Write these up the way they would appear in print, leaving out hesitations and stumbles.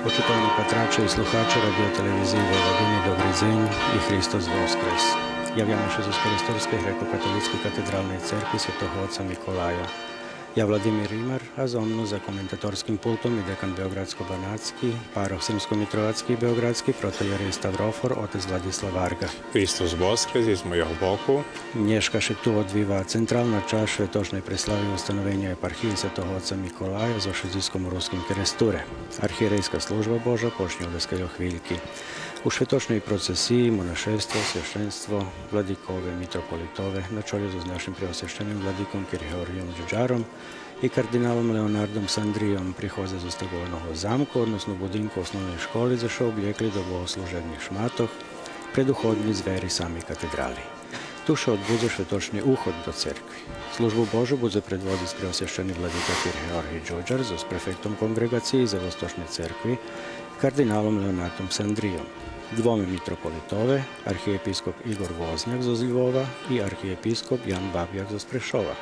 Počitavani patrače i sluhače radiotelevizije Vojvodine, dobri dzenj i Hristos Voskres. Javljamo se iz Istorijske grekokatoličke katedralne crkve Svetog oca Mikolaja. Ja Vladimir Rimar, a za mnou za komentatorskim pultom i dekan Beogradsko-Banatski, paroh Sremsko-Mitrovatski i Beogradski, protojerej Stavrofor, otec Vladislav Varga. Hristos Voskres iz mojeg boku. Dneška se tu odviva centralna čast svetočnej preslavi ustanovenja eparhije Svetog oca Mikolaja zo Šizijskom-Ruskim keresture. Arhijerejska služba Boža počne od deskaj hviljki. U svetočnej procesiji monaševstvo, sveštenstvo, vladikove, mitropolitove, na čolju z našim preosveštenim vladikom Kirgeorgijom Đuđarom i kardinalom Leonardom Sandrijom prihoze z Ustagovanoho zamku, odnosno budinku osnovnej školi, za šo objekli do bogoslužebnih šmatoh, preduhodni zveri sami katedrali. Tu še odbudze svetočni uhod do cerkvi. Službu Božu budze predvoditi preosveščeni vladika Kirgeorgij Đuđar z prefektom kongregaciji za Vostočne cerkvi, kardinalom Leonardom Sandrijom. Dvome mitropolitove, arhijepiskop Igor Voznjak z Lvova i arhijepiskop Jan Babjak z Prešova.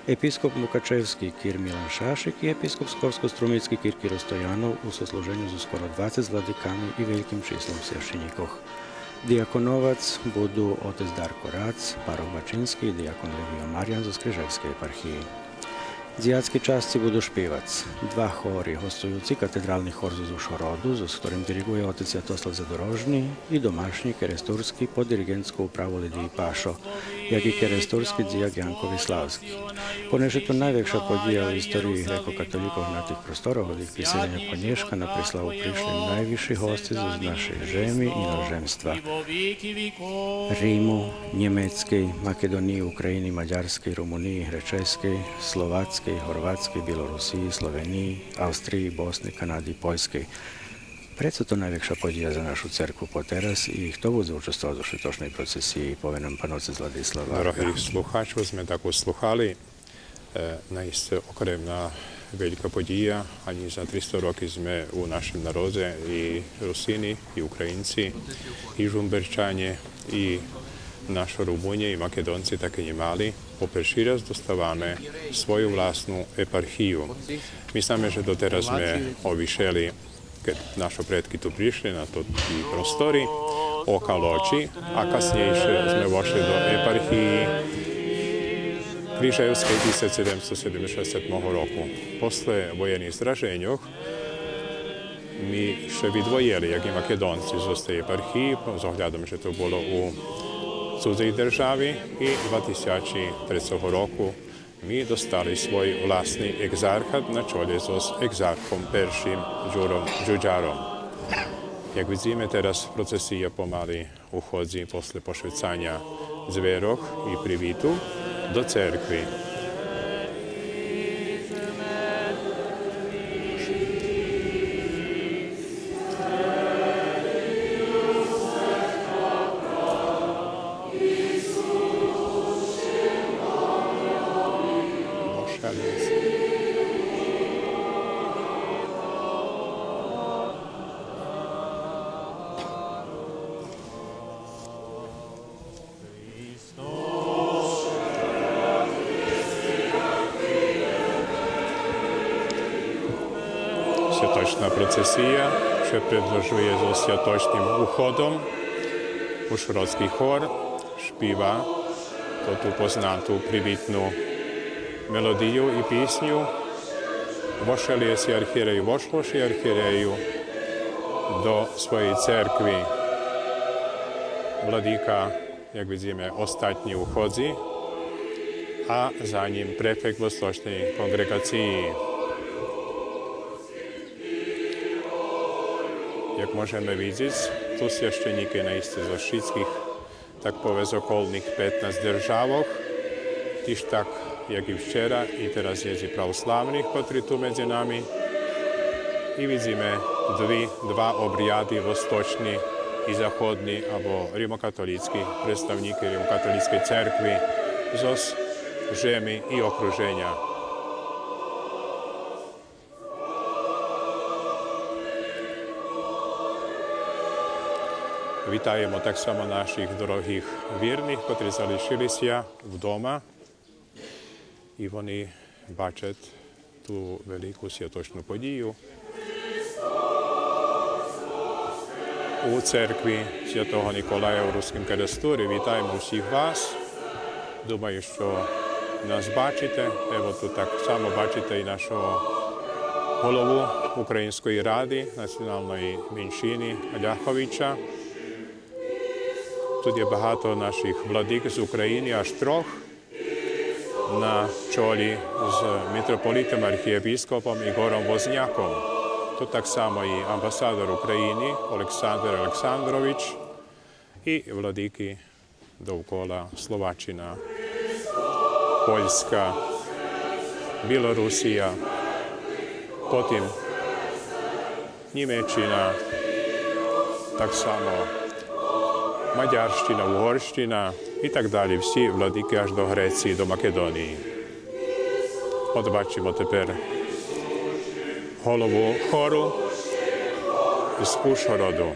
Episkop Mukačevski Kir Milan Šašik i episkop Skorsko-Strumitski Kir Kiro Stojanov u sosluženju za skoro 20 vladikami i velikim čislom svešćenikoh. Dijakonovac budu otec Darko Rac, paroh Bačinski i dijakon Levio Marjan z Skriževske eparhije. Zijatski časci budu špivac, dva hori, hostujuci katedralni hor z Ušorodu, s ktorým diriguje otec Svjatoslav Zadorožni i domašnji keresturski pod dirigentsku upravu Lidiji Pašo, jak i keresturski dijak Janko Vislavski. Poneže to najvekša podija u istoriji grekokatolikov na tih prostorov od ih priseljenja Konješka na prislavu prišli najviši hosti z našej žemi i nožemstva. Rimu, Njemeckiej, Makedoniji, Ukrajini, Maďarskej, Rumuniji, Hrečeskej, Slovatskej, Horvátskej, Bielorusiji, Sloveniji, Austriji, Bosni, Kanadi, Poljskej. Preto to najvekša podija za našu cerkvu po teraz i kto bude učestvovať u svetočnej procesiji, povie nám pán otec Vladislav Varga. Drahí sluchačov, sme tako sluchali. Naiste okremna velika podija, ani za 300 roky sme u našem narode i Rusini, i Ukrajinci, i Žumberčanje, i naši Rumunje i Makedonci také nemali. Poprvý raz dostávame svoju vlastnú eparchiju. Myslíme, že doteraz sme obišeli, keď naši predky tu prišli na to prostory, okolo oči, a kasnejšie sme vošli do eparchiji Križevskej 1777 roku. Posle vojených zraženjoh mi še vidvojeli, jak i Makedonci z tej eparchiji, z ohľadom, že to bolo u cudzej državi, i 2003 roku mi dostali svoj vlastný exarchat na čole s exarchom Peršim Đurom Đuđarom. Jak vidíme, teraz procesija pomali uchodzi posle pošvecanja zverok i privitu do cerkvi. Святочна процесія, що predložuje so svjatočným uchodom. Ušorodski hor špiva tú poznatú privitnú melodiju i písňu. Vošeli si arhijereju, vošloši arhijereju do svojej cerkvi. Vladika, jak vidíme, ostatní uchodzi, a za ním prefekt Vostočnej kongregaciji. Jak môžeme vidieť, tu svešteníky naiste zo všetkých, tak povez okolných 15 državoch, tiž tak, jak i včera, i teraz je i pravoslavných, ktorí tu medzi nami. I vidíme dva obrijady vostočný i zachodný, alebo rimokatolícky predstavníky rimokatolíckej cerkvi zo žemi i okruženja. Вітаємо так само наших дорогих вірних, котрі залишилися вдома, і вони бачать ту велику святочну подію. у церкві Святого Ніколая у Руському Керестурі. Вітаємо всіх вас. Думаю, що нас бачите. Ево тут так само бачите і нашого голову Української ради, національної меншини Ляховича. Тут є багато наших владик з України, аж трьох, на чолі з митрополитом, архієпископом Ігорем Возняком. Тут так само і амбасадор України Олександр Олександрович і владики довкола Словаччина, Польська, Білорусія, потім Німеччина, так само Мадярщина, Угорщина і так далі. Всі владики аж до Греції, до Македонії. От бачимо тепер голову хору з Ужгороду.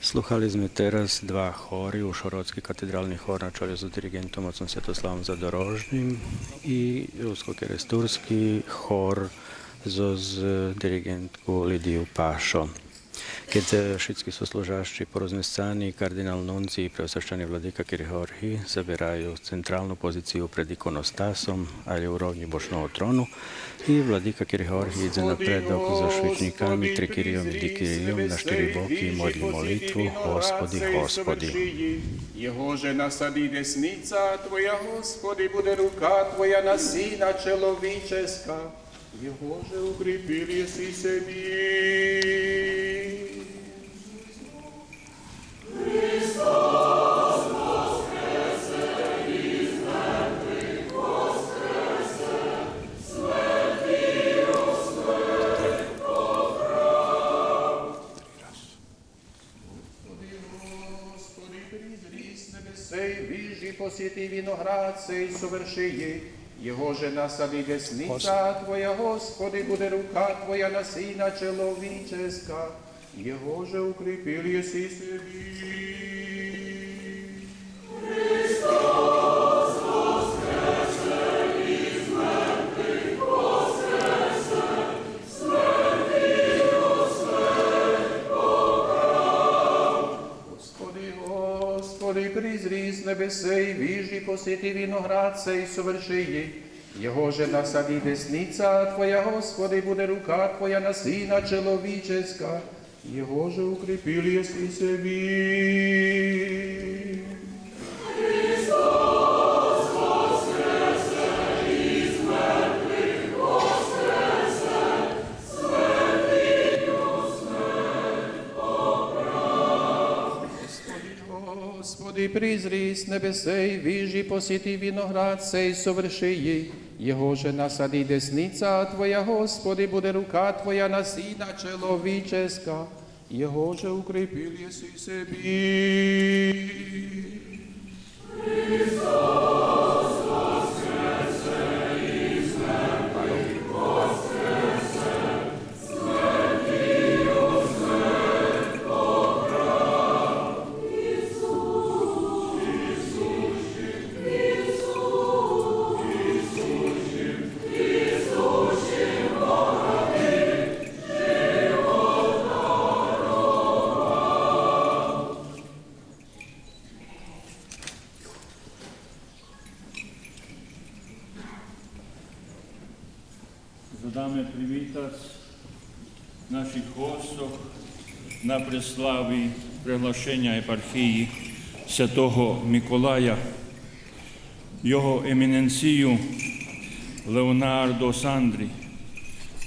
Sluhali sme teraz dva chóry, Užhorodský katedrálny chór na čele s dirigentom otcom Sviatoslavom Zadorožným i Rusko-Keresturský chór s dirigentku Lidiu Pášo. Keď všetci súslužáči porozmestnáni, kardinál Nunci i preosveštený vladyka Kyrihorhi zaberajú centrálnu pozíciu pred ikonostásom aj úrovni bočného trónu i vladyka Kyrihorhi ide napredok so švičníkami, trikyriom i dikyriom na 4 boky modlí molitvu Hospody, Hospody. Jehože nasadí desnica Tvoja, Hospody, bude ruka Tvoja na syna človečeska. Jehože ukrepil jesi sebi. Hristos voskrese iz mŕtvych, voskrese, svätý osmrt poprav. Господи, призри с небесей, вижи, посети виноград сей, соверши ей. Jehože nasadí desnica Tvoja, Hospody, bude ruka Tvoja na syna človečeska. Jehože ukrepil jesi sebi. Hristos voskrese iz mŕtvych, voskrese, svätý osmrt poprav. Господи, призри с небесей, вижи, посети виноград сей, соверши ей. Jehože nasadí desnica Tvoja, Hospody, bude ruka Tvoja na syna človečeska. Jehože ukrepil jesi sebi. Hristos voskrese iz mŕtvych, voskrese, svätý osmrt poprav. Господи, призри с небесей, вижи, посети виноград сей, соверши ей. Его же насади десница Твоя, Господи, буде рука Твоя на сина человеческа. Его же укрепил еси себе. Dame привітати наших гостей на преславі приглашення єпархії Святого Миколая, його еміненцію Леонардо Сандри,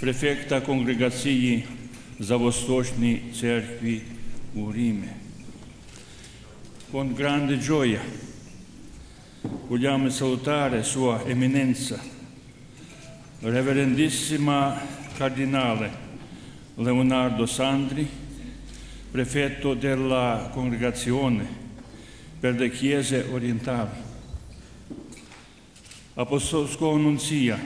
префекта конгрегації за Восточній церкві у Римі. Con grande gioia vogliamo salutare Sua Eminenza, Reverendissima Cardinale Leonardo Sandri, prefetto della Congregazione per le Chiese Orientali, Apostolico Nunzia,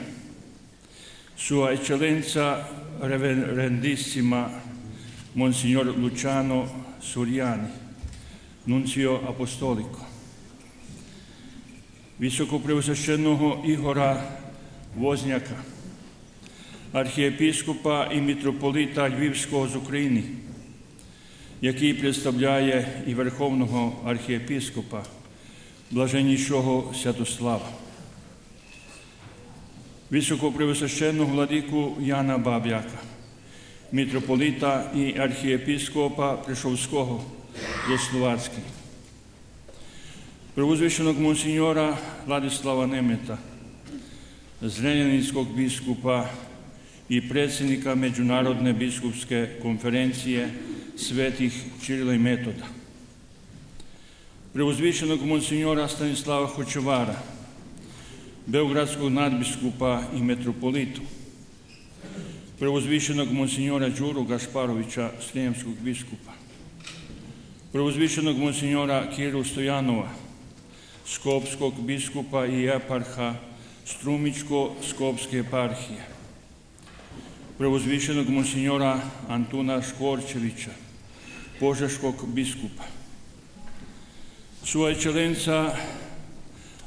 Sua Eccellenza Reverendissima Monsignor Luciano Suriani, Nunzio Apostolico, Високопреосвященного Ігора Возняка, архієпископа і митрополита Львівського з України, який представляє і Верховного архієпископа Блаженнішого Святослава, Високопреосвященного владику Яна Баб'яка, митрополита і архієпископа Пришовського до Словацький, Preuzvišenog monsignora Vladislava Nemeta, Zrenjaninskog biskupa i predsjednika Međunarodne biskupske konferencije svetih Čirila i Metoda, Preuzvišenog monsignora Stanislava Hočevara, Beogradskog nadbiskupa i metropolitu, Preuzvišenog monsignora Đuru Gašparovića, srijemskog biskupa, Preuzvišenog monsignora Kiru Stojanova, Skopskog biskupa i eparha Strumičko-Skopske eparhije, Preuzvišenog monsignora Antuna Škorčevića, Požeškog biskupa, Sua Eccellenza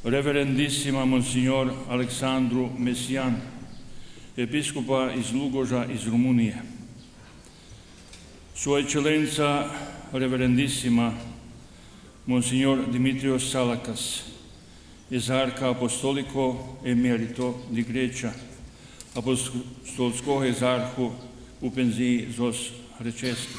Reverendissima Monsignor Aleksandru Mesijan, episkopa iz Lugoža iz Rumunije, Sua Eccellenza Reverendissima Monsignor Dimitrios Salakas, Ezarka Apostoliko Emerito di Greča, Apostolskog ezarhu u penziji Zos Rečeski,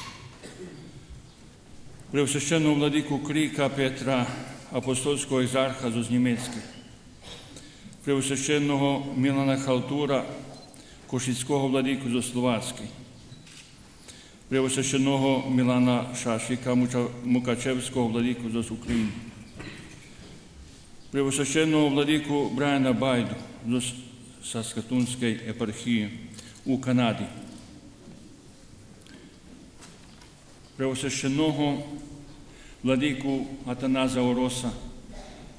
Preosvященного vladiku Krika Petra, Apostolskog ezarha Zos Njemecki, Preosvященного Milana Haltura, Košickog vladiku Zos Slovatski, Preosvященного Milana Šašika, Mukačevskog vladiku Zos Ukrajini, Preosvященного vladiku Brajana Bajdu Zos Saskatunske eparhije u Kanadi, Preosvященного vladiku Atanaza Orosa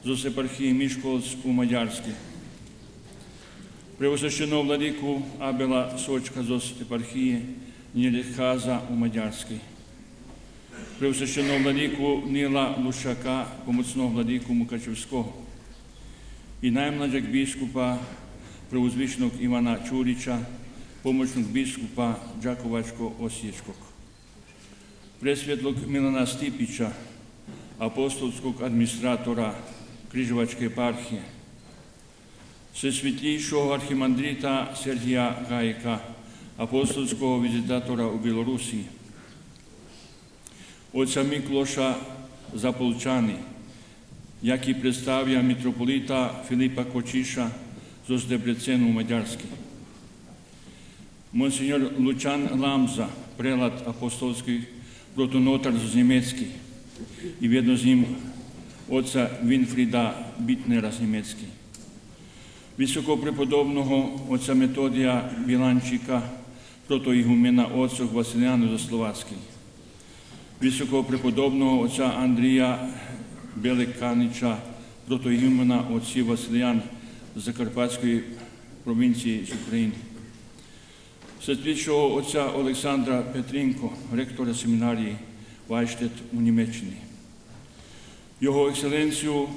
Zos eparhije Miškolc u Mađarskoj, Preosvященного vladiku Abela Sočka Zos eparhije Njelekaza u Mađarskoj, Preosvященного vladiku Nila Lušaka, pomocnog vladiku Mukačevskog i najmlađeg biskupa Preuzvišenog Ivana Čurića, pomoćnog biskupa Đakovačko-Osječkog, presvjetlog Milana Stipića, apostolskog administratora Križevačke eparhije, Svesvetljivšog arhimandrita Sergija Gajeka, apostolskog vizitatora u Bjelorusiji, oca Mikloša Zapolčani, jaki predstavlja mitropolita Filipa Kočiša Zos Debrecenu u Mađarski, Monsignor Lučan Lamza, prelat apostolski protonotar Zos Njemecki i vjedno z njim oca Winfrida Bitnera z Njemecki, visokoprepodobного oca Metodija Bilančika, protoihumena ocog Vasilijana za Slovacký, visokoprepodobного oca Andrija Belekaniča, protoihumena oci Vasilijan za Karpatskoj provinciji z Ukrajine, svetličného oca Aleksandra Petrinko, rektora seminariji Vajštet u Njemečini, Jeho ekscelenciju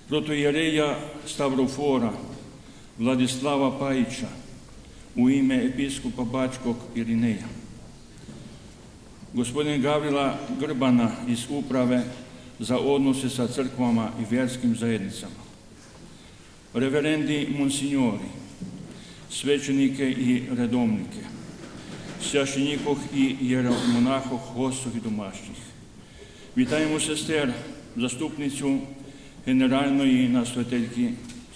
protoijereja Stavrofora Vladislava Pajića u ime episkopa Bačkog Irineja, gospodina Gavrila Grbana iz Uprave za odnose sa crkvama i vjerskim zajednicama, reverendi monsignori, svećenike i redovnike, svjaštenikov i jeromonahov, hostov i domaćnih. Vitajmo sester, zastupnicu generalnoj nastojeljki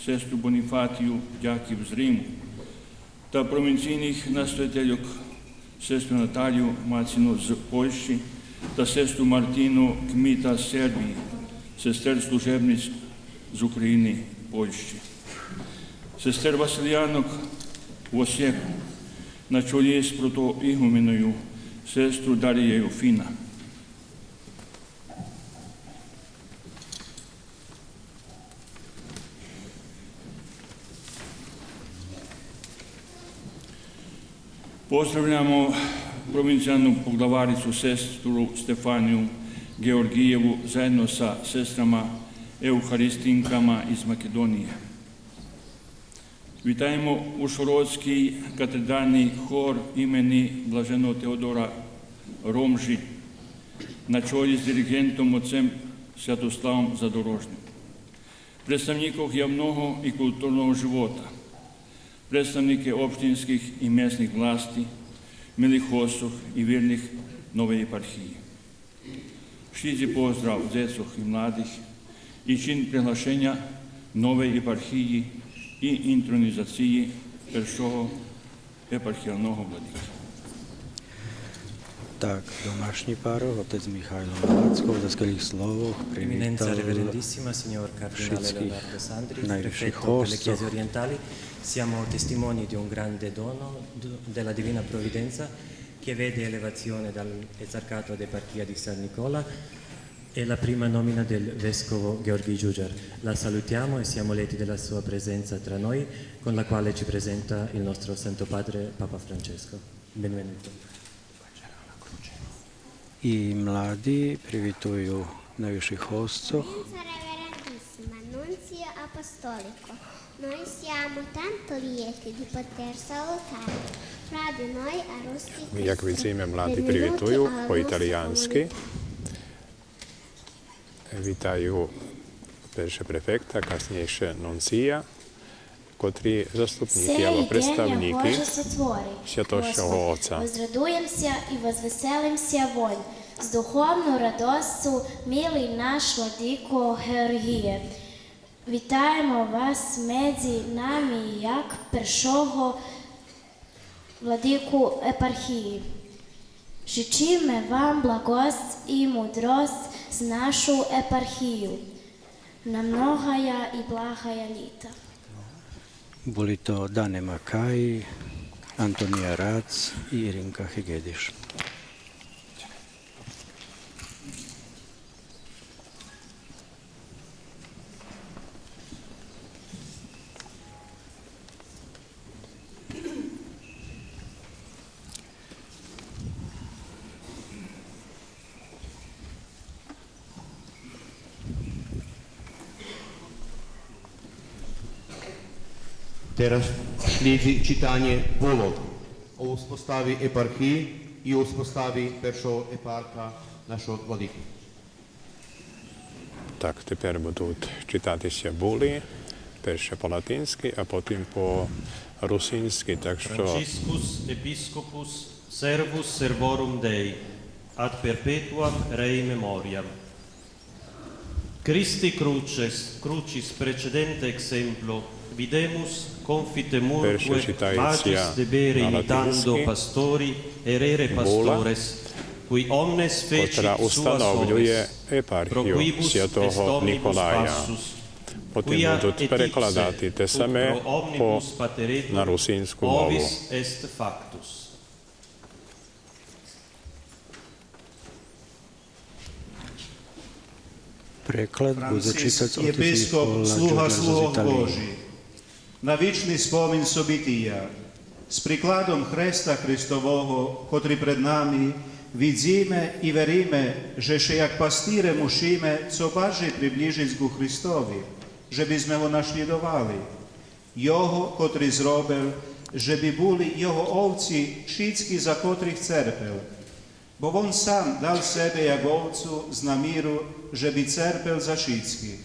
sestru Bonifatiju Djakiv z Rimu, ta provincijnih nastojeteljok sestru Nataliju Macinu z Poljši, ta sestru Martinu Kmita z Serbiji, sester služebnic z Ukrajini, Poljšči, sester Vasilijanok u Osijeku, na čolje s protoihumenою sestru Darijeju Fina. Pozdravljamo provincijalnu poglavaricu sestru Stefaniju Georgijevu zajedno sa sestrama Euharistinkama iz Makedonije. Vitajmo Ušorodski katedralni hor imeni Blaženo Teodora Romži na čolji s dirigentom ocem Svjatoslavom Zadorožnim, predstavnikov javnog i kulturnog života, predstavnike opštinskih i mjesnih vlasti, milih hostov i vjernih nove eparhije. Šizi pozdrav djecov i mladih i čin priglašenja nove eparhiji i intronizaciji peršого eparhijalnog vladika. Tak, domašní párov, otec Michajlo Malackov, za skvelých slovoch Eminenza privítal Reverendissima, Signor Cardinale všetkých Leonardo Sandri, najvyšších prefetto per le hostov. Chiese orientali, siamo testimoni di un grande dono della Divina Provvidenza che vede elevazione dall'Esarcato ad Eparchia di San Nicola e la prima nomina del Vescovo Gheorghi Giugiar. La salutiamo e siamo lieti della sua presenza tra noi, con la quale ci presenta il nostro Santo Padre Papa Francesco. Benvenuto. I mladi privituju najviših hostov. Eminenza Reverendissima, Nunzio Apostolico, noi siamo tanto lieti di poter salutare fra di noi a ruski Jak vidíme, mladí privitujú po italijansky. Vitajú perše prefekta, kasnejšie nuncija, котрі заступники або представники Святошого Отця. Возрадуємося і возвеселимося вонь, з духовну радостю, милий наш владико Георгіє. Вітаємо вас медзі намі, як першого владику епархії. Žečíme вам благость і мудрость з нашу епархію на многая і благая літа. Boli to Dane Makaj, Antonija Rac i Irinka Hegediš. Teraz slijedi čitanje bulov o uspostavi eparhiji i uspostavi першого епарха нашого владики. Так, тепер будуть читатися були, перше по-латинськи, а потім по-русинськи, так що Franciscus Episcopus Servus Servorum Dei ad perpetuam rei memoriam. Christi crucis precedente exemplo videmus confitemurque Perše čitajuća magis debere na imitando latinski, pastori erere pastores qui omnes fecit koja sua ustanovljuje solis, eparhiju proquibus est svjatoho omnibus Nikolaja. passus, Potim quia budut et prekladati ipse, te ut same pro po omnibus pateretur, na rusinsku movu. ovis est factus. Preklad bude čitac je otac biskup, Nikola sluha Đurđa sluhov Italije. Božji. Na vični spomin sobitija, s prikladom Hresta Hristovoho, kotri pred nami, vidzime i verime, že še jak pastire mušime, co baži približić gu Hristovi, že bizme ho našljedovali. Joho, kotri zrobel, že bi buli jeho ovci šitski za kotrih cerpel, bo on sam dal sebe jak ovcu z namiru, že bi cerpel za šitski.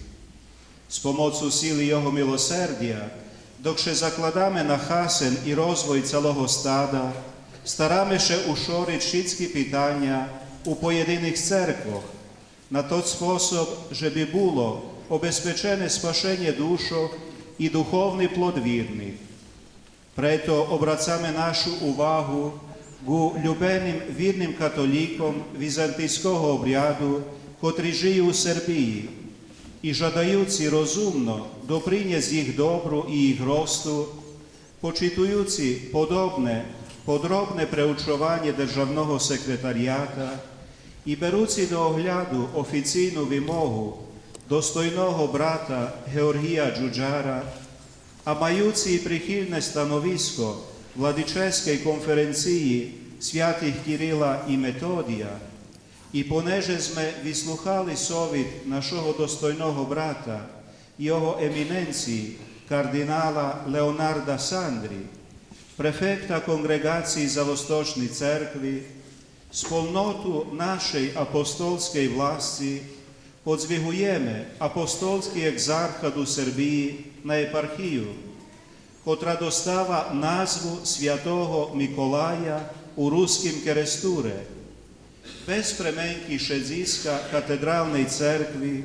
S pomocu sili jeho miloserdja, dok še zakladame na hasen i rozvoj celoho stada, starame še ušorit šitski pitanja u pojedinih cerkvoh, na to sposob, že bi bilo obezpečene spašenje dušo i duhovni plod virnih. Preto obracame našu uvahu gu ljubenim virnim katolikom vizantijskого obrijadu, kotri žiju u Srbiji, i žadajući rozumno doprinjeć ih dobru i ih rostu, počitujući podrobne preučovanje državnog sekretarijata i berući do ohljadu oficinu vimohu dostojnog brata Georgija Đuđara, a majući i prihilne stanovisko Vladičeskej konferenciji svjatih Kirila i Metodija, i poneže sme vysluhali sovit našoho dostojnog brata i jeho eminenciji kardinala Leonarda Sandri, prefekta kongregaciji za Vostočni cerkvi, spolnotu našej apostolskej vlasti, podzvihujeme apostolski egzarhat u Srbiji na eparhiju, kotra dostava nazvu svjatoho Mikolaja u ruskim keresture, bez premenki Šedziska katedralnej cerkvi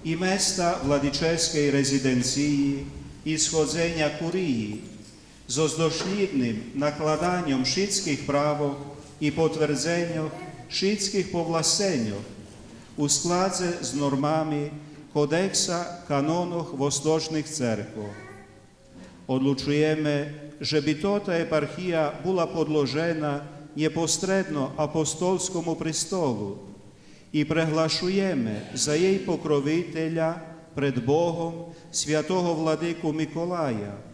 i mesta Vladičeskej rezidenciji i shodzenja kuriji, z ozdošljivnim nakladanjom šitskih pravog i potvrdzenjom šitskih povlasenjov u skladze z normami kodeksa kanonoh vostočnih cerkvov. Odlučujeme, že bi tota eparhija bula podložena neposredno apostolskomu prestolu i prehlašujeme za jej pokrovitelja pred Bohom svjatoho vladiku Mikolaja,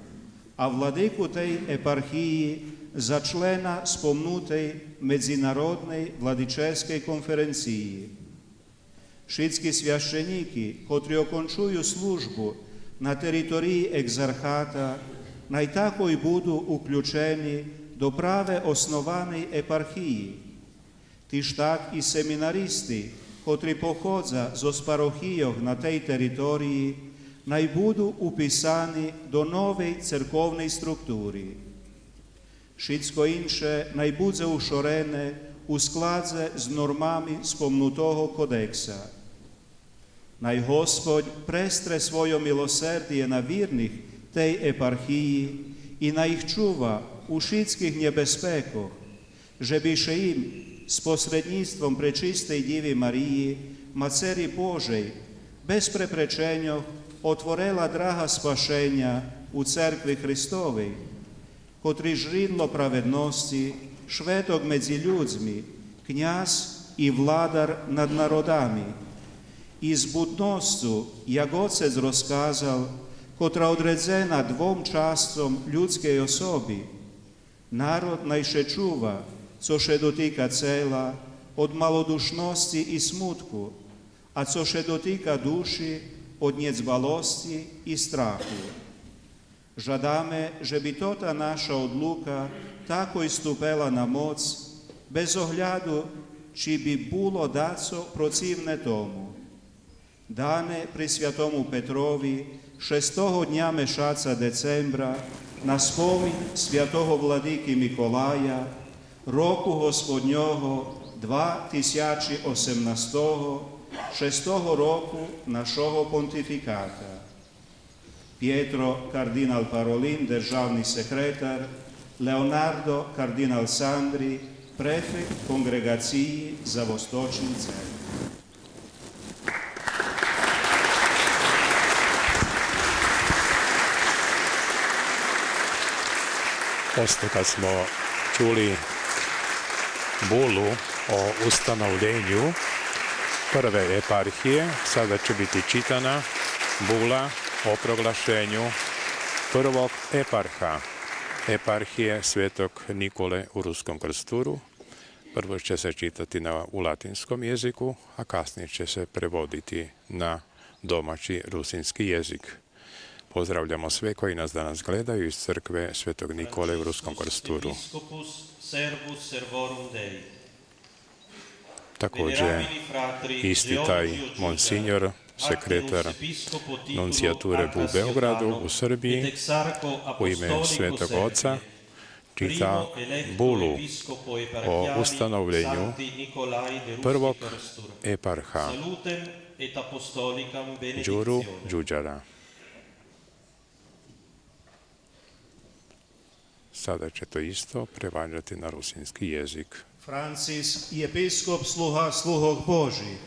a vladiku tej eparhiji za člena spomnutej Međunarodnej Vladičeskej konferenciji. Šitski svjašćeniki, kotri okončuju službu na teritoriji egzarhata, naj tako i budu uključeni do prave osnovane eparhiji. Tiž tak i seminaristi, kotri pohodza z parohijah na tej teritoriji, naj budu upisani do novej cerkovnej strukturi. Šitsko inše naj budze ušorene u skladze z normami spomnutoho kodeksa. Naj Gospod prestre svojo milosrdije na virnih tej eparhiji i naj ih čuva u šitskih njebespekoh, že biše im s posrednjistvom prečistej Divi Mariji, Maceri Božej, bez preprečenja otvorela draha spašenja u cerkvi Hristovej, kotri žridlo pravednosti, švetog medzi ljudmi, knjaz i vladar nad narodami, i z budnostu, jak Otec rozkazal, kotra odredzena dvom častom ljudskej osobi, narod najše čuva, co še dotika cela, od malodušnosti i smutku, a co še dotika duši, od necbalosti i strahu. Žadame, že bi tota naša odluka tako istupela na moc, bez ohljadu, či bi bilo daco procivne tomu. Dane pri Svjatomu Petrovi, 6. dnja mešaca decembra, na spomin Svjatoho Vladiki Mikolaja, roku Gospodnjoho 2018, 6. roku našoho pontifikata. Pietro kardinal Parolin, državni sekretar, Leonardo kardinal Sandri, prefekt kongregaciji za Vostočni cerkvi. Poslije kad smo čuli bulu o ustanovljenju prve eparhije, sada će biti čitana bula o proglašenju prvog eparha, eparhije Svetog Nikole u Ruskom Krsturu. Prvo će se čitati u latinskom jeziku, a kasnije će se prevoditi na domaći rusinski jezik. Pozdravljamo sve koji nas danas gledaju iz crkve Svetog Nikole u Ruskom Krsturu. Također isti taj monsignor, sekretar nunциjature u Beogradu, u Srbiji, u ime Svetog Oca, čita bulu o ustanovljenju prvog eparha Đuru Đuđara. Sada će to isto prevađati na rusinski jezik. Francis, episkop sluha sluhog Božih,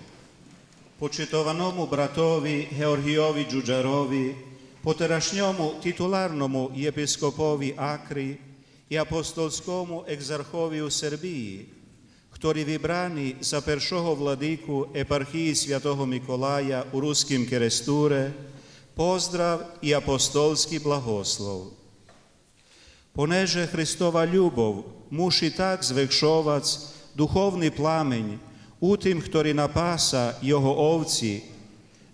počitovanому bratovi Georgijovi Đuđarovi, poterašnjomu titularnomu episkopovi Akri i apostolskomu egzarhovi u Srbiji, ktorý vybraný za peršoho vladiku eparhiji Svjatoho Mikolaja u Ruskim Keresture, pozdrav i apostolski blahoslov. Poneže Hristova ljubov, muši tak zvekšovac, duhovni plameň, u tim, ktorý napasa jeho ovci,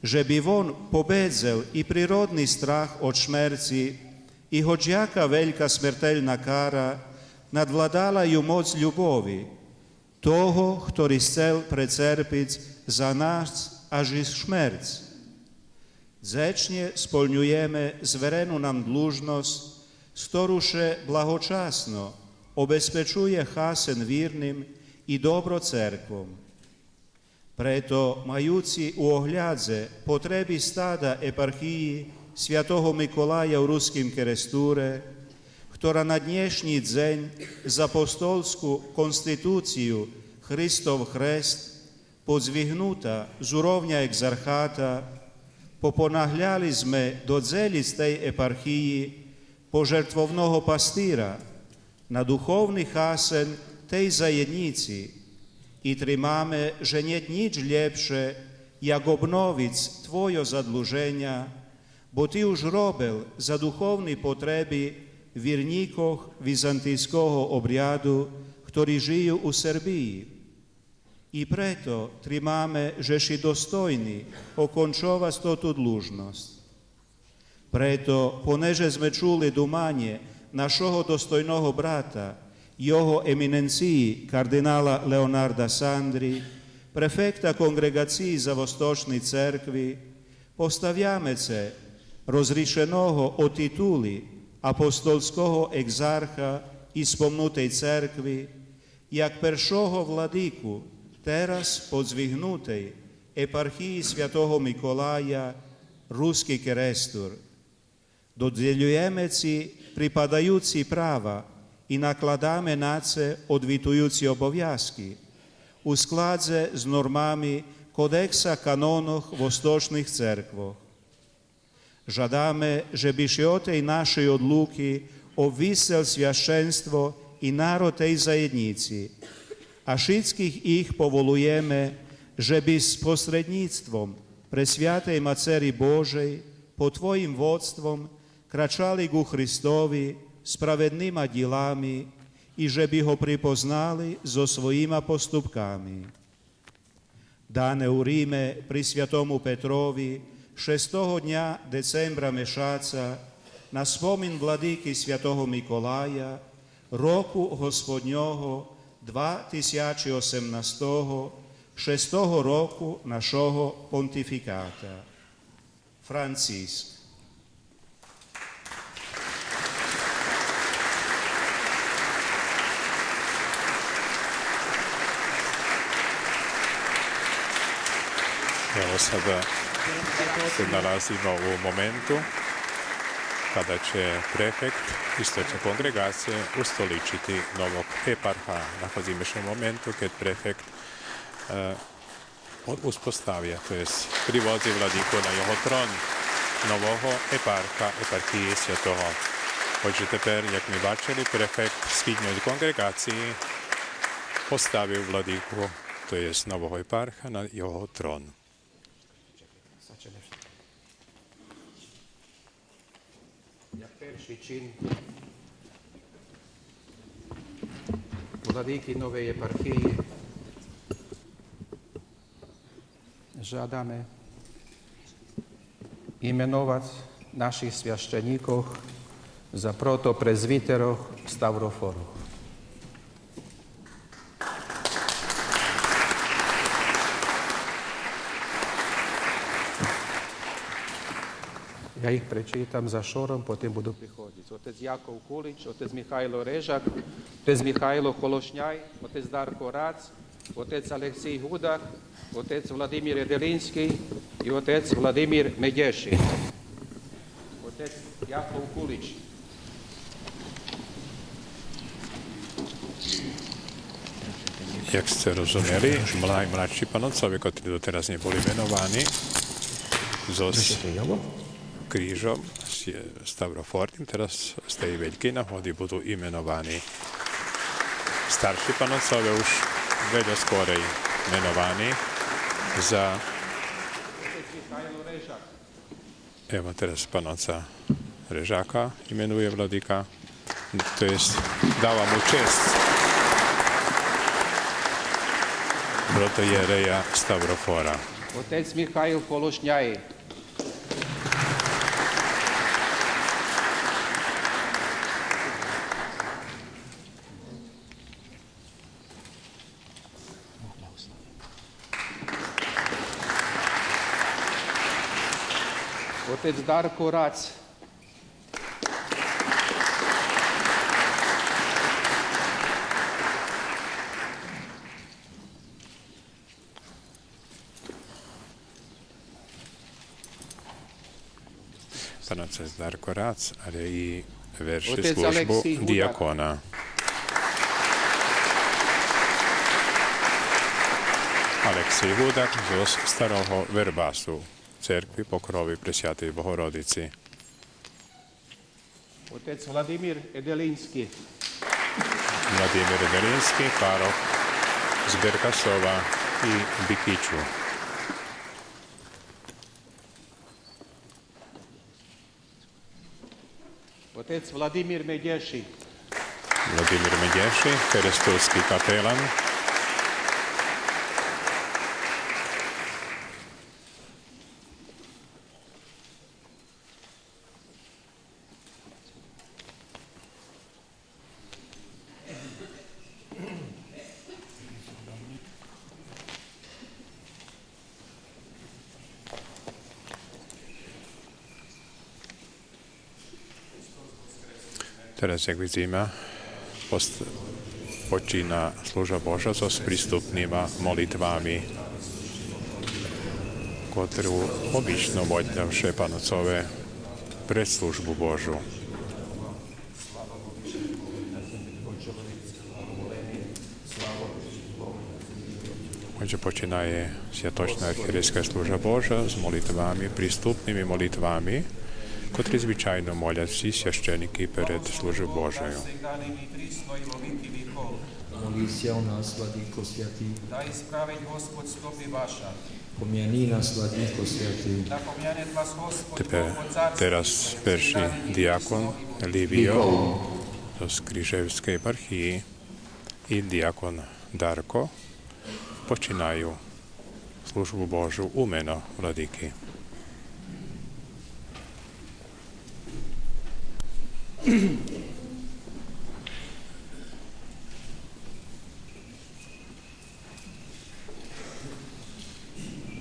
že bi von pobedzel i prirodni strah od šmerci, i hoć jaka veljka smrteljna kara, nadvladala ju moc ljubovi, toho, ktorý chcel precerpic za nás až i šmerc. Zečnje spolňujeme zverenu nam dlužnost, storuše blahočasno obezpečuje hasen virnim i dobro cerkvom. Preto, majuci u ohljadze potrebi stada eparhiji Svjatoho Mikolaja u Ruskim Keresture, ktorá na dnešní dzeň za apostolskú konstitúciu Hristov Hrest podzvihnuta z úrovňa exarcháta, poponahľali sme do dzelic tej eparchiji požertvovného pastýra na duchovný hasen tej zajednici i trimame, že niet nič lepše, jak obnovic tvojo zadluženja, bo ty už robil za duchovní potreby wierníkoch wizantyjskiego obrjadu, ktorí žijú u Srbiji. I preto trimame, žeši dostojni okončovať toto dlužnosť. Preto, poneže sme čuli dumanje našoho dostojného brata, jeho eminenciji kardinála Leonarda Sandri, prefekta kongregaciji za Vostočnej cerkvi, postaviame se rozrišeného o tituli apostolského egzarcha i spomnutej cerkvi, jak peršoho vladiku teraz podzvihnutej eparchiji Svjatoho Mikolaja Ruski Kerestur. Dodjeljujeme ci pripadajući prava i nakladame nace odvitujući obovjazki u skladze z normami kodeksa kanonoh vostočnih cerkvoh. Žadame, že biše o tej našej odluki obvisel svjašenstvo i narod tej zajednici, a všetkých ich povolujeme, že by s posredníctvom presviatej Macery Božej pod tvojim vodstvom kračali ku Hristovi spravednýma dilami i že by ho pripoznali so svojima postupkami. Dane u Ríme pri Svjatomu Petrovi 6. dňa decembra mešaca na spomin vladyky Svjatoho Mikolaja roku Gospodňoho 2018. 6. roku našoho pontifikáta. Francisк. Evo sada se nalazimo u momentu kada će prefekt istočne kongregacije ustoličiti novog eparha. Nalazimo se u momentu kad prefekt uspostavlja, to jest privozi vladiku na jeho tron нового епарха, епархії святого. Отже, тепер, як ми бачили, префект східної конгрегації поставив владику, то є нового епарха, на його трон. Як перший чин владики нової єпархії žádáme imenovať našich sviašteníkov za protoprezviterov Stavroforov. Ja ich prečítam za šorom, potom budú prichodiť. Otec Jakov Kulič, otec Michajlo Režak, otec Michajlo Hološňaj, otec Darko Rác, otec Aleksej Hudak, otec Vladimír Jedelinský i otec Vladimír Medeši. Otec Jakov Kulič. Jak ste rozumeli, mladší panovcovi, ktorí doteraz neboli menovaní, so krížom Stavrofortým, teraz z tej veľkej náhody budú imenovaní. Starší panovcovia už veľa skorej menovaní za... Evo teraz panovca Režáka imenuje vladika, to jest dáva mu čest protojereja Stavrofora. Otec Michajl Hološňaj. Otec Darko Rác. Panovec Darko Rác, ale i verši službu diakona. Aleksej Hudak zo staroho Verbasu, Cerkvi Pokrovi Presviatej Bohorodici. Otec Vladimír Jedelinský. Vladimír Jedelinský, párok z Berkasova i Bikiču. Otec Vladimír Medeši. Vladimír Medeši, kerestovský kapelán. Teraz, jak vidíme, počína služba Boža so sprístupnými molitvami, ktorú obyčno modľavšie panovcové pred službu Božu. Отже, починає святочна архієрейська служба Божа з молитвами, приступними молитвами, котрі звичайно молять всі священники перед службою Божою. Молися у нас, Владико святий. Дай справить Господь стопи ваша. Пом'яни нас, Владико святий. Да пом'яне вас Господь Тепер, teraz перший діакон Livio з Крижевської єпархії і діакон Darko починають службу Божу у мено владики.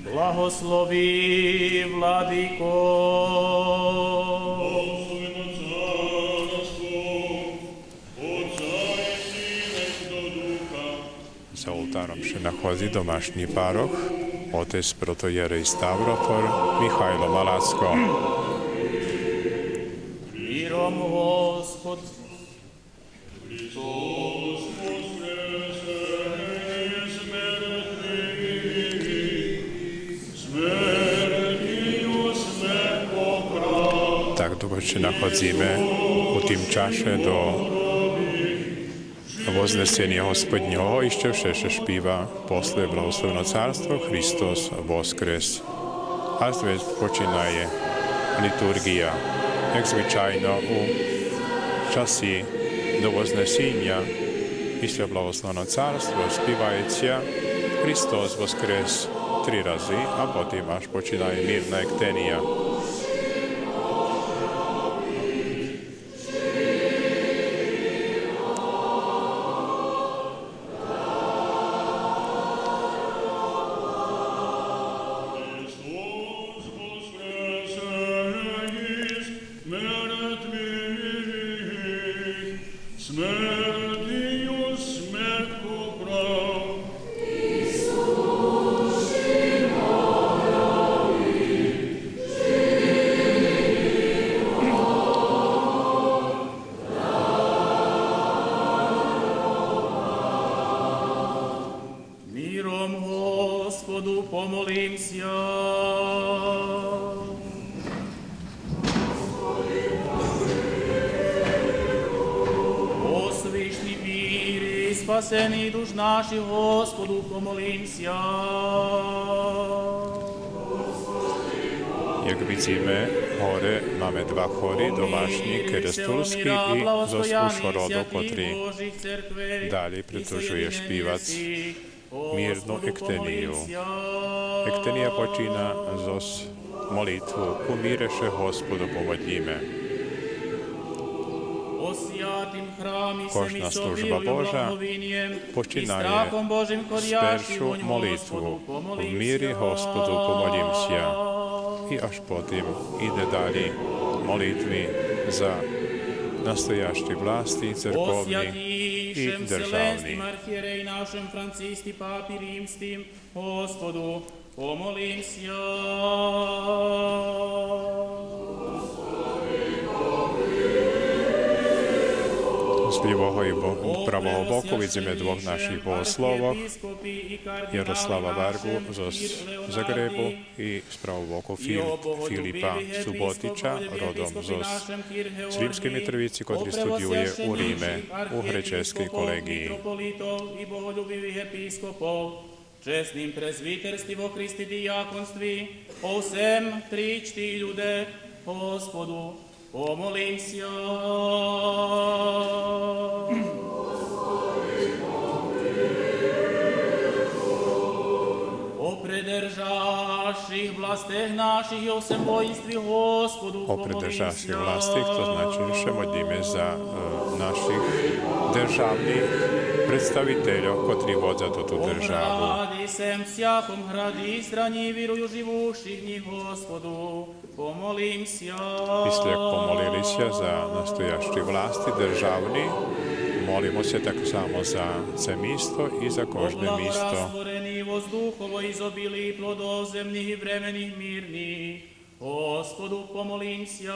Благослови, Владико. За oltárom się nachází domášní párok, otec protojerej Stavrofor Michajlo Malacko. Господ. Tak dlho się nachodzimy u tym czasie do Вознесення Господнього і ще все співа «После благословено царство Христос воскрес». А звідси починає літургія. Як звичайно, у часі до Вознесіння після благословеного царства співається «Христос воскрес» 3 рази, а потім аж починає мирна ектенія. Миром Господу помолимся. О свишний мир и спасенный душ наших Господу помолимся. Jak widzimy, chory, mamy 2 chory, domaśni, kerestulski i zosłuszą rodu, który dalej продовжує śpiewać mirnu ekteniju. Ektenija počína z molitvu Umíreše Gospodu pomodlíme. Кожна служба Божа починає з першу молитву «В мірі Господу помолімся» і аж потім іде далі молитви за настоящі власті, церковні і державні. Архиерей нашим Францисти Папи Римским, Господу помолимся. З лівого і правого боку видимо 2 наших богословів, Ярослава Vargu з Загребу і з правого боку Філіпа Суботича, родом з Римської Митровиці, котрий студіює у Риме, у греческій колегії. І боголюбивих епископов, чесним презвітерстві во Христі діяконстві, о всем тричті люди, Господу помолимся. О придержащих властях наших і о всем воїнстві Господу О придержащих властях, то значить, що молимо за наших державних представителів, котрі водять ту державу. Ради всем всяком граді і страні вірую живущих в них Господу помолимся. Після як помолилися за настоящі власті державні, молимося так само за це місто і за кожне місто. Благословені воздухово ізобілі плодов земних і временних мирних, Господу помолимся.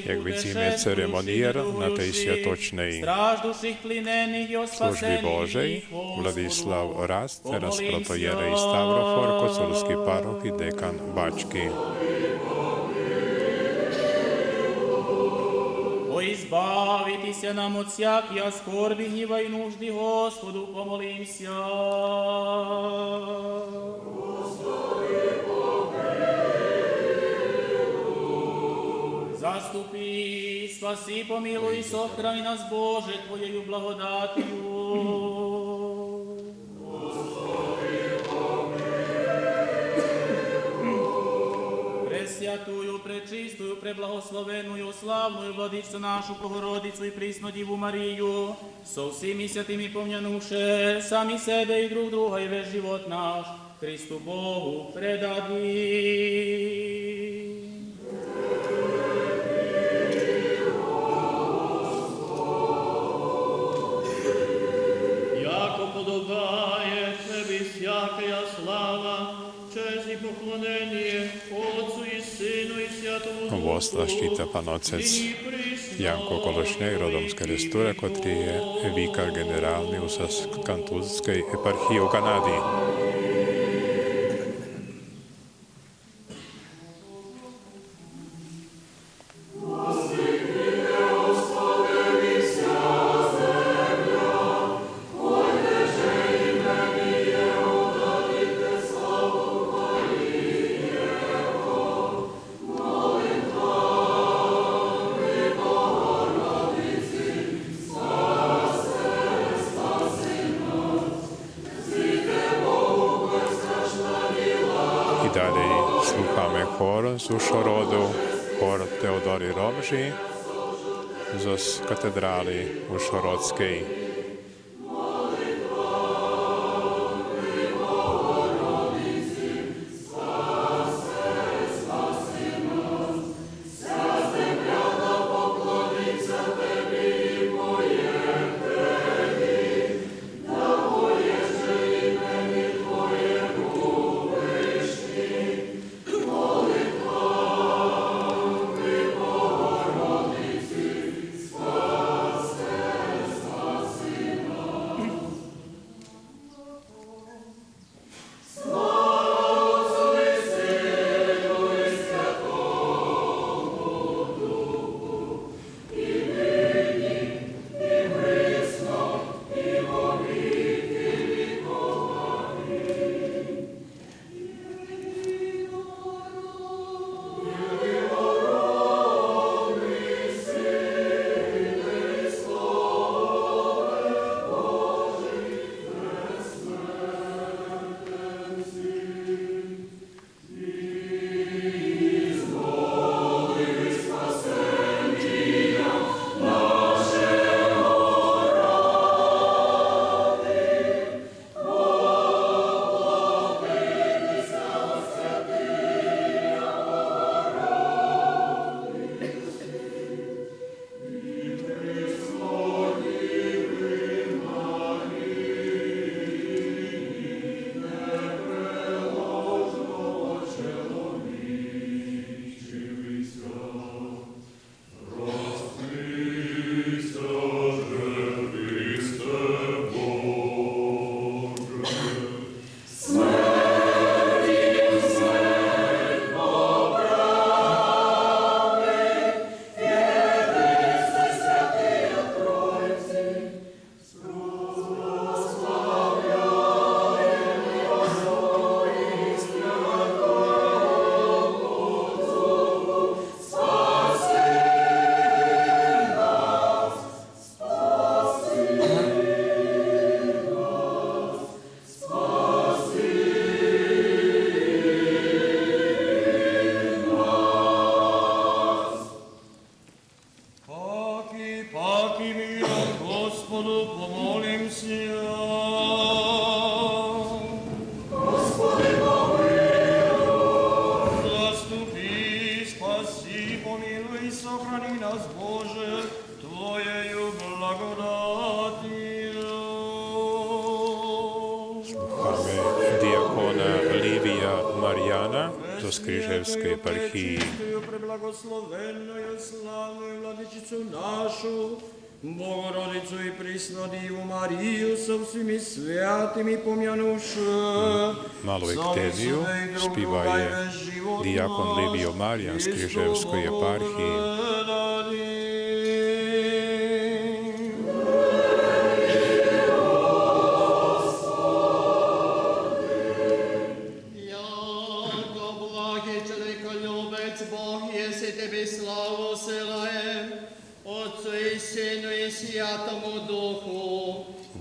Як widzimy, ceremonier na tej światocznej służbie Bożej Władysław Raz, teraz protojerej Stavrofor, koculski paroch i dekan Bački. О, избавитеся нам от всяких скорби, гнева и нужды, Господу помолимся. Заступи, спаси, помилуй и сохрани нас, Боже, Твоею благодатью. Пресвятую, пречистую, преблагословенную, славную Владычицу нашу Богородицу и Пресну Диву Марию, со всеми святыми помянувши сами себе и друг друга, и весь живот наш Христу Богу предадим. Яко подобає Тебе всякая слава Босла щита пан отец Janko Kološnjak, rodom z Kerestura, ktorý je vikar generálny u Saskatoonskej eparchii u Kanady. Dalej słuchamy chór z Uszorodu, chór Teodory Robży z katedrali Uszorodzkiej. Skriževskej eparhiji. Preblagoslovenную славную владычицу нашу, Богородицу и Преснодиву Марию со всеми святыми помянувши. Malu ekteziju spivaje dijakon Livio Marijan z Križevskoj eparhiji.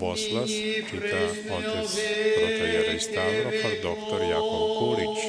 Boslas čita otec protojerej Stavrofor, doktor Jakov Kulić.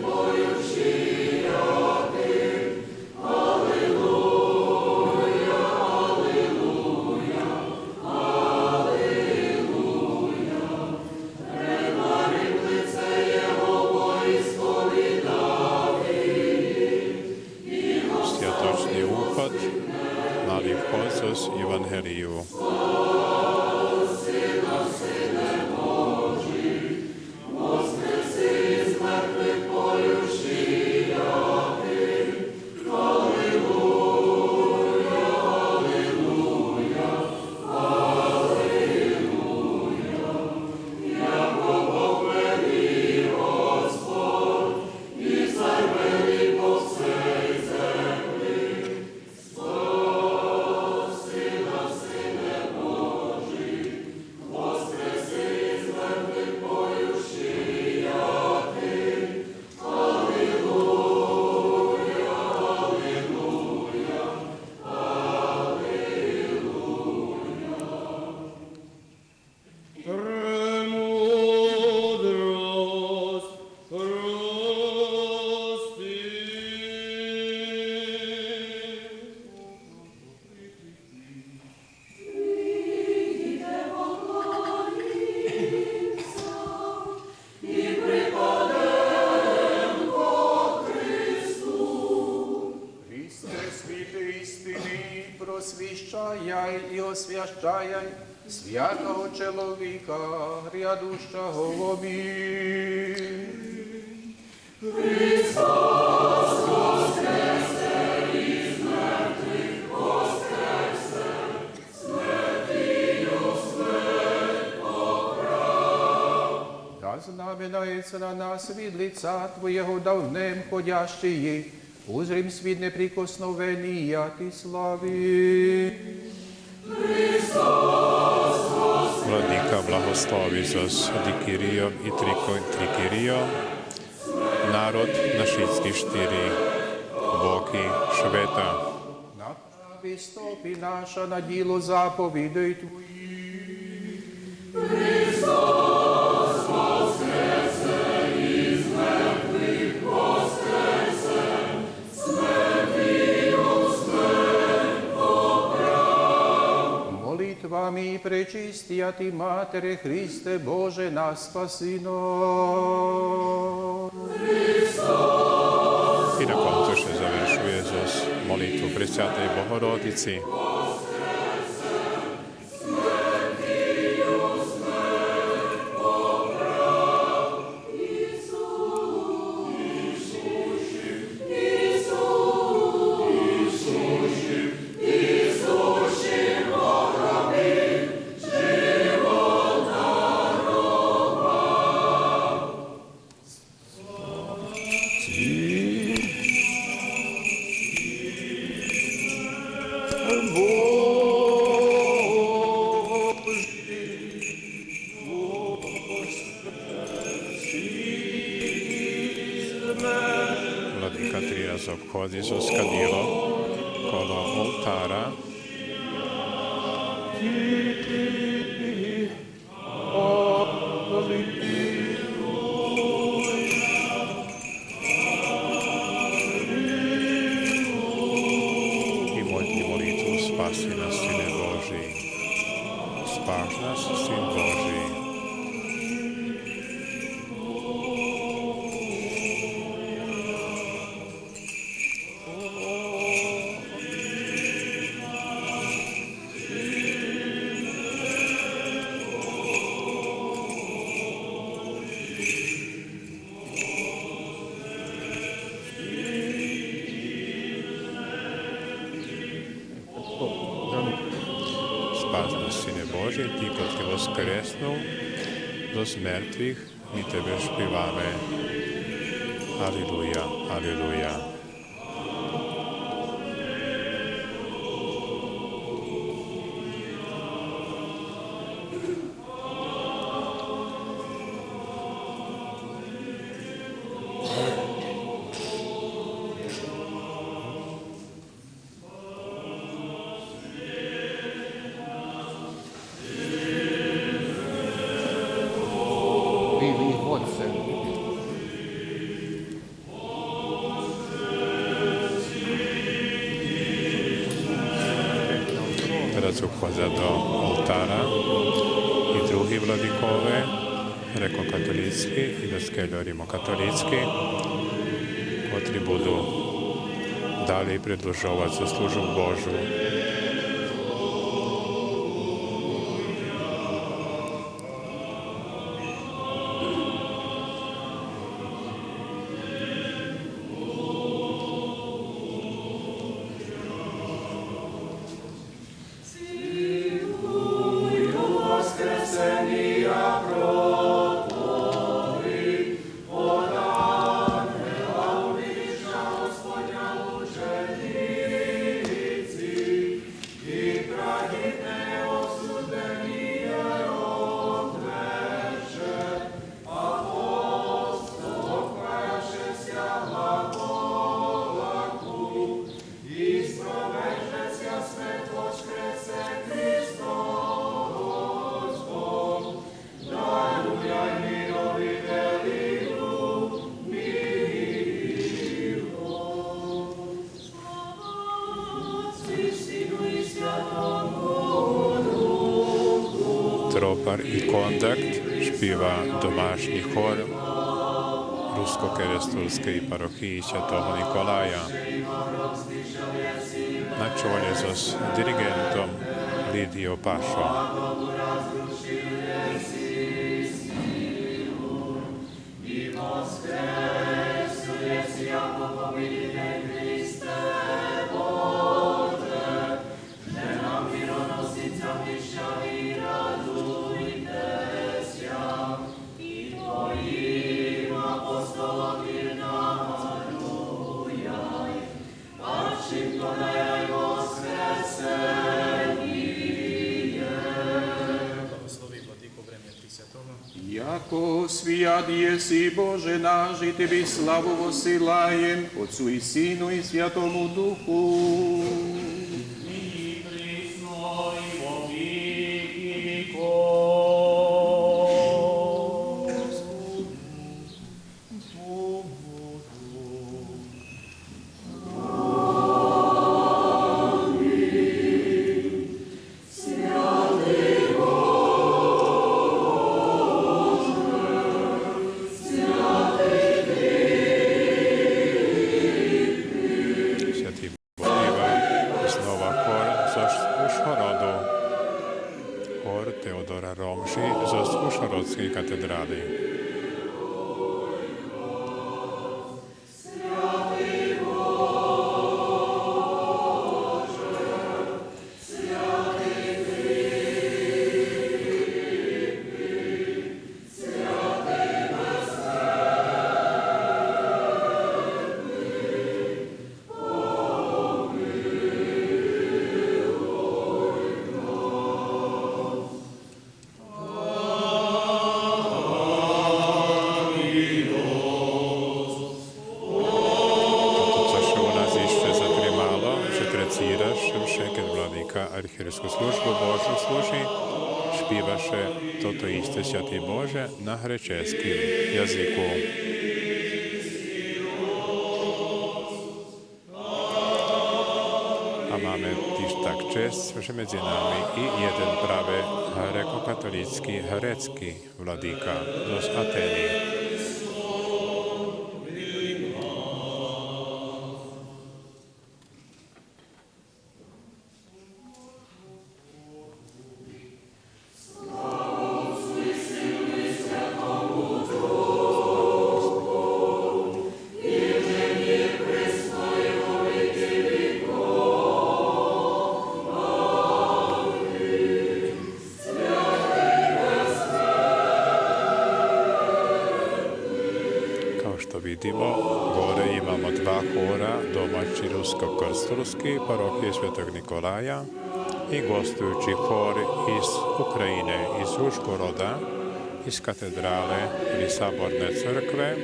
Pojuši Isus Evangeliju. Просвіщай і освящай святого чоловіка, грядущого амінь. Христос воскресе із мертвих, воскресе, смертію смерть поправ. Да знаменується на нас від лица Твоєго давнем ходящий, узрим світ неприкосновення Ти слави. Vladika blahoslovi zos Dikirio i Trikirio, narod na šitski štiri boki šveta. Направи стопи наша на діло заповідей Твої. Христос воскресе із мертвих, воскресе, смертію смерть поправ. Молитвами пречистія Ти, Матере Христе Боже, нас спаси нас. I na koncu še završuje zos molitvu Presvятej Bogorodici. Vladika Trias obchodzi zos kadilo kolo oltára. I modli molitvu spasi nas, Sine Boží. Spáš nás, Syn Boží. Spás nás, Sine Boží, Ty, ko Ty voskresnul zo mŕtvych, my Tebe špívame. Aleluja, aleluja. Teraz uchádza do oltára i druhí vladikové, grekokatolícky i dospelí rimokatolícky, ktorí budú ďalej predĺžovať za službu Božu. Тропар і Кондакт співа домашній хор Rusko-Kerestulskej parohiji Святого Николая. Na čole s dirigentom Lidio Pašo. Яко свят єси, Боже наш, і Тобі славу восилаєм, Отцу і Сину, і Святому Духу. Teodora Romši zo Užhorodskej katedrály. Архиерейську службу Божу служи, співаше «Тото істе святий Боже» на греческому язику. A máme tiež tak čest, že medzi nami i jeden práve grekokatolícky herecký vladíka z Atény. Vidimo, gore imamo dva hora, domaći rusko-krstulski, parohije Svetog Nikolaja i gostujući hor iz Ukrajine, iz Užgoroda, iz katedrale ili saborne crkve,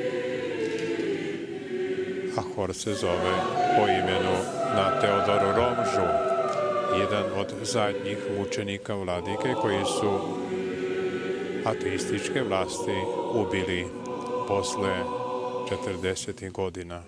a hor se zove po imenu na Teodoru Romžu, jedan od zadnjih mučenika vladike koji su ateističke vlasti ubili posle 40. godina.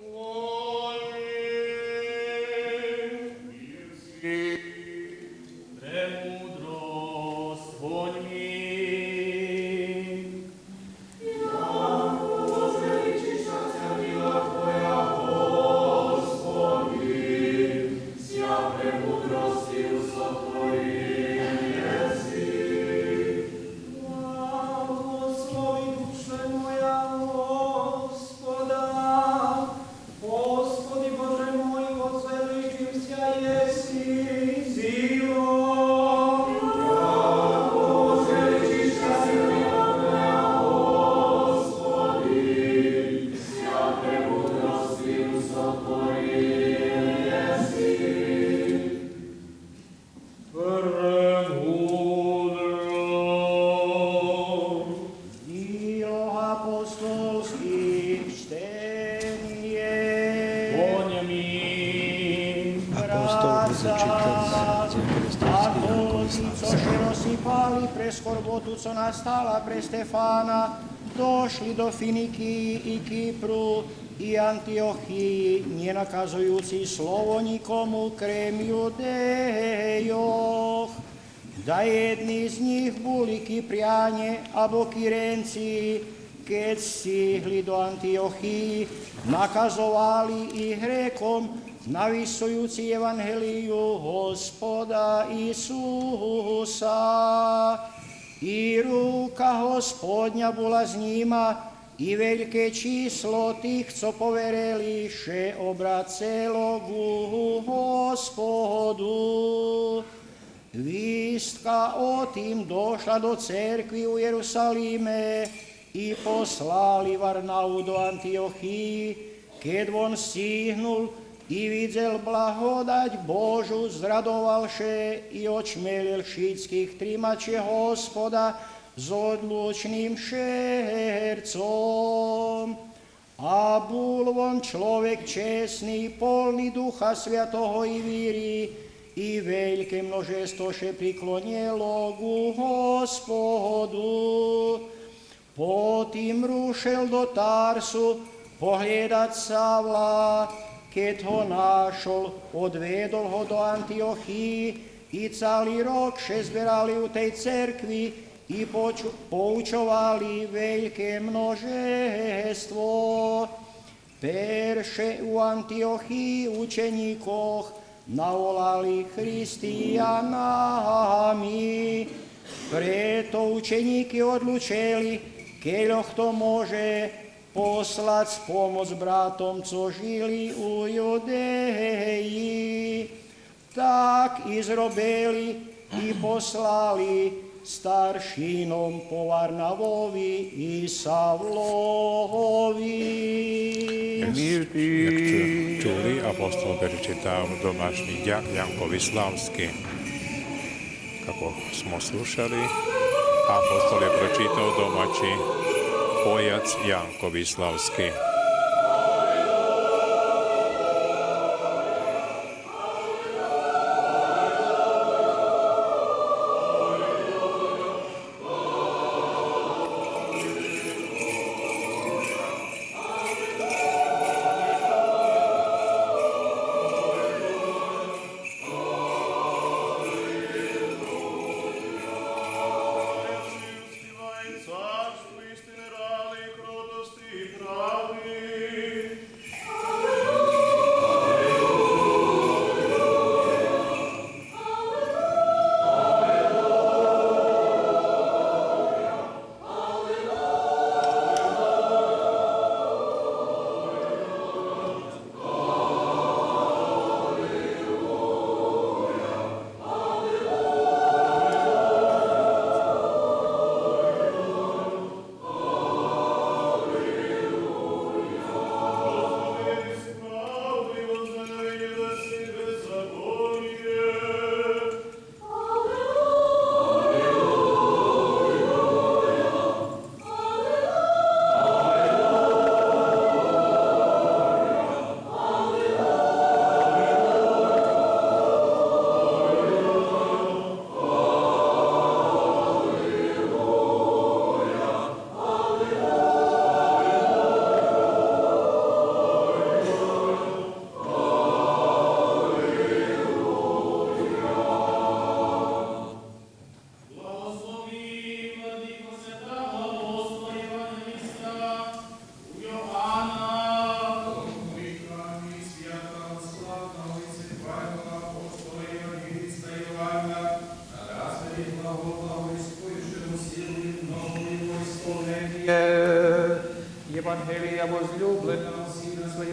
Skorbotu, co nastala pre Stefana, došli do Finiki i Kipru i Antiohiji, nije nakazujući slovo nikomu krem Judejoh. da jedni z njih boli Kiprijanje, abo Kirenci, keď stihli do Antiochii, nakazovali i Hrekom, navisujúci evangeliju Hospoda Isusa. I ruka Hospodňa bola s njima, i veľké číslo tých, co povereli, še obracelo ku Hospodu. Vístka o tým došla do cerkvi u Jerusalíme i poslali Varnavu do Antiochii. Keď on stihnul i videl blahodať Božu, zradovalše i očmelil všetkých trimače Hospoda s odlučným šercom. A bol on človek čestný, polný Ducha Sviatoho i víry, i veľké množstvo še priklonilo ku Hospodu. Potom rušel do Tarsu pohľadať Savla, keď ho našol, odvedol ho do Antiochii i celý rok še zberali u tej cerkvi i poučovali veľké množstvo. Perše u Antiochii učeníkoch navolali Christianami. Preto učeníky odlučili, keľo kto môže poslať pomoc bratom, co žili u Judeji. Tak i zrobili i poslali staršinom po Varnavovi i Savlovi. Jak čuli, apostol prečítal domaćni Jankovi Slavski. Kako smo slušali, apostol je pročitao domaći pojac Jankovi Slavski.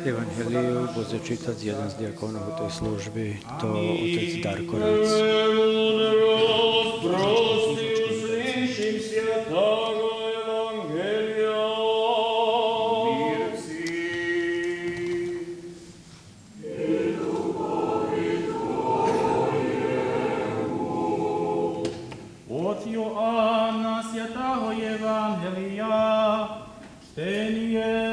Evangeliju bude čitati jedan z dijakonov u toj službi, to otec Darko Rac. Od Joana Svятого Євангелія чтення.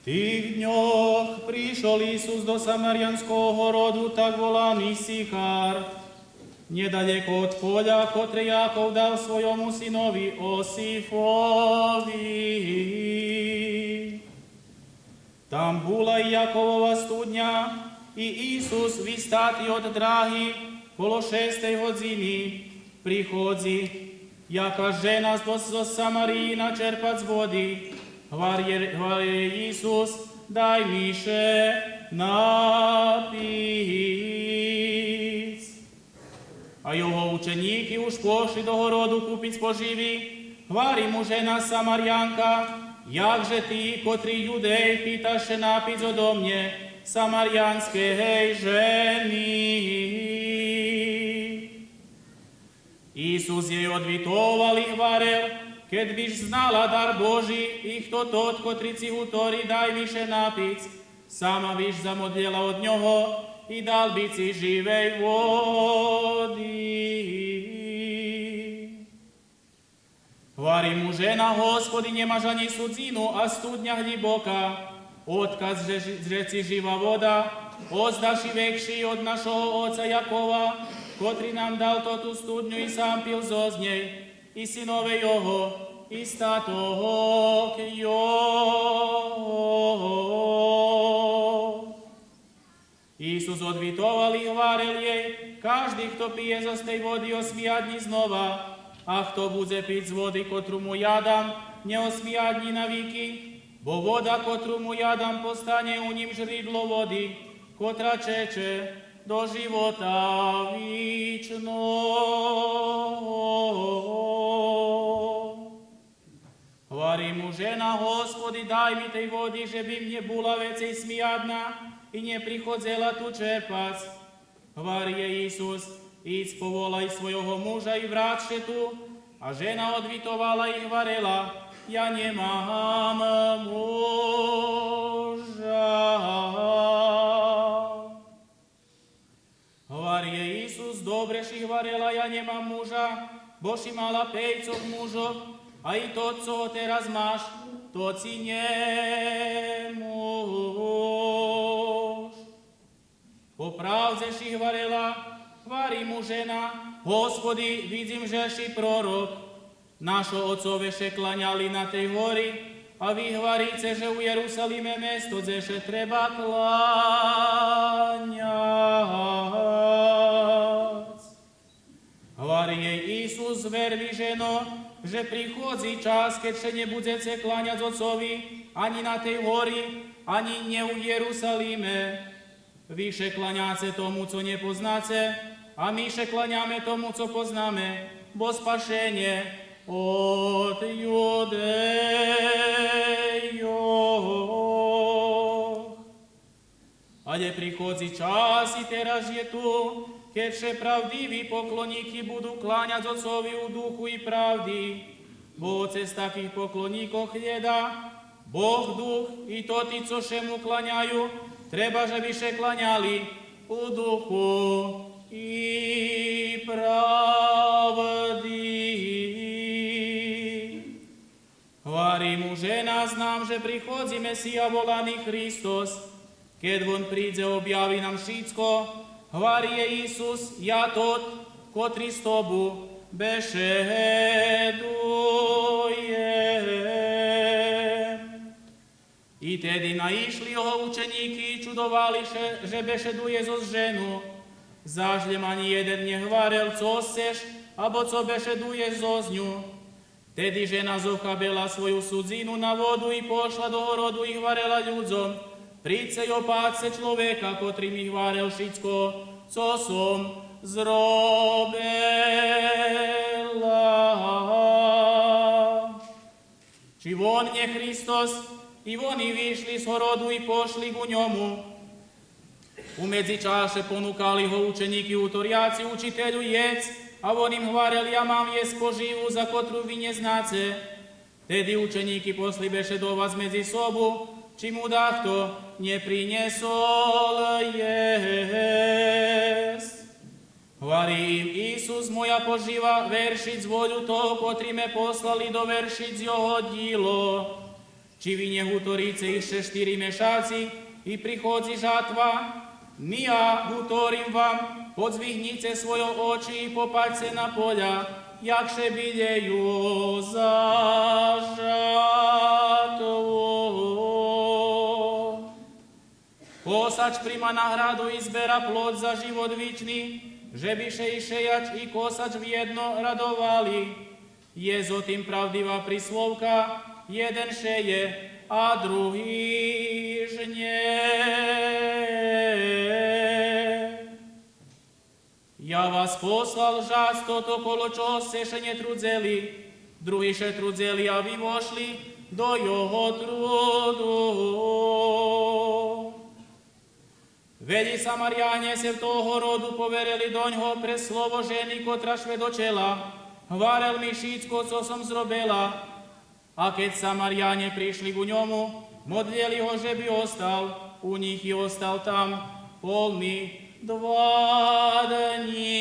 Tých dňoch prišiel Isus do Samarianského rodu, tak volaný Sichar, nedaleko od polja, kotre Jakov dal svojomu synovi Osifovi. Tam bula i Jakovova studnja i Isus vystati od dráhy kolo 6. hodziny prichodzi, jaka žena zo Samarína čerpac vody. Hvarje Isus, daj miše napiť. A jeho učeníky už pošli do horodu kúpiť spoživy. Hvári mu žena Samarianka, jakže ty, kotrí Judej, pýtaše nápiť odo mne, samarianskej ženy. Isus jej odvitoval i hvarel, keď byš znala dar Boží, ich to tot, kotri ci utori, daj miše nápiť. Sama byš zamodlela od ňoho i dal by ci živej vody. Hvári mu žena, Hospody, nemáš ani sudzinu a studňa hlboká. Odkaz, že ci živa voda, ozdaši vekší od našeho oca Jakova, kotri nám dal to tú studňu i sám pil zo z nej, i synove jeho, i statok jeho. Isus odvitoval i hvarel jej, každý, kto pije zo tej vody, osmiadni znova, a kto bude piť z vody, kotru mu ja dám, neosmiadni na víky, bo voda, kotru mu ja dám, postane u ním žridlo vody, kotra čeče do života víčného. Hvári mu žena, Hospody, daj mi tej vody, že by mne bola vecej smiadna i neprichodzela tu čerpac. Hvári jej Isus, íď povolaj svojho muža i vráťte tu. A žena odvitovala i hvarela, ja nemám muža. Hvári jej Isus, dobre si hvarela, ja nemám muža, bo si mala 5 mužov, a i to, co teraz máš, to si nemôž. Popravdze si hvarela, hvári mu žena, Hospody, vidím, že si prorok. Našo otcoveše klaňali na tej hori, a vy hvaríce, že u Jerusalime mesto, dzeše treba kláňať. Hvári jej Isus, vervi ženo, že prichodzi čas, keď še nebudete kláňať otcovi, ani na tej hori, ani ne u Jerusalime. Vy še kláňate tomu, co nepoznáte, a my še kláňame tomu, co poznáme, bo spašenie od Judejov. Ale prichodzi čas i teraz je tu, keď še pravdiví pokloníky budú kláňať otcovi u duchu i pravdy, bo cez takých pokloníkov hľadá Boh duch i to tí, co še mu kláňajú, treba, že by še kláňali u duchu i pravdy. Hvári mu žena, znám, že prichodzi Mesia volaný Kristus, keď on príde, objaví nám všetko. Hvári je Isus, ja tot, kotri s tobu bešedujem. I tedy naišli jeho učeníky, čudovali, že bešeduje zo ženu. Zažlem ani jeden nehvarel, co seš, abo co bešeduješ zo z ňu. Tedy žena zochabela svoju sudzinu na vodu i pošla do horodu i hvarela ľudzom. Príďte i opáčte človeka, kotri mi hvarel všetko, co som zrobela. Či von je Kristus, i oni vyšli z horodu i pošli ku ňomu. U medzičaše ponúkali ho učeníky utoriaci, učiteľu, jedz, a on im hvarel, ja mám jesť poživu, za kotru vy neznáte. Tedy učeníky posli bešedovať medzi sobu, či mu dáhto neprinesol jesť. Hvarí im Isus, moja poživa, veršiť z voľu toho, kotri me poslali doveršiť z jeho dílo. Či vy nehutoríce ešte 4 mešáci i prichodzi žatva, ja hutorím vám, Podzvihnice svoje oči i popaďce na polja, jakše biljeju za žatvu. Kosač prima nagradu i zbera plod za život vični, že biše i šejač i kosač vjedno radovali. Je zotim pravdiva prislovka, jeden šeje, a druhý žnje. Ja vas poslal žac toto, kolo čo seše netrudzeli, drugi še trudzeli, a vi vošli do jeho trudu. Veli Samarijane se v toho rodu poverili doňho pre slovo ženy, kotra švedočela, hvarel mi šícko, co som zrobela. A keď Samarijane prišli ku ňomu, modlili ho, že by ostal, u nich i ostal tam polný 2 dní.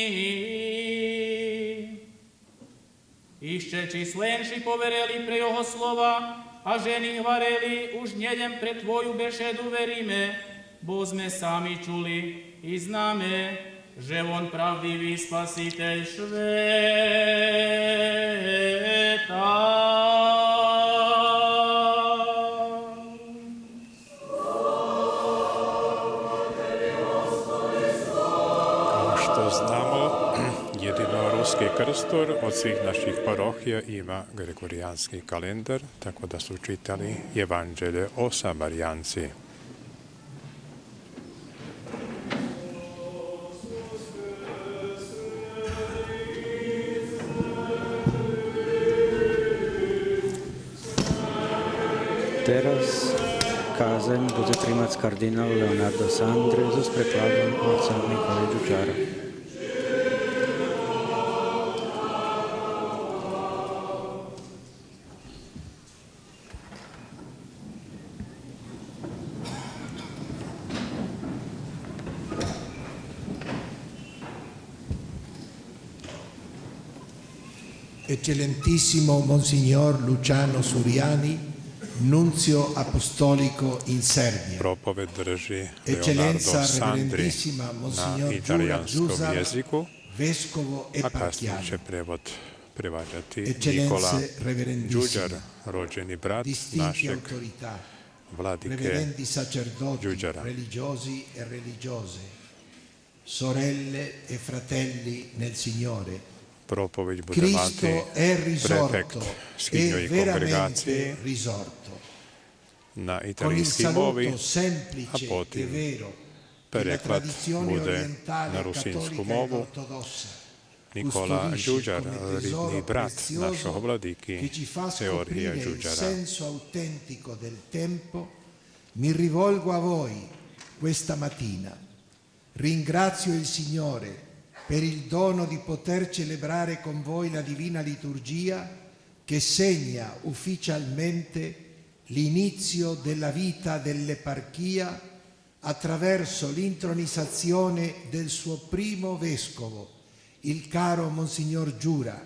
Ešte čislenši poverili pre jeho slova a ženy hvareli, už nedem pre tvoju bešedu veríme, bo sme sami čuli i známe, že on pravdivý spasiteľ sveta. Ruski krstor od svih naših parohija ima gregorijanski kalendar, tako da su čitali Evanđelje o Samarijanci. Teraz kázeň bude primať kardinál Leonardo Sandri so prekladom otca Mikola Đuđara. Eccellentissimo Monsignor Luciano Suriani, Nunzio Apostolico in Serbia. Propoved drži Eccellenza Leonardo Sandri Reverendissima na Monsignor Giura italijanskom Giusar, jeziku, Vescovo e a kasnije Partiano. će prevod prevađati Eccellenze Nikola Reverendissime, Đuđar, rođeni brat distinti našeg autorità, vladike reverendi sacerdoti, Đuđara. religiosi e religiose, sorelle e fratelli nel Signore. Propoveď bude mati Cristo è prefekt risorto, skidnjoj è kongregaciji veramente risorto. na Con il italijski movi, saluto a semplice e potim vero della preklad tradizione bude orientale na rusinsku cattolica ed movu. ortodossa, Nikola custodisce Đuđar, come ridni tesoro brat prezioso našeg vladiki che ci fa Georgija scoprire il Đuđara. senso autentico del tempo, mi rivolgo a voi questa mattina. Ringrazio il Signore per il dono di poter celebrare con voi la Divina Liturgia che segna ufficialmente l'inizio della vita dell'eparchia attraverso l'intronizzazione del suo primo vescovo, il caro Monsignor Giura,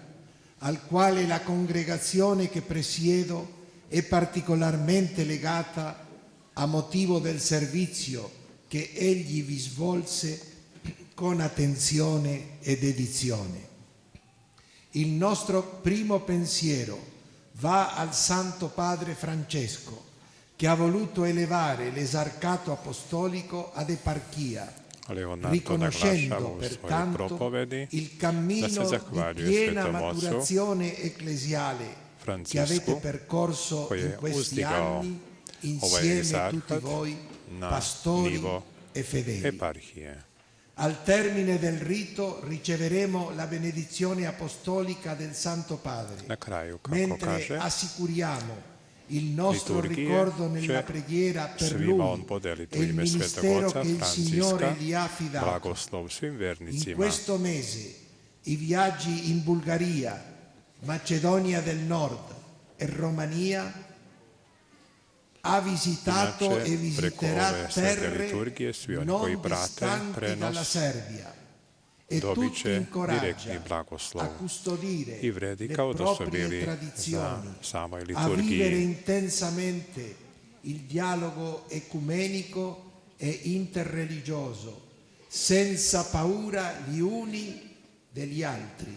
al quale la congregazione che presiedo è particolarmente legata a motivo del servizio che egli vi svolse con attenzione e dedizione. Il nostro primo pensiero va al Santo Padre Francesco, che ha voluto elevare l'esarcato apostolico ad eparchia, Leonardo riconoscendo naglašava u svojoj pertanto propovedi il da se cammino di zahvaljuje piena Svetom Ocu maturazione ecclesiale che avete Francisku, percorso koji in je questi uzdigao anni ovaj insieme tutti egzarhat voi, na pastori nivo e fedeli. eparhije. Al termine del rito riceveremo la benedizione apostolica del Santo Padre, Na kraju, kako mentre kaže, assicuriamo il nostro liturgije ricordo nella će preghiera per svima on lui podeliti e u il ime Svetog ministero Oca che il Signore Franciska, gli ha affidato. blagoslov svim In vernicima. questo mese i viaggi in Bulgaria, Macedonia del Nord e Romania ha visitato Inače, e preko visiterà ove svete terre liturgije, svi oni koji non prate distanti dalla prenos, Serbia e dobit tutti će direktni incoraggia blagoslov a custodire i vredi le kao da su proprie bili na tradizioni, samoj a vivere liturgiji. intensamente il dialogo ecumenico e interreligioso senza paura gli uni degli altri,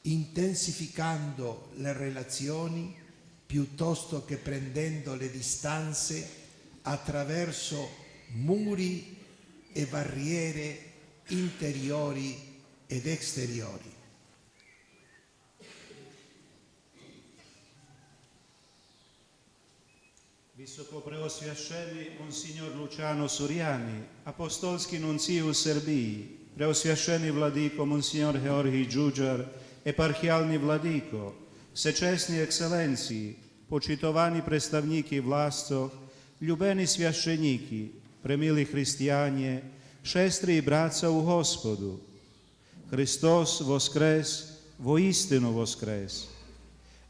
intensificando le relazioni piuttosto che prendendo le distanze attraverso muri e barriere interiori ed esteriori. Visokopreosvjašeni Monsignor Luciano Suriani, apostolski nuncij u Srbiji, preosvjašeni vladiko Monsignor Georgij Đuđar, епархіальний владико, всечесні екселенції, почитовані представники властів, любені священники, премилі християні, шестри і братця у Господу. Христос воскрес, воістину воскрес.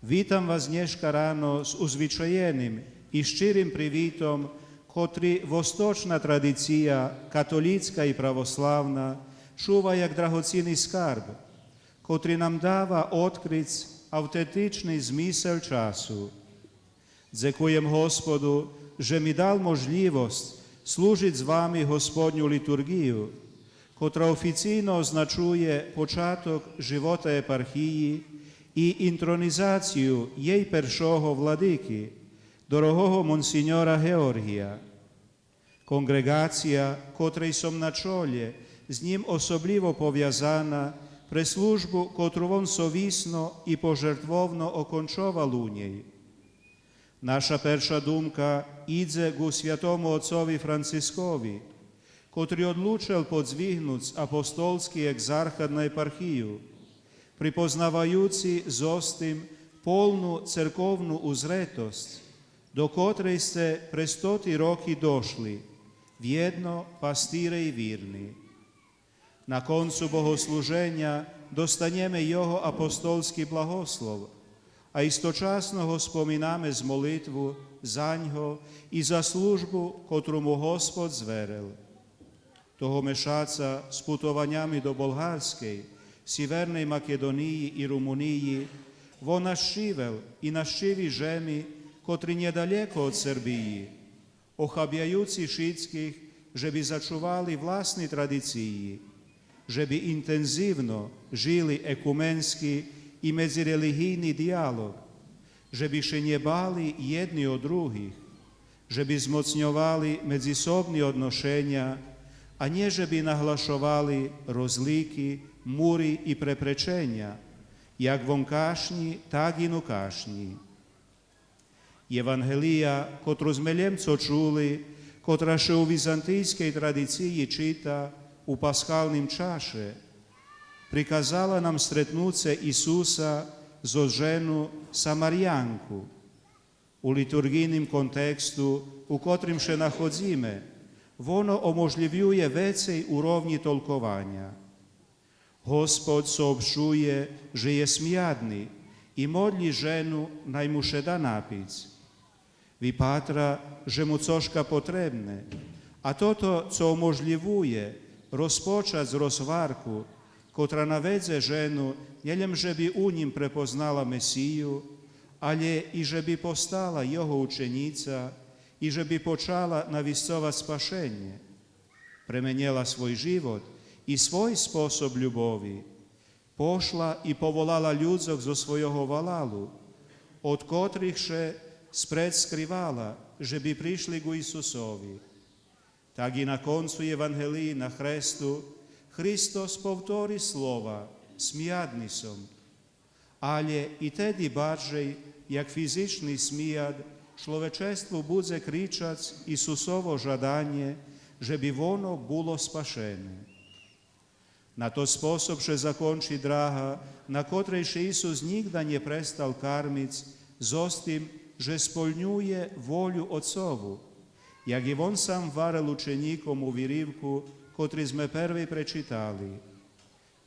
Вітам вас днешка рано з узвичаєним і щирим привітом, котрі восточна традиція, католицька і православна, чува як драгоцінний скарб, котрий нам дава откриць автентичний змисел часу. Дякуєм Господу, що ми дав можливість служити з вами Господню літургію, котра офіційно означує початок живота єпархії і інтронізацію її першого владики, дорогого Монсіньора Георгія. Конгрегація, котрій сом на чолі, з ним особливо пов'язана, pre službu, kotru on совісно і пожертвовно окончовав у ній. Наша перша думка ідзе гу святому отцові Францискові, котрий одлучив подзвігнуть апостольський екзархат на єпархію, припознаваючи зостим повну церковну узретость, до котрої сте при 100 роки дошли, в'єдно пастири і вірні. Na koncu bogosluženja dostanjeme Jeho apostolski blagoslov, a istočasno ho spominame z molitvu za njo i za službu, kotru mu Gospod zverel. Toho mešaca s putovanjami do Bolgarskej, Sjevernej Makedoniji i Rumuniji, vo naš šivel i naš šivi žemi, kotri nedaleko od Srbiji, ohabjajuci šitskih, že bi začuvali vlastni tradiciji, že bi intenzivno žili ekumenski i međureligijni dijalog, že bi še njebali jedni od drugih, že bi zmocnjovali međusobni odnošenja, a nje že bi nahlašovali rozliki, muri i preprečenja, jak vonkašnji, tak i nukašnji. Євангелія, котру з Мелємцо чули, котра ще у візантійській традиції чита, u paschalnim čaše, prikazala nam stretnuce Isusa zo ženu Samarijanku. U liturgijnim kontekstu, u kotrim še nachodzime, воно оможливює вецей у ровні толковання. Господь сообщує, że je smjadny i modli ženu naj mu še da napic. Vypatra, że mu coška potrebne, a toto, co omožljivuje, rozpočať z rozvarku, котра наведзе жену, не лем жеби у нім препознала Месію, але і жеби постала його учениця, і жеби почала навісцовать спашення, пременяла свой живот і свой способ любові, пошла і поволала людзок зо свого валалу, от котрих ще спред скривала, жеби прийшли го Ісусові. Так і на концу Євангелії на хресту Христос повторі слова «сміядний сом». Але і теді баржей, як фізичний сміяд, чоловечеству буде кричать Ісусово жадання, żeby воно було спашене. Na to sposób, że zakończy draga, na której się Jezus nigdy nie przestał karmić, z tym, że spełniuje wolę Ojcową, jak i On sam warzył uczenikom u wyrywku, który sme pierwszy przeczytali.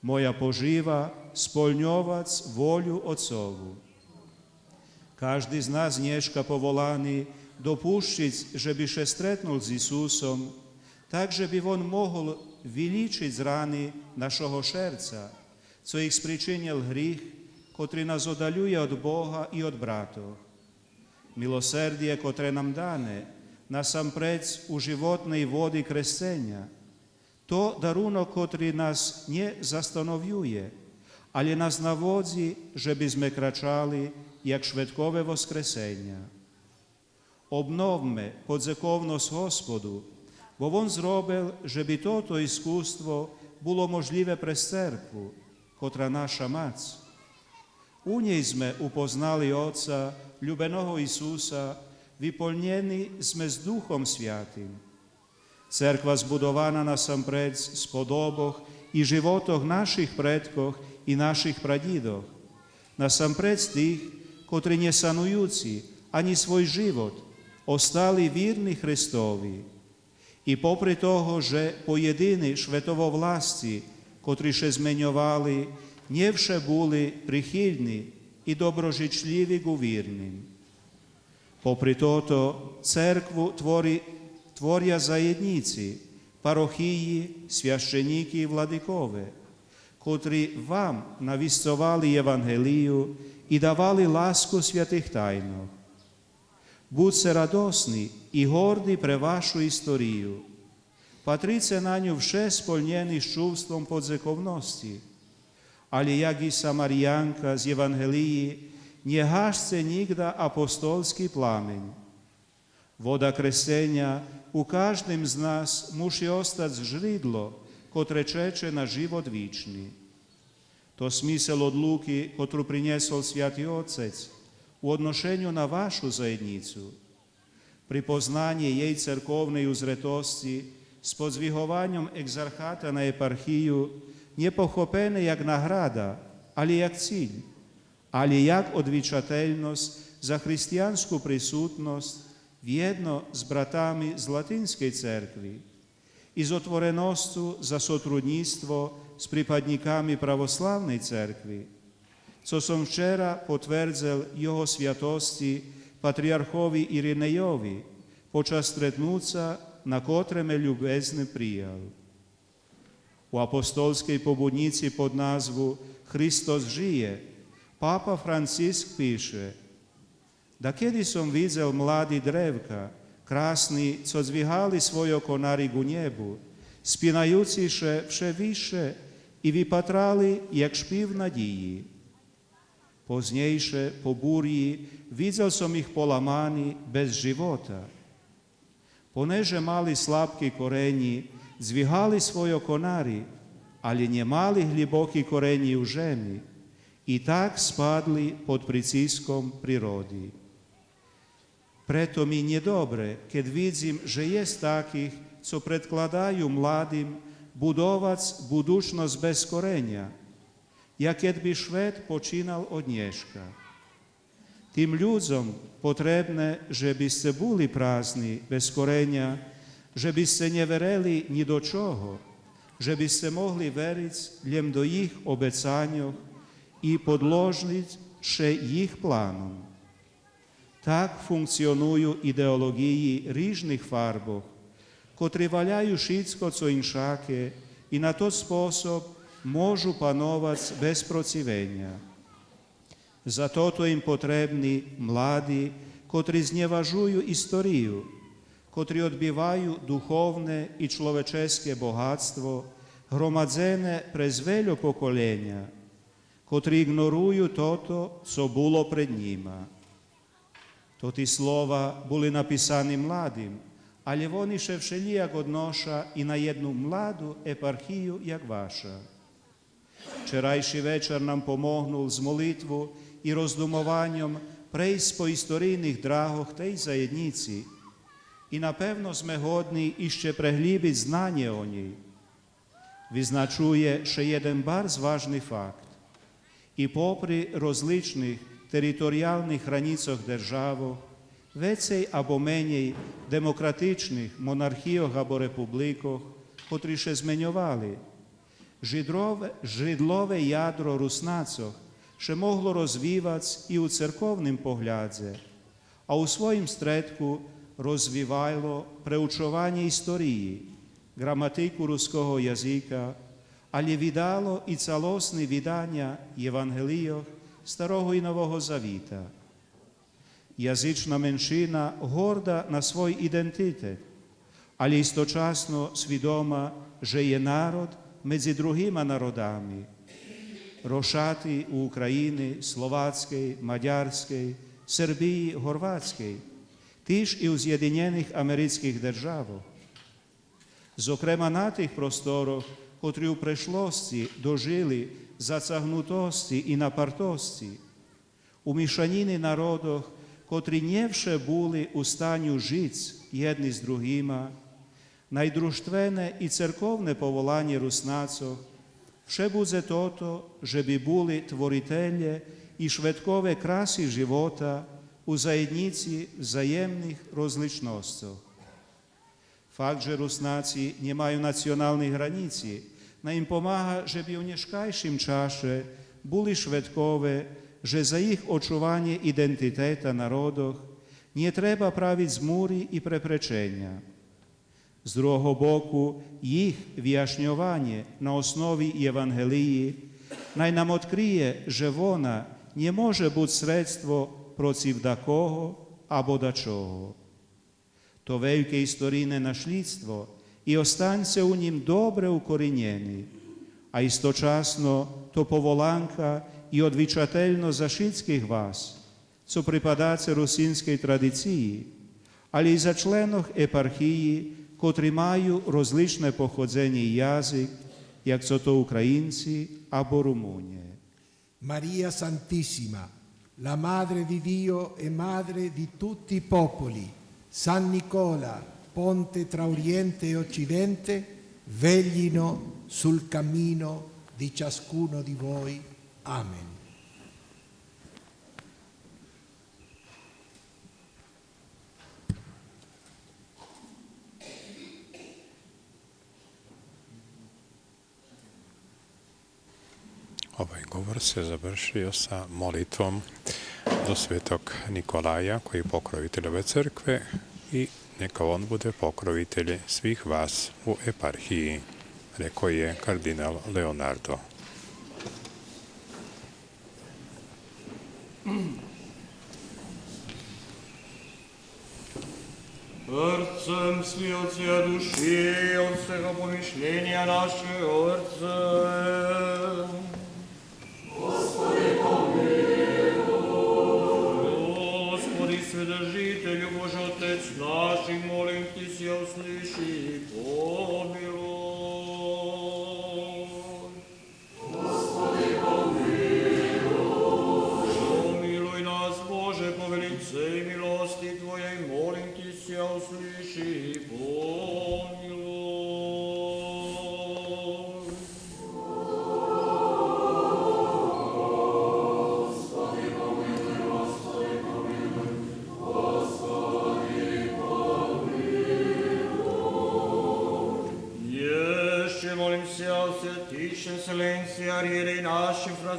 Moja pożywa spełniować wolę Ojcową. Każdy z nas dnieska powolany dopuścić, żeby się stretnął z Jezusem, tak, żeby On mógł wyliczyć rany naszego serca, co ich spryczynił grzech, który nas oddaluje od Boga i od bratów. Miloserdie, które nam dane, nasамперед u żywotnej wody kreszczenia, То дарунок, котрий нас не застановлює, але нас наводить, щоб ми крачали, як швидкове воскресення. Обновме подзаковність Господу, бо Він зробив, щоб то іскусство було можливе през церкву, котра наша мать. У ній ми упознали Отця, любеного Ісуса, виповнені ми з Духом Святим. Церква збудована насамперед з подобах і животах наших предків і наших прадідів, насамперед з тих, котрі не сануючи ані свій живот, остали вірні Христові. І попри того, що поєдині шветововласті, котрі ще зменювали, не вже були прихильні і доброжичливі к вірним. Попри то, церкву творя заєдниці, парохії, священники і владикове, котрі вам навіщували Євангелію і давали ласку святих тайнах. Будьте радосні і горді при вашу історію. Патрице на ню все сповнені з чувством подзаковності, але як і Самарянка з Євангелії, не гасьте нігда апостольський пламень. Вода кресення у кожним з нас мусить остати жридло, котре чече на живот вічний. То смисл одлуки, котру принесол Святий Отець, у odnošenju na vašu zajednicu, pripoznanje jej cerkovnej uzretosti s podzvihovanjem egzarhata na eparhiju nie pochopene jak nagrada, ali jak cilj, ali jak odvičateljnost za hristijansku prisutnost vjedno s bratami z Latinskej cerkvi i z otvorenosću za sotrudnictvo s pripadnikami pravoslavnej cerkvi, co som včera potvrdzel jeho svjatosti patriarhovi Irinejovi počas stretnuca na kotre me ljubezne prijal. U apostolskej pobudnici pod nazvu Hristos žije, Papa Francisk piše da kedy som vidzel mladi drevka, krasni, co zvigali svojo konari ku nebu, spinajući še vše više i vypatrali jak špiv nadiji. Poznejsze, po burji, widział som ich polamani, bez života. Poneže mali slabki koreni, zvigali svojo konari, ali nie mali hljiboki koreni u žemi i tak spadli pod priciskom prirodi. Preto mi nie dobre, kad vidim, že jest takih, co predkladaju mladim budovac budućnost bez korenja, jak by švet počinal od nješka. Tim ľudzom potrebne, že by ste boli prázdni, bez korenia, že by ste nevereli ni do čoho, že by ste mohli veriť len do ich obecanjoh i podložniť še ich planom. Tak funkcionuju ideologiji rižnih farboh, kotri valjaju šitsko co inšake i na to sposob можу пановаць без процивення. Зато то їм потрібні младі, котрі зневажую історію, котрі відбивають духовне і чоловічеське багатство, громадзене през велю покоління, котрі ігнорують то, що було пред ними. То ті слова були написані младим, але вони ще všelijak odnoša i na jednu mladu eparhiju jak vaša. Вчерайший вечір нам помогнув з молитву і роздумуванням прейсть по історійних драгах та й заєдниці. І, напевно, сме годні іще преглибить знання о ній. Визначує ще один bardzo важний факт. І попри розличних територіальних границях держави, вецей або меней демократичних монархіях або республіках, котрі ще зменювали, жидлове ядро руснацох ще могло розвиватися і у церковним погляді, а у своїм стретку розвивало преучування історії, граматику руського язика, але віддало і цілосне видання Євангелійок Старого і Нового Завіта. Язична меншина горда на свій ідентитет, але істочасно свідома že je народ među drugima narodami. Rošati u Україні, Словацькій, Мадярській, Сербії, Хорватській, ті ж і у З'єднаних Американських державах. Зокрема, на тих просторах, котрі у прешлості дожили zacagnutosti i napartosti, u mišanini narodoch, kotri njevše buli u stanju žic jedni s drugima, najdruštvene i cerkovne povolanje rusnacoh, vše budze toto, že bi buli tvoritelje i švetkove krasi života u zajednici vzajemnih rozličnostov. Fakt, že Rusnaci nie mają nacjonalnej granicy, na im pomaga, že bi u nješkajšim čaše buli švedkove, že za ich očuvanje identiteta narodoh nie treba praviť zmúry i preprečenia. Z druhého boku, ich vyjašnjovanie na osnovi Evangelii naj nám odkrije, že vona nie može buť sredstvo protiv dakoho abo dačoho. To veľké istorijne našľíctvo i ostaňce u njim dobre ukorinjeni, a istočasno to povolanka i odvičateljno za všetkých vás, co pripadáce rusinskej tradiciji, ali i za členoh eparhiji, kotri maju rozlične pohodzenje i jazyk, jak co to Ukrajinci abo Rumunje. Maria Santissima, la Madre di Dio e Madre di tutti i popoli, San Nicola, ponte tra Oriente e Occidente, veglino sul cammino di ciascuno di voi. Amen. Ovaj govor se završio sa molitvom do svetog Nikolaja, koji je pokrovitelj ove crkve, i neka on bude pokrovitelj svih vas u eparhiji, rekao je kardinal Leonardo. Srcem svi od svija duši, od svega pomišljenja naše Otce. Gospodi pomiluj. Gospodi Svedržitelju, Bože Otec naš, i molim Ti si usliši i pomiluj. Gospodi pomiluj. Pomiluj nas, Bože, po velice i milosti Tvoje, i molim Ti si usliši i pomiluj.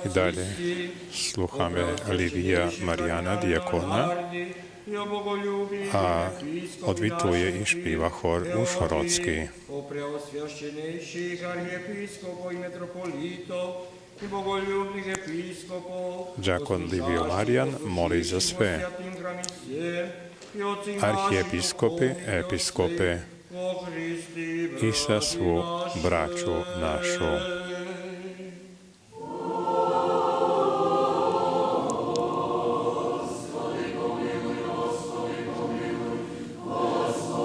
I dalje sluhame Livija Marijana, dijekona, a odvituje i špiva hor Ušhorodski. O preosvjašćenejših arhijepiskopov i metropolitov i bogoljubnih episkopov, Đakon Livio Marijan moli za sve arhijepiskope, episkope i sa svu braću našu.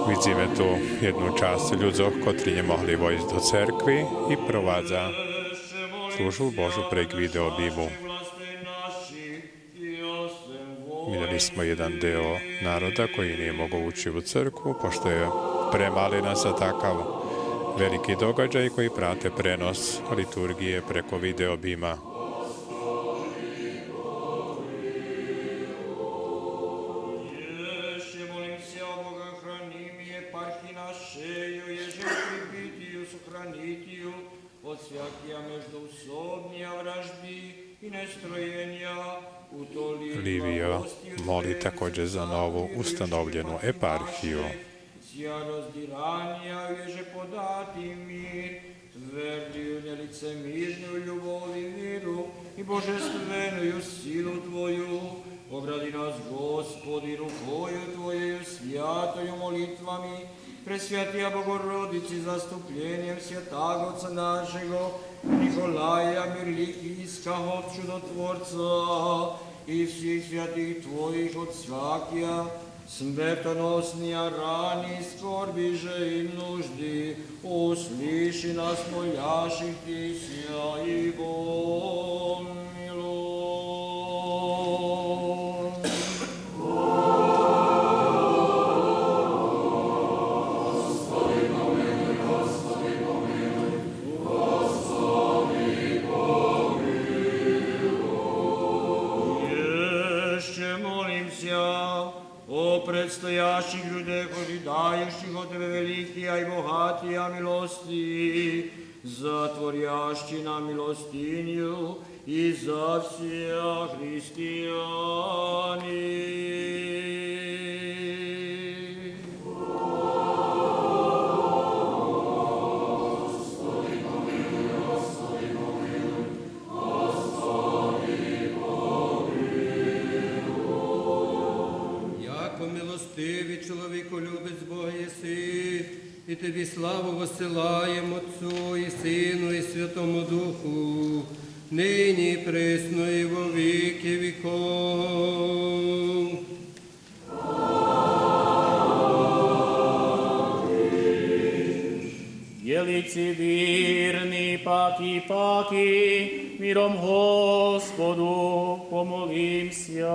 Vidíme tu jednu časť ľudzov, ktorí nemohli vojsť do cerkvy i provádza službu Božu prek videobímu. Videli smo jedan deo naroda koji nije mogao ući u crkvu, pošto je premali nas za takav veliki događaj koji prate prenos liturgije preko videobima. od svjakija međusobnija vražbi i nestrojenja. Livio moli također za novu ustanovljenu eparhiju. Sja razdiranja ježe podati mir, tvrdiju nelicemirnju ljubovi miru i božestvenuju silu Tvoju. Ogradi nas, Gospodi, rukoju Tvojeju, svjatoju molitvami Пресвятия Богородиci, заступлением святаго Отца нашего, Николая Мирликийского чудотворца, и всех святых Твоих от всякия, смертоносния рани, скорби же и нужды, услыши нас, молящих Тися, и помилуй. О предстоящих людях, ожидающих от Тебе великие и богатые милости, затворящий нам милостиню и за всех христиане. Милостивий чоловіколюбець Бога єси, і Тобі славу воссилаємо Отцу і Сину і Святому Духу, нині і присно і во віки віков. Єлиці вірні, паки, миром Господу помолимся.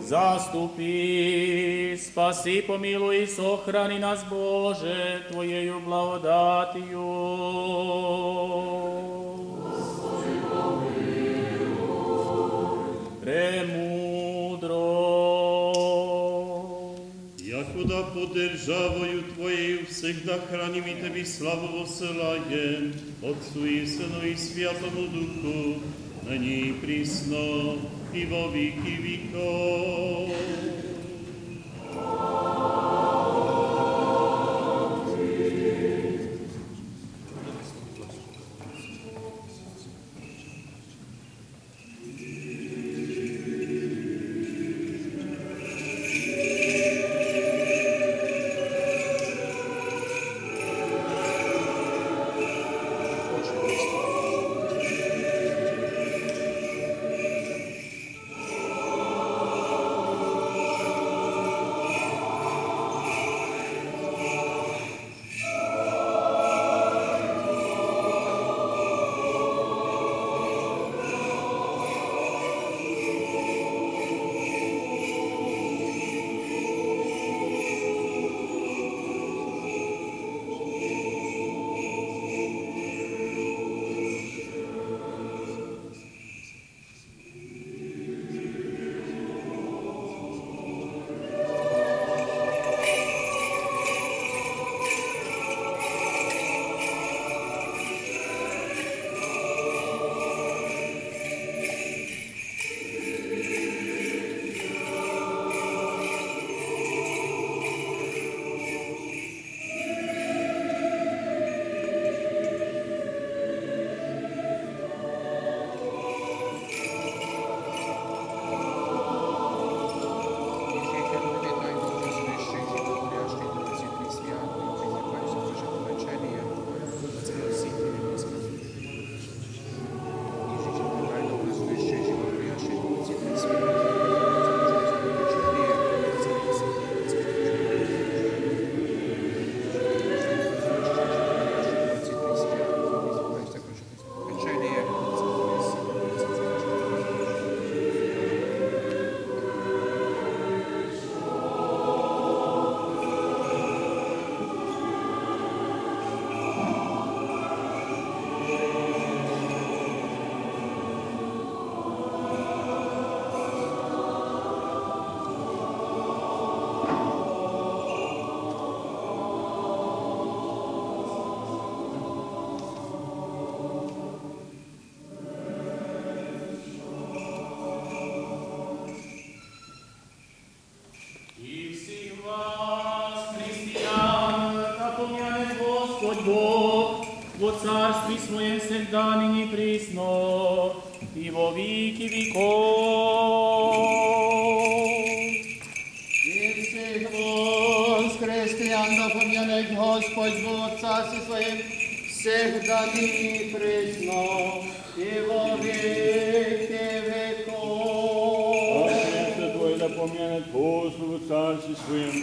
Заступи, спаси, помилуй, сохрани нас, Боже, Твоєю благодатью. Премудро. Якуда под державою Твоею всегда храним и Тебе славу воссылаем, Отцу и Сыну и Святому Духу, ныне и присно, и во веки веков. Бог, во царстве Своем всегда ныне присно, и во веки веков. И всех воскреслян да помянет Господь Бог Царстве Своем, всегда ныне и присно, и во веки веков. Отчество Твое да помянет Господь в Царстве Своем,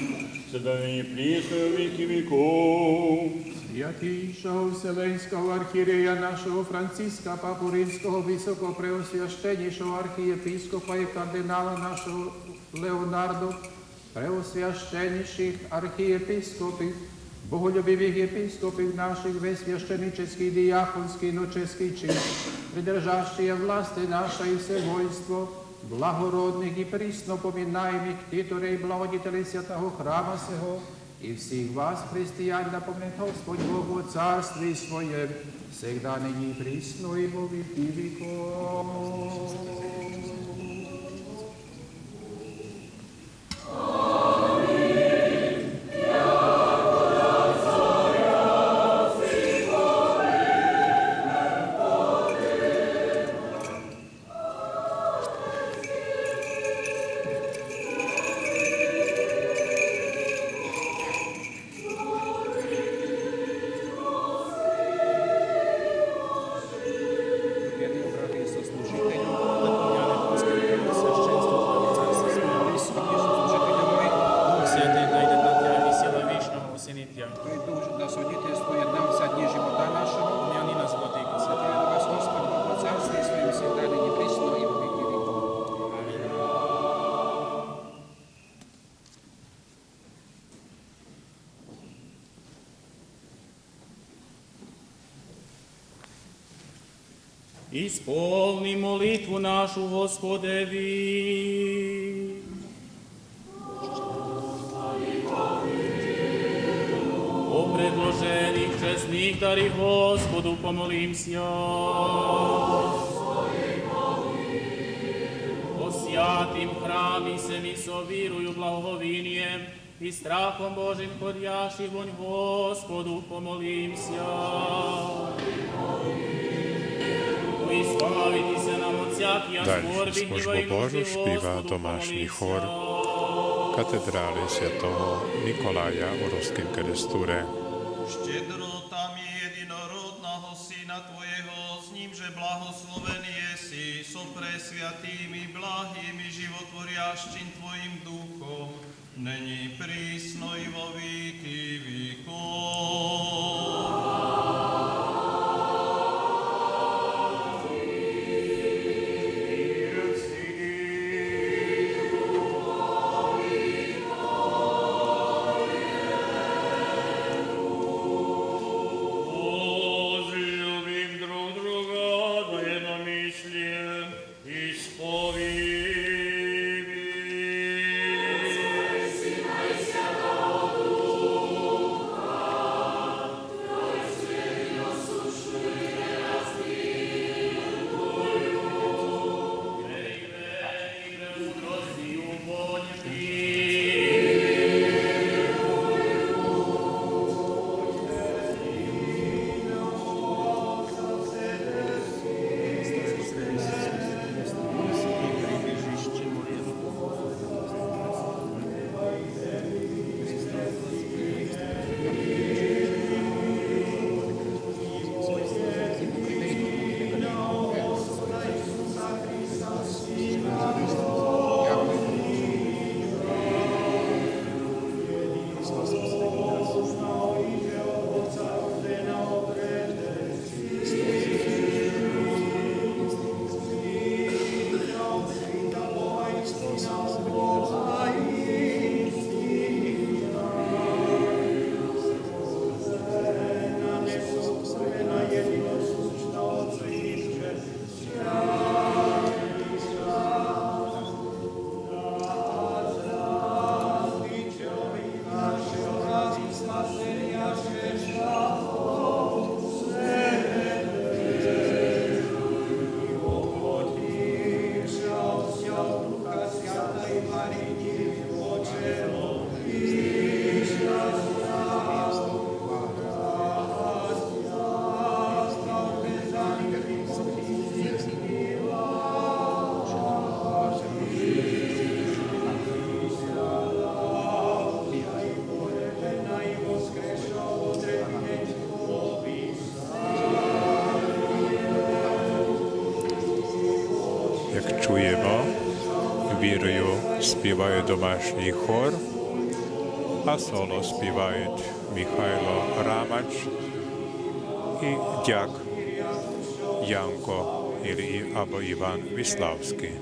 всегда ныне и присно, и во веки веков. Святейшего Вселенского архиерея нашего Франциска, Папу Римского, высокопреосвященнейшего архиепископа и кардинала нашего Леонардо, преосвященнейших архиепископов, боголюбивых епископов наших, весь священнический, диаконский, ноческий чин, придержащие власти наше и все воинство, благородных и присно поминаемых титулей благодетелей святого храма сего, и всех вас, христиан, напомнит Господь Бог во Царстве Своем, всегда ныне и присно и во веки веков. Исполни молитву нашу, Господеви. О предложених честных дари Господу помолимся. О святым храме семи со вирою, благовинием и страхом Божьим ходящих вонь Господу помолимся. Dalj službu Božu špíva domášní chor katedrály Svätého Nikolaja u Ruském Keresture. Štědrotami jedinorodného Syna Tvojeho, s ním, že blahoslovený jesi, so presviatými, blahými, životvorящим Tvojim duchom, není prísno i vo víky vekov. Ducha, вірою співає домашній хор, а соло співають Михайло Рамач і дяк Янко або Іван Віславський.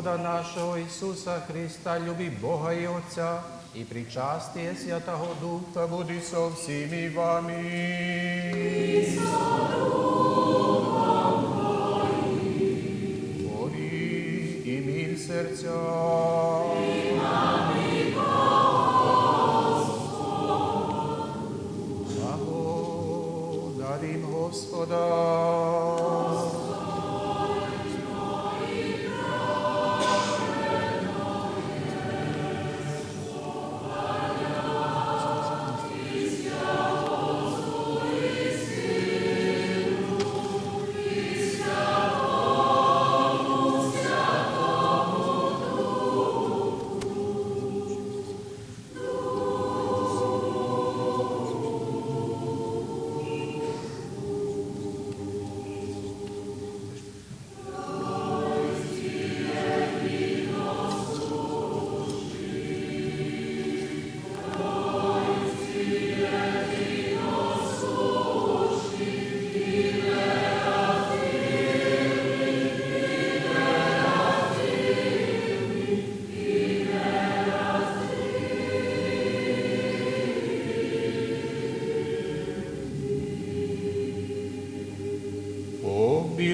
Господа нашого Ісуса Христа, люби Бога і Отця, і причастие Святого Духа буде со всіми вами. Мирі і мир серця. Благодарим Господа.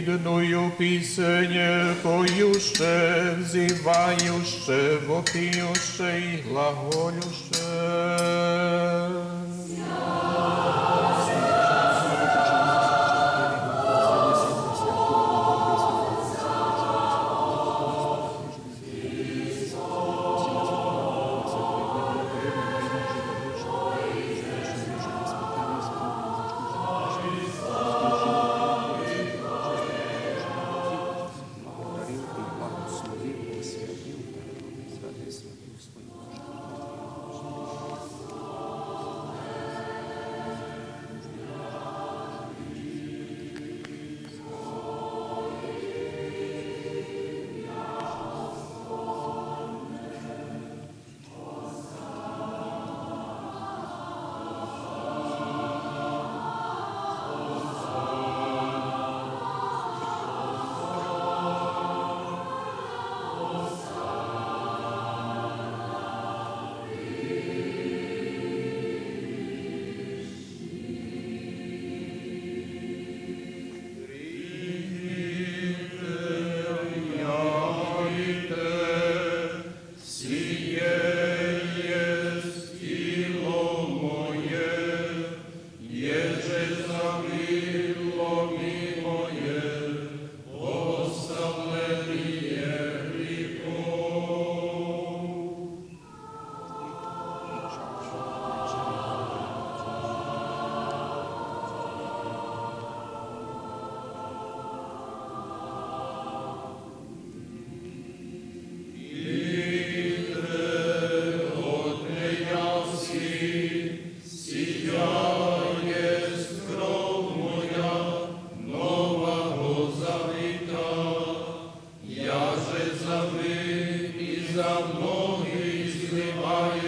Обідною пісень поюще, взивающе, вопіюще і глаголюще.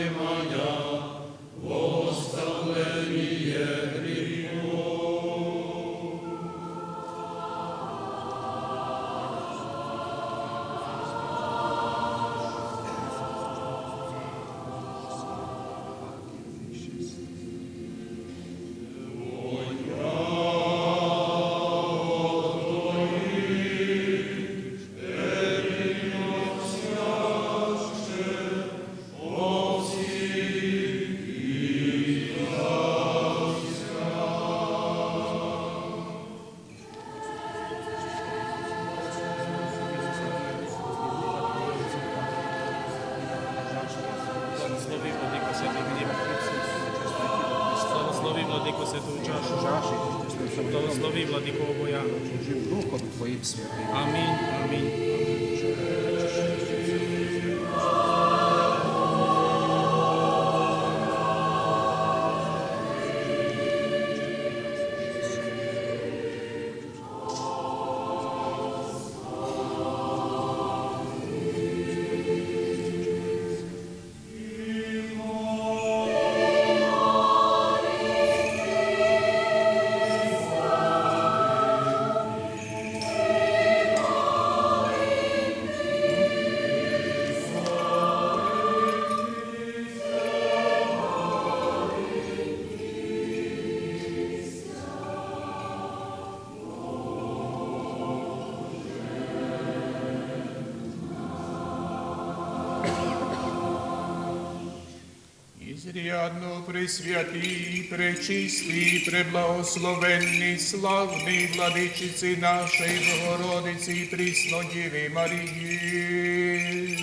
moja, ostavljenije grihov. Благослови, Владико, святу чашу. Благослови, Владико, обоя. Духом Твоїм святим. Амінь, амінь. Изрядно пресвятий, пречистий, преблагословенний, славний владичиці нашої Богородиці і Преснодіви Марії.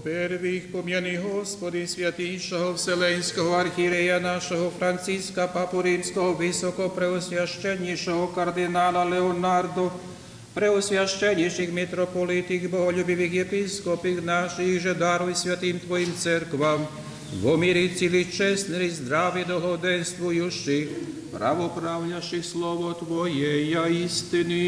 Первих пом'яни, Господи, святейшого Вселенського архієрея нашого Франциска, Папу Римського, високопреосвященнішого кардинала Леонардо, преосвященніших митрополитих, боголюбивих єпископів наших, же даруй святим Твоїм церквам, во мире цілий чесний, здравий, догоденствуючих, правоправлящих слово Твоє, я істини.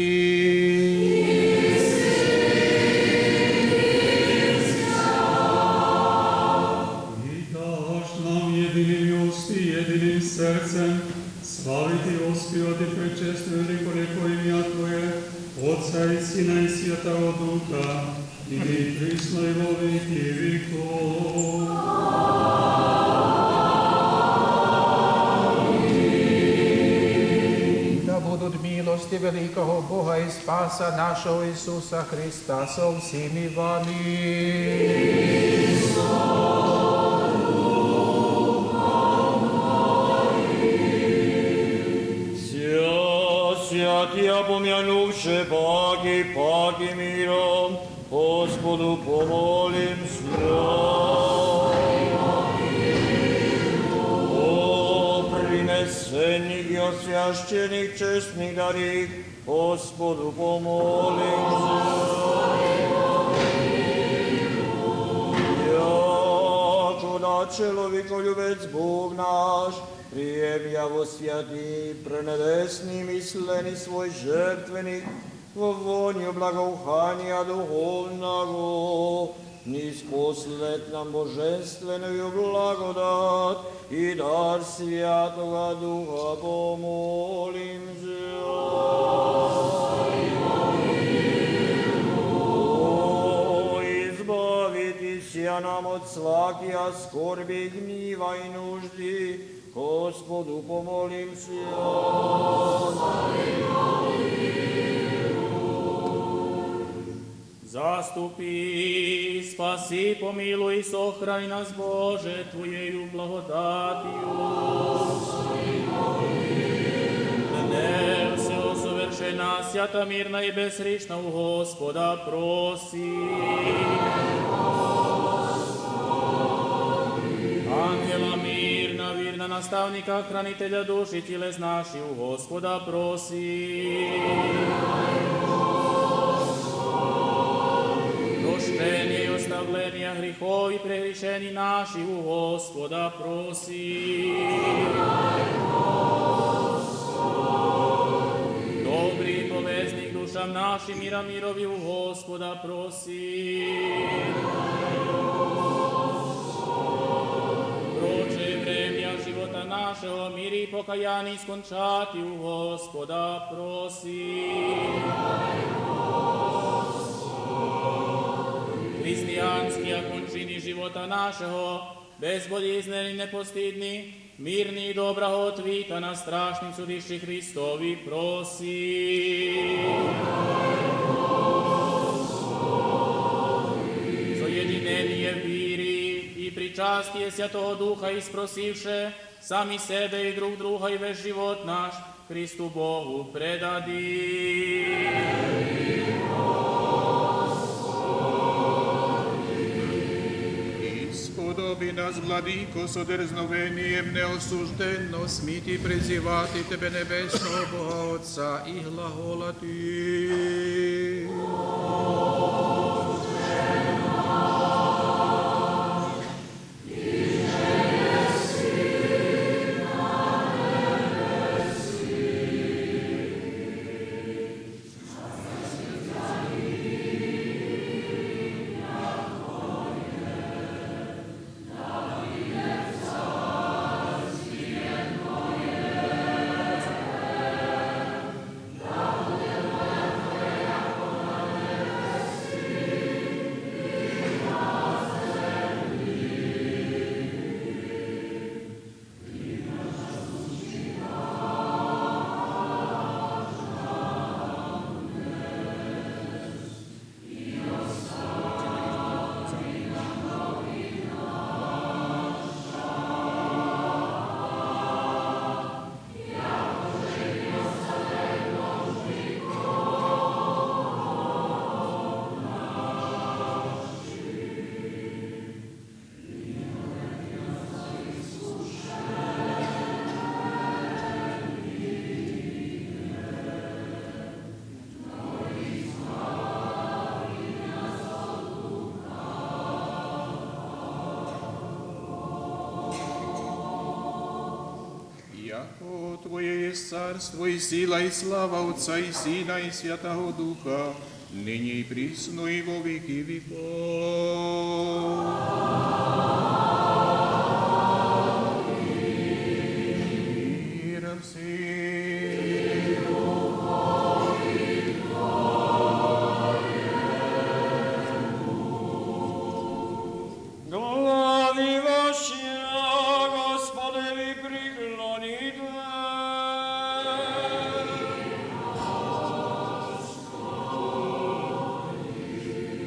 Jedinim srcem, slaviti, ospjevati prečesto veliko lijepo imja Tvoje, Otca i Sina i Svjetao Duha, i prisno i во веки веков. Да будуть милости великого Бога і Спаса нашого Ісуса Христа со всіми вами. помянувши паки миром, Господу помолимся. О принесенных и освященных честных дарих, Господу помолимся. Человеколюбец Бог наш, приемя во святи, пренебесный мислений свой жертвенник, во вонью благоухания духовного, ниспослед нам божественную благодать и дар Святого Духа помолимся. Избавитеся нам от всяких скорби, гнева и нужды, Господу помолимся. Заступи, спаси, помилуй, сохрани нас, Боже, Твоею благодатью. Не все совершена, свята, мирна и безгрешна у Господа проси. Ангела мирна, вірна наставника, хранителя душі тілес наші, у Господа проси. Прощення і оставлення гріхов і прегрішені наші, у Господа проси. Добрий і полезний душам нашим, міра мірові, у Господа проси. Života našeho miri i pokajani skončati u Gospoda prosi. Hristijanski končini života našeho, bezboljizneni, nepostidni, mirni i dobra otvita na strašnim sudišći Hristovi prosi. Zojedinenije viri i pričastije Svjatoga Duha isprosivše, sami sebe i drug druga i veš život naš Hristu Bogu predadi. Ispodobi nas, Vladiko, s odrznowenijem neosuždeno smiti prezivati Tebe nebesnog Boga Otca i glagolati. Яко Твое есть царство и сила и слава Отца и Сына и Святого Духа, ныне и присно и во веки веков. Миром Глави ваши, Господи, приклоните.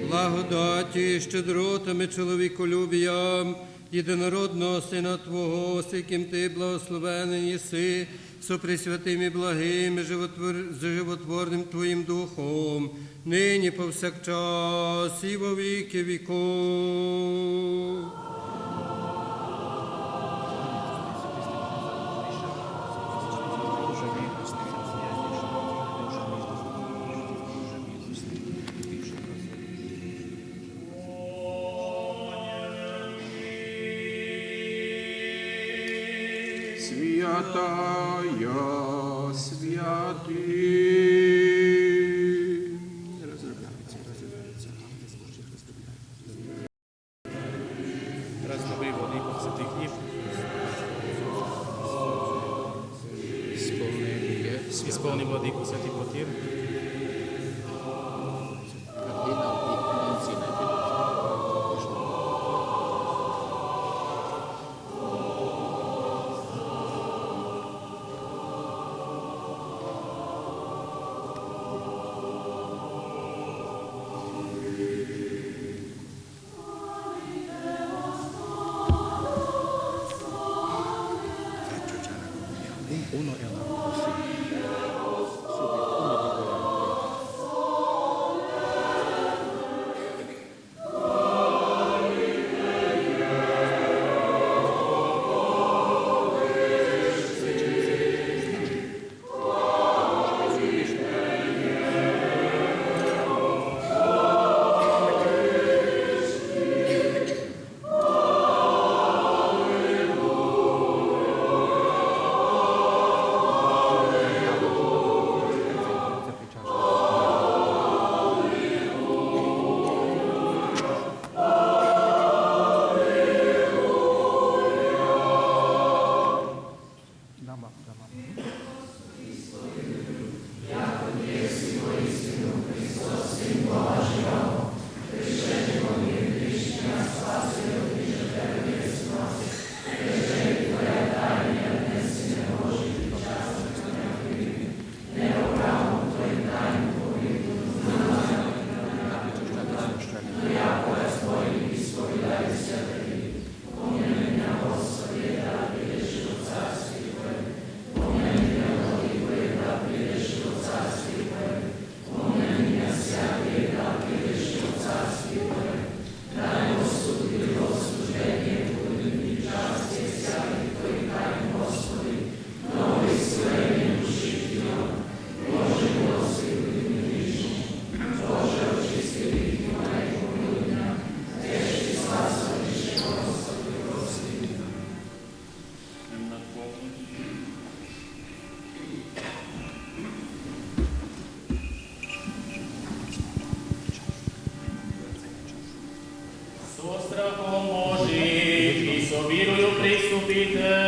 Благодаті, щедротами, чоловіколюбіям, єдинородного Сина Твого, з яким Ти благословений єси, со пресвятим і благим, і животворним Твоїм Духом, нині повсякчас і во віки віков. Святая святых. Разновий владико святих днів. Сповни владико святий потір. Со страхом Божим і со вірою приступите.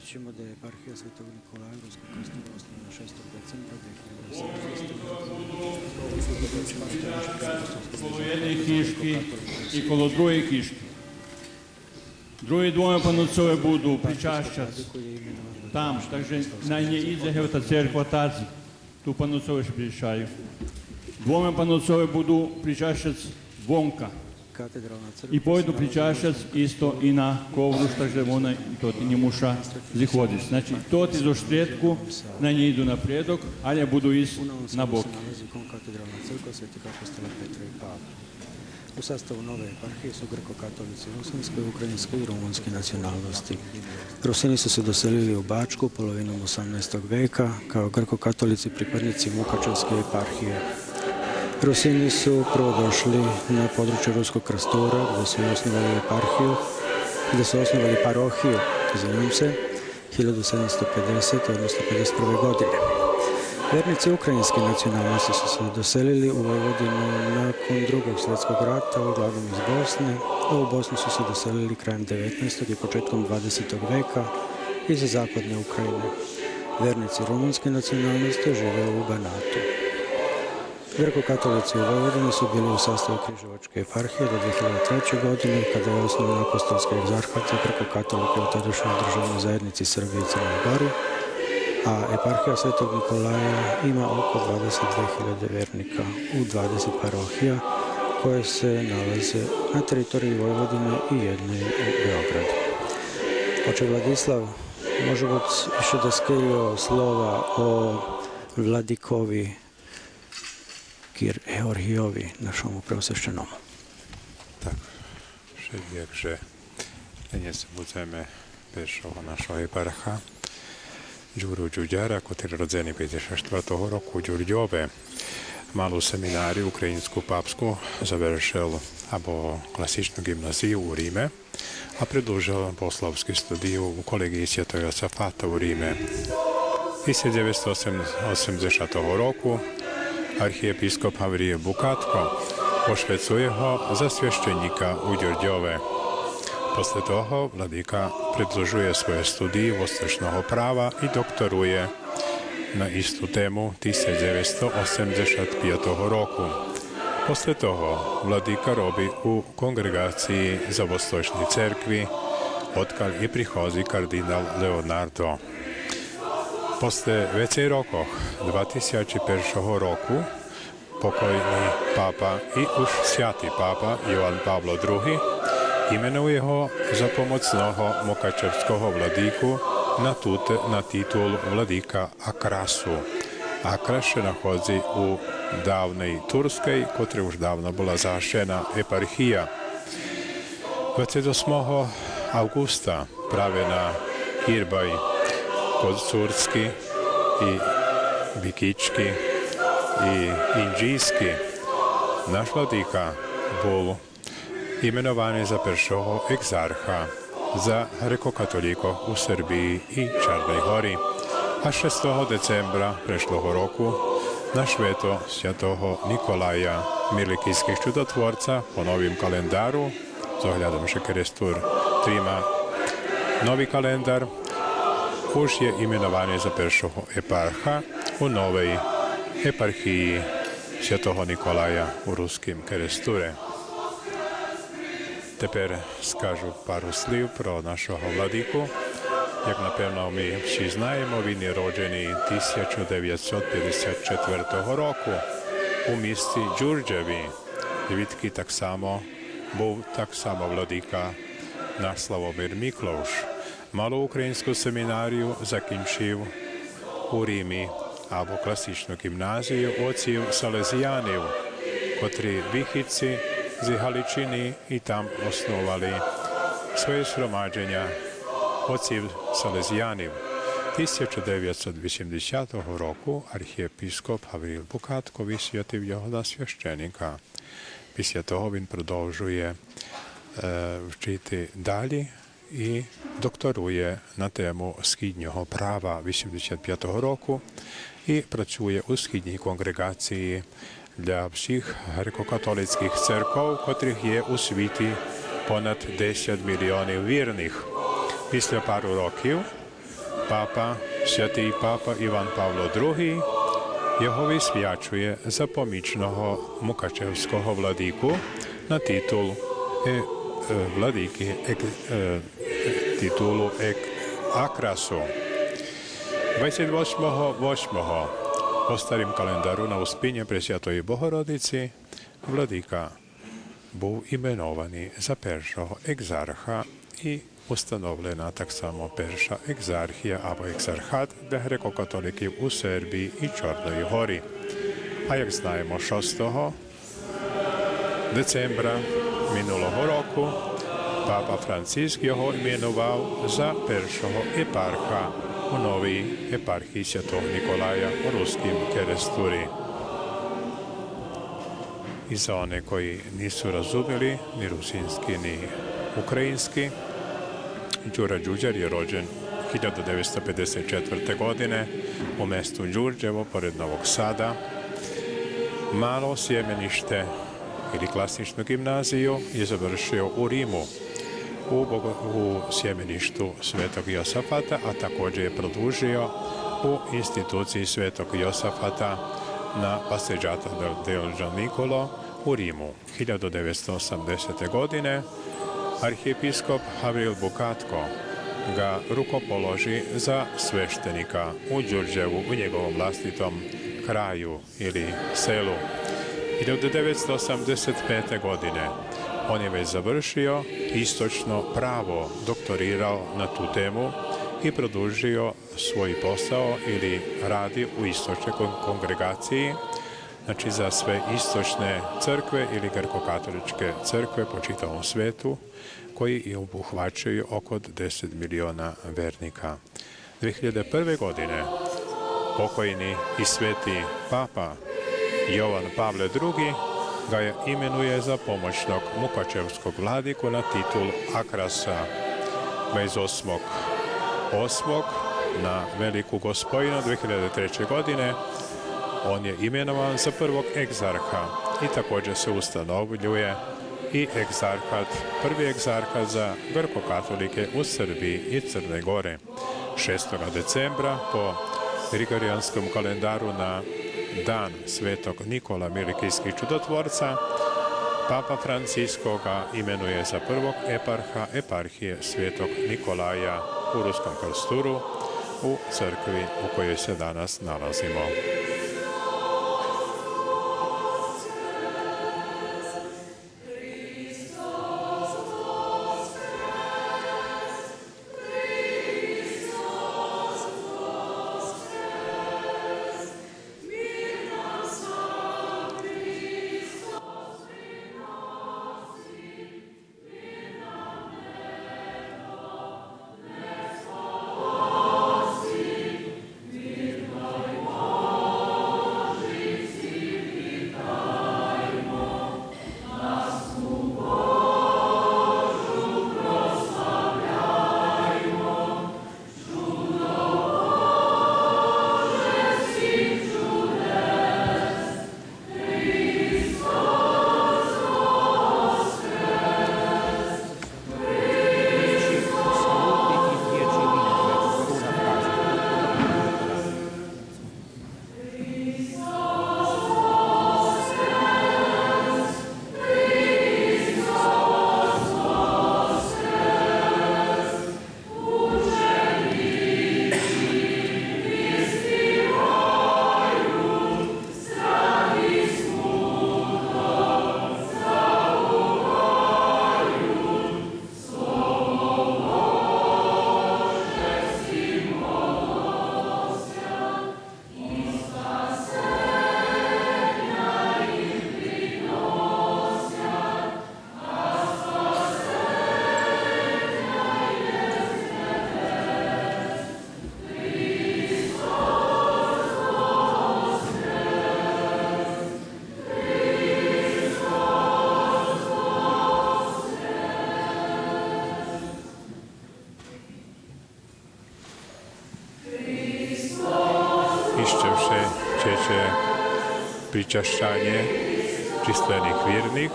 Речимо da je eparhija Svetog Nikolaja Ruskog Krstova osnovana 6. decembra 2018. Коло jedne kiški i коло druge kiški. Drugi dvoje panocove budu pričašćac tam, takže na nje izahe ta cerkva tazi. Tu panocove še pričaju. Двоме панотцове буду причащаць звонка. I pojdu pričašac isto i na kovru, što že ona to ti ne muša zihoditi. Znači, to ti za štretku, na nje idu na predok, ali budu na boki. U sastavu nove eparhije su grko-katolici rusinske, ukrajinske i rumunske nacionalnosti. Rusini su se doselili u Bačku polovinom 18. veka kao grko-katolici pripadnici Mukačevske eparhije. Rusini su prvo došli na područje Ruskog Krstura gdje su osnovali eparhiju, gdje su osnovali parohiju, 1750. odnosno 51. godine. Vernici ukrajinske nacionalnosti su se doselili u Vojvodinu nakon Drugog svjetskog rata, uglavnom iz Bosne, a u Bosnu su se doselili krajem 19. i početkom 20. veka iz zapadne Ukrajine. Vernici rumunske nacionalnosti žive u Banatu. Grko-katolici u Vojvodini su bili u sastavu Križevačke eparhije do 2003. godine, kada je osnovan apostolski egzarhat za grko-katolike u tadašnjoj državnoj zajednici Srbije i Crnoj Gori, a eparhija Svetog Nikolaja ima oko 22.000 vernika u 20 parohija koje se nalaze na teritoriji Vojvodine i jedne u Beogradu. Oče Vladislav, може бути ще доскільо слова о Владикові Кір Георгійові, нашому преосвященому. Tak, že dnes budeme першого нашого єпарха Đuru Đuđara, koji je rodzeni 54. roku Đurđove. Malu seminariju ukrajinsku papsku završil abo klasičnu gimnaziju u Rime, a predložil poslovski studiju u kolegiji Svjetoga Safata u Rime. 1980 roku arhijepiskop Havrije Bukatko pošvecuje ho za svješćenika u Đurđove. Posle toho vladika predložuje svoje studije vostočnog prava i doktoruje na istu temu 1985 roku. Posle toho vladika robi u kongregaciji za vostočni cerkvi, odkal i prihozi kardinal Leonardo. Posle vecej rokoch 2001 roku pokojni papa i už svjati papa Jovan Pavlo II imenuje ho za pomocnoho mokačevskoho vladiku na titul vladika Akrasu. Akras se nahodzi u davnej Turskej, kotre už davno bila zašena eparhija. 28. augusta pravena Kirbaj Kodzurski i Bikički i Inđijski, naš vladika bol imenovani za peršoho egzarha za grekokatoliko u Srbiji i Čarnoj Gori, a 6. decembra prešloho roku na šveto svjatoho Nikolaja Milikijskih čudotvorca po novim kalendaru, zohľadom, že Kerestur trima novi kalendar, už je imenovani za peršoho eparha u novej eparhiji svjatoho Nikolaja u ruskim Keresture. Тепер скажу пару слів про нашого владику. Як, напевно, ми всі знаємо, він є роджений 1954 року у місті Джурджеві, звідки так само був владика наш Славомир Міклош. Малу українську семінарію закінчив у Римі або класичну гімназію отців Салезіянів, котрі вихідці z Haličiny i tam osnovali svoje shromađenja otcів Salezjanів. 1980 roku arhiєпископ Гаврил Букатко висвятив його на священника. Після того він продовжує вчити далі і докторує на тему східнього права 85 року і працює у східній конгрегації для всіх греко-католицьких церков, котрих є у світі понад 10 мільйонів вірних. Після пару років святий папа Іван Павло II його висвячує за помічного мукачевського владику на титул владики титулу Акрасу. 28 Po starým kalendáru na Uspinje Presvятої Богородиці владика був іменований за першого екзарха і установлена так само перша екзархія або екзархат для греко-католиків у Сербії і Чорної горі. А як знаємо, 6 decembra minulого року Папа Франциск його іменував за першого епарха у новій епархії Святого Николая у Ruským Keresturi. I za one koji nisu razumjeli ni rusinski ni ukrajinski, Đura Đuđar je rođen 1954. godine u mestu Đurđevo, pored Novog Sada. Malo sjemenište ili klasičnu gimnaziju je završio u Rimu, u sjemeništu Svetog Josafata, a također je produžio u instituciji Svetog Josafata na Passeggiata del Gian Nicolo u Rimu. 1980. godine arhijepiskop Havril Bukatko ga rukopoloži za sveštenika u Đurđevu, u njegovom vlastitom kraju ili selu. 1985. godine on je već završio istočno pravo, doktorirao na tu temu i produžio svoj posao ili radi u istočnoj kongregaciji, znači za sve istočne crkve ili grko-katoličke crkve po čitavom svetu, koji i obuhvaćaju oko 10 miliona vernika. 2001. godine pokojni i sveti Papa Jovan Pavle II. Ga je imenuje za pomoćnog mukačevskog vladiku na titul Akrasa. 28.8. na Veliku Gospojinu 2003. godine on je imenovan za prvog egzarha i također se ustanovljuje i egzarhat, prvi egzarhat za grko-katolike u Srbiji i Crne Gore. 6. decembra po Grigorijanskom kalendaru na dan Svetog Nikola Milikijskih čudotvorca, Papa Francisko ga imenuje za prvog eparha eparhije Svetog Nikolaja u Ruskom Krsturu u crkvi u kojoj se danas nalazimo. Pričašćanje čistvenih vjernih,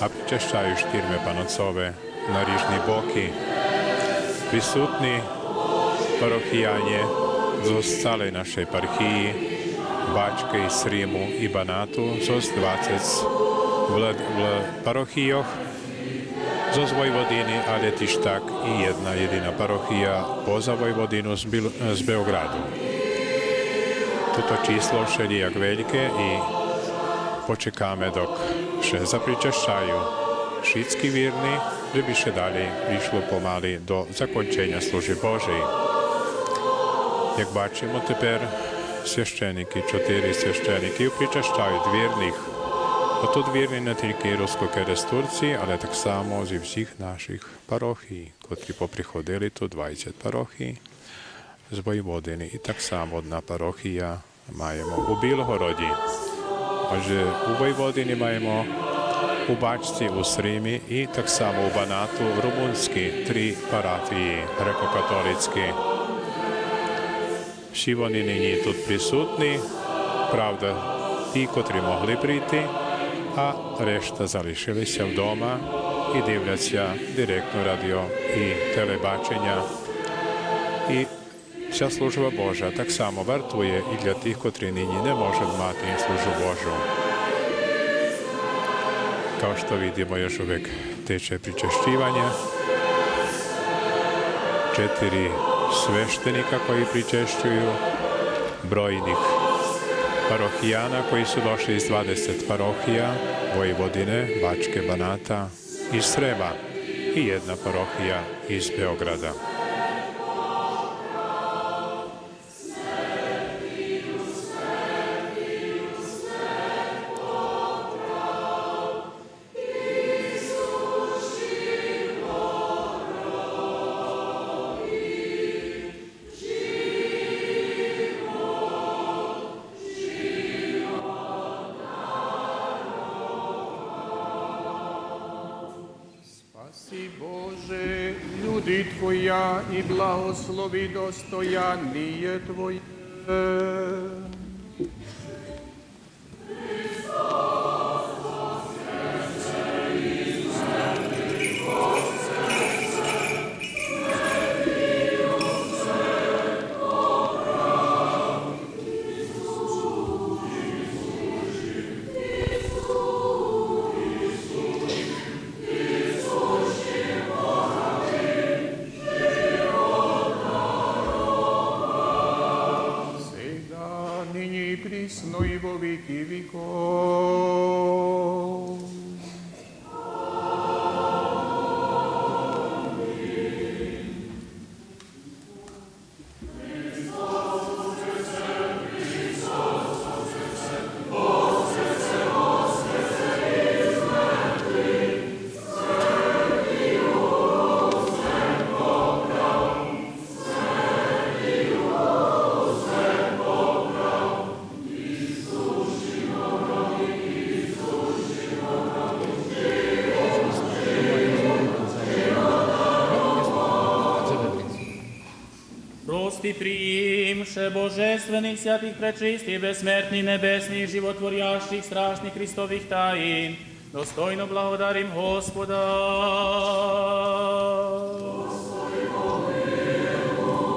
a pričašćaju štirme panocove na Rižni Boki. Prisutni parohijanje z całej naszej eparchiji, Bačke i Srimu i Banatu, z 20 v parohijoh, z Vojvodini, ale tiž tak i jedna jedina parohija poza Vojvodinu z Beogradu. Toto číslo všelijak veľké i počekáme, dok še zapričašťajú všetky vírni, že by še dali prišlo pomaly do zakončenia služby Božej. Jak bачимо тепер священники, 4 священики причащають вірних. Отут вірні не тільки русько-керестурці, але так само зі всіх наших парохій, котрі поприходили тут 20 парохій з Воєводини. І так само одна парохія маємо у Білгороді. Отже, у Воєводині маємо у Бачці, у Сримі і так само у Банату, румунські 3 парафії греко-католицькі. Всі вони нині тут присутні, правда, ті, котрі могли прийти, а решта залишилися вдома і дивляться директно радіо і телебачення. І вся служба Божа так само вартує і для тих, котрі нині не можуть мати службу Божу. Kao što vidimo, još uvijek teče pričešćivanje. 4 sveštenika koji pričešćuju, brojnih parohijana koji su došli iz 20 parohija Vojvodine, Bačke, Banata i Srema i 1 parohija iz Beograda. Твоя и благослови достояние Твое. присно и во веки веков. Прости, приимше божественных, святых, пречистых, бессмертных, небесных, животворящих, страшных Христовых таин, достойно благодарим Господа.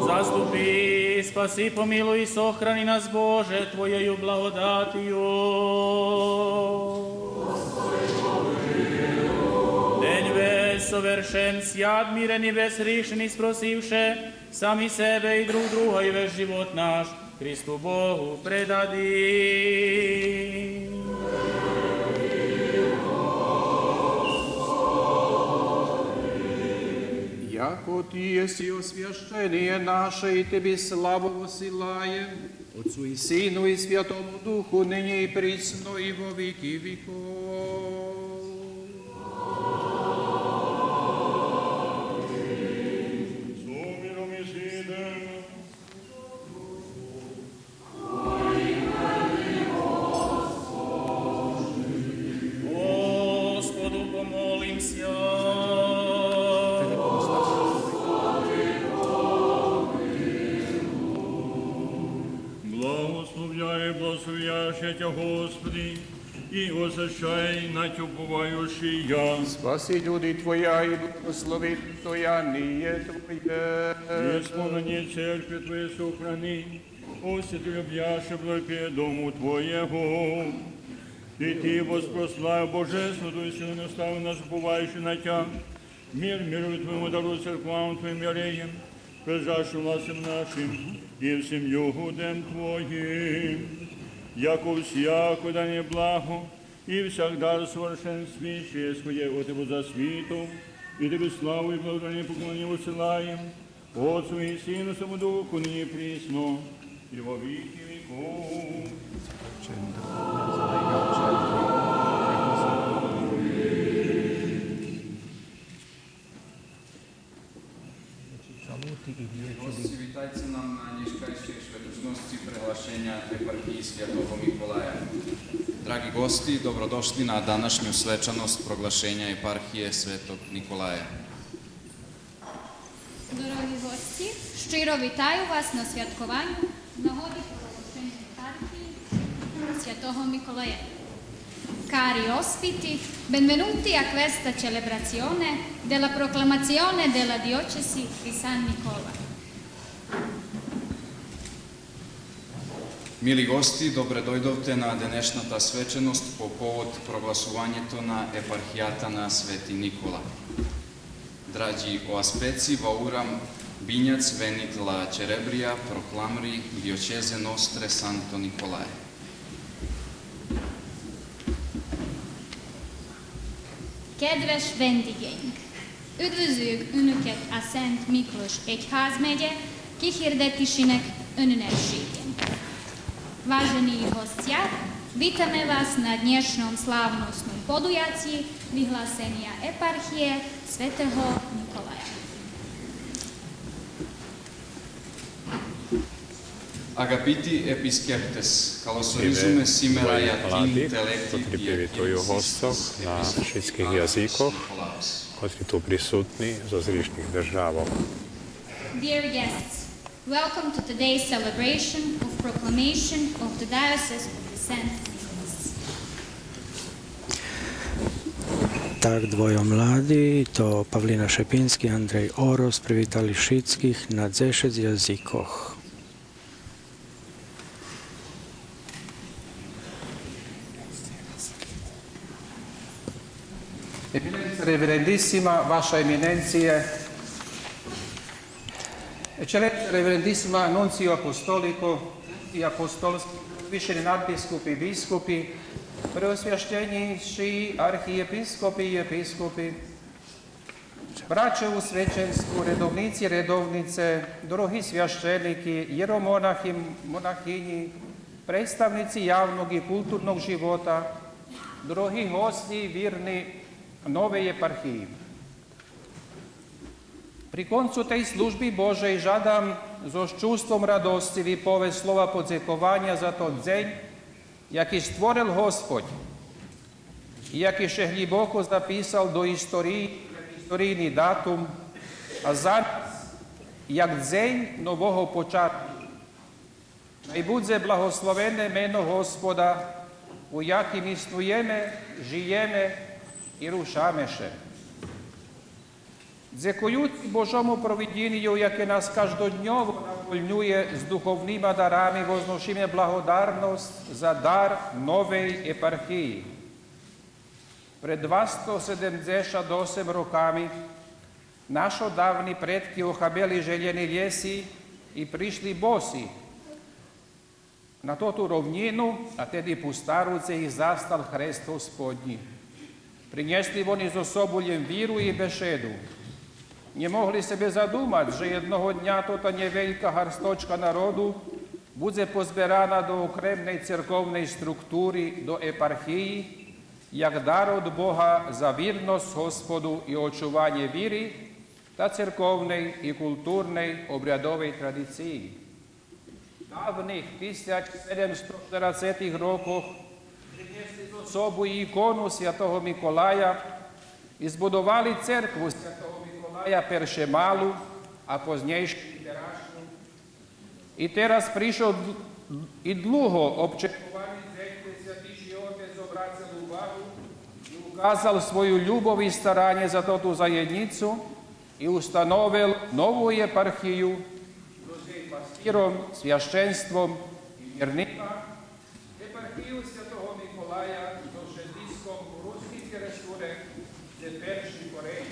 Заступи, спаси, помилуй и сохрани нас, Боже, Твоею благодатью. День весь совершен, свят, мирен и безгрешен, спросивше сами себе и друг друга, и весь живот наш Христу Богу предадим. Яко Ти еси освящение наше, и Тебе славу посылаем, Отцу и Сыну и Святому Духу, ныне и присно и во веки веков. Господи, и освящай уповающие. Спаси люди Твоя и благослови достояние Твое. Исполни церкви Твоей сохрани, освети любяще благопе дому Твоего. И Ты воспрослав божественную и силу наставу нас уповающих на Тя. Мир миру Твоему дару церквам Твоим яреем, прижавшим властям нашим и всем юдем Твоим, яко всяко дане благо и всегда совершенствующее Господи, от Его за свиту, и Тебе славу и благодарение поклонение высылаем, Отцу и Сыну, Святому Духу, ныне и присно, и во веки веков. Гості, вітайте нам на ніжкайшій шведочності приглашення епархії Святого Миколая. Драги гости, добродошли на današnju svečanost proglašenja eparhije Svetog Nikolaja. Дорогі гості, щиро вітаю вас на святкуванні нагоди проголошення епархії Святого Миколая. Cari ospiti, benvenuti a questa celebrazione della proclamazione della diocesi di San Nicola. Мили гости, добре дојдовте на денешната свеченост по повод прогласувањето на епархијата на Свети Никола. Драги оаспеци, ваурам бинјац венит ла Черебрија прокламри диочезе ностре Санто Николае. Kedves vendégeink! Üdvözlők Önöket a Szent Miklós Egyházmegye kihirdetésének önünnepségén. Vážení hostia, vítame vás na dnešnom slávnostnom podujatí vyhlásenia eparchie Svätého Nikolaja. Agapiti episkeptes, kalosorizume simera jatin telekti pripevituju hostoch na všetkých jazykoch, ktorí tu prisutní zo zvyšných državov. Dear guests, welcome to today's celebration of proclamation of the Diocese of the St. Nicholas. Tak dvojo mladí, to Pavlina Šepinsky, Andrej Oros, privítali všetkých na 10 jazykoch. Eminenza Reverendissima, Vaša Eminencije, Eccellenza Reverendissima Nuncio Apostolico i apostolski višeni nadbiskupi, biskupi, preosvjaštenjši arhijepiskopi i episkopi, braće u svećenstvu, redovnici, redovnice, drogi svjašteniki, jeromonahi, monahinji, predstavnici javnog i kulturnog života, drogi gosti, virni nove eparhiji. Pri koncu tej službi Božej žadam so čувством radosti vi povest slova podzjekovanja za to dzeň, jaki stvoril Господь, i jaki še hliboko zapisal do istorijni datum, a za nas, jak dzeň novого počatku. Naj budze blahoslovene meno Gospoda, u jakim istujeme, žijeme i rušame še. Дзякуючи Божому провидінню, яке нас каждодневно наповнює з духовними дарами, возношимо благодарність за дар нової епархії. Пред 278 роками наші давні предки охабели željeni ljesі і прийшли босі на тоту ровнину, а tedy пустаруце їх застал Хрест Господній. Принесли вони з собою віру і беседу. Nie mogli sobie zadumać, że jednego dnia to niewielka garstочка narodu będzie pozbierana do okrętnej cerkownej struktury, do eparchii, jak dar od Boga za wierność Gospodu i odczuwanie wiry ta cerkownej i kulturnej, obryadowej tradycji. W dawnych 1740 rokach przynieśli ze sobą ikonu Świętego Mikołaja i zbudowali cerkwu Świętego перше малу, а пізніше теперашню. І teraz прийшов і довго обчекуваний день, де Святіший Отець обратив увагу і указав свою любов і старання за ту заєдницю і установив нову єпархію з пастиром, священством і вірником, єпархію Святого Миколая до Шедиском у Руській Керестуре, де перший корень.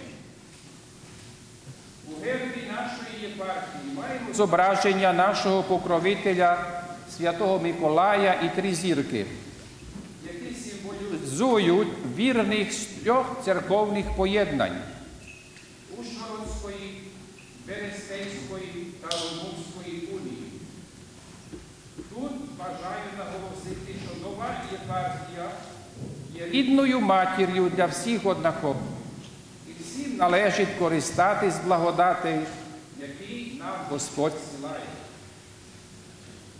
У гербі нашої єпархії маємо зображення нашого покровителя Святого Миколая і три зірки, які символізують вірних з трьох церковних поєднань – Ужгородської, Берестейської та Румунської унії. Тут бажаю наголосити, що нова єпархія є рідною матір'ю для всіх однаково. І всім належить користатись благодати, які нам Господь зсилає.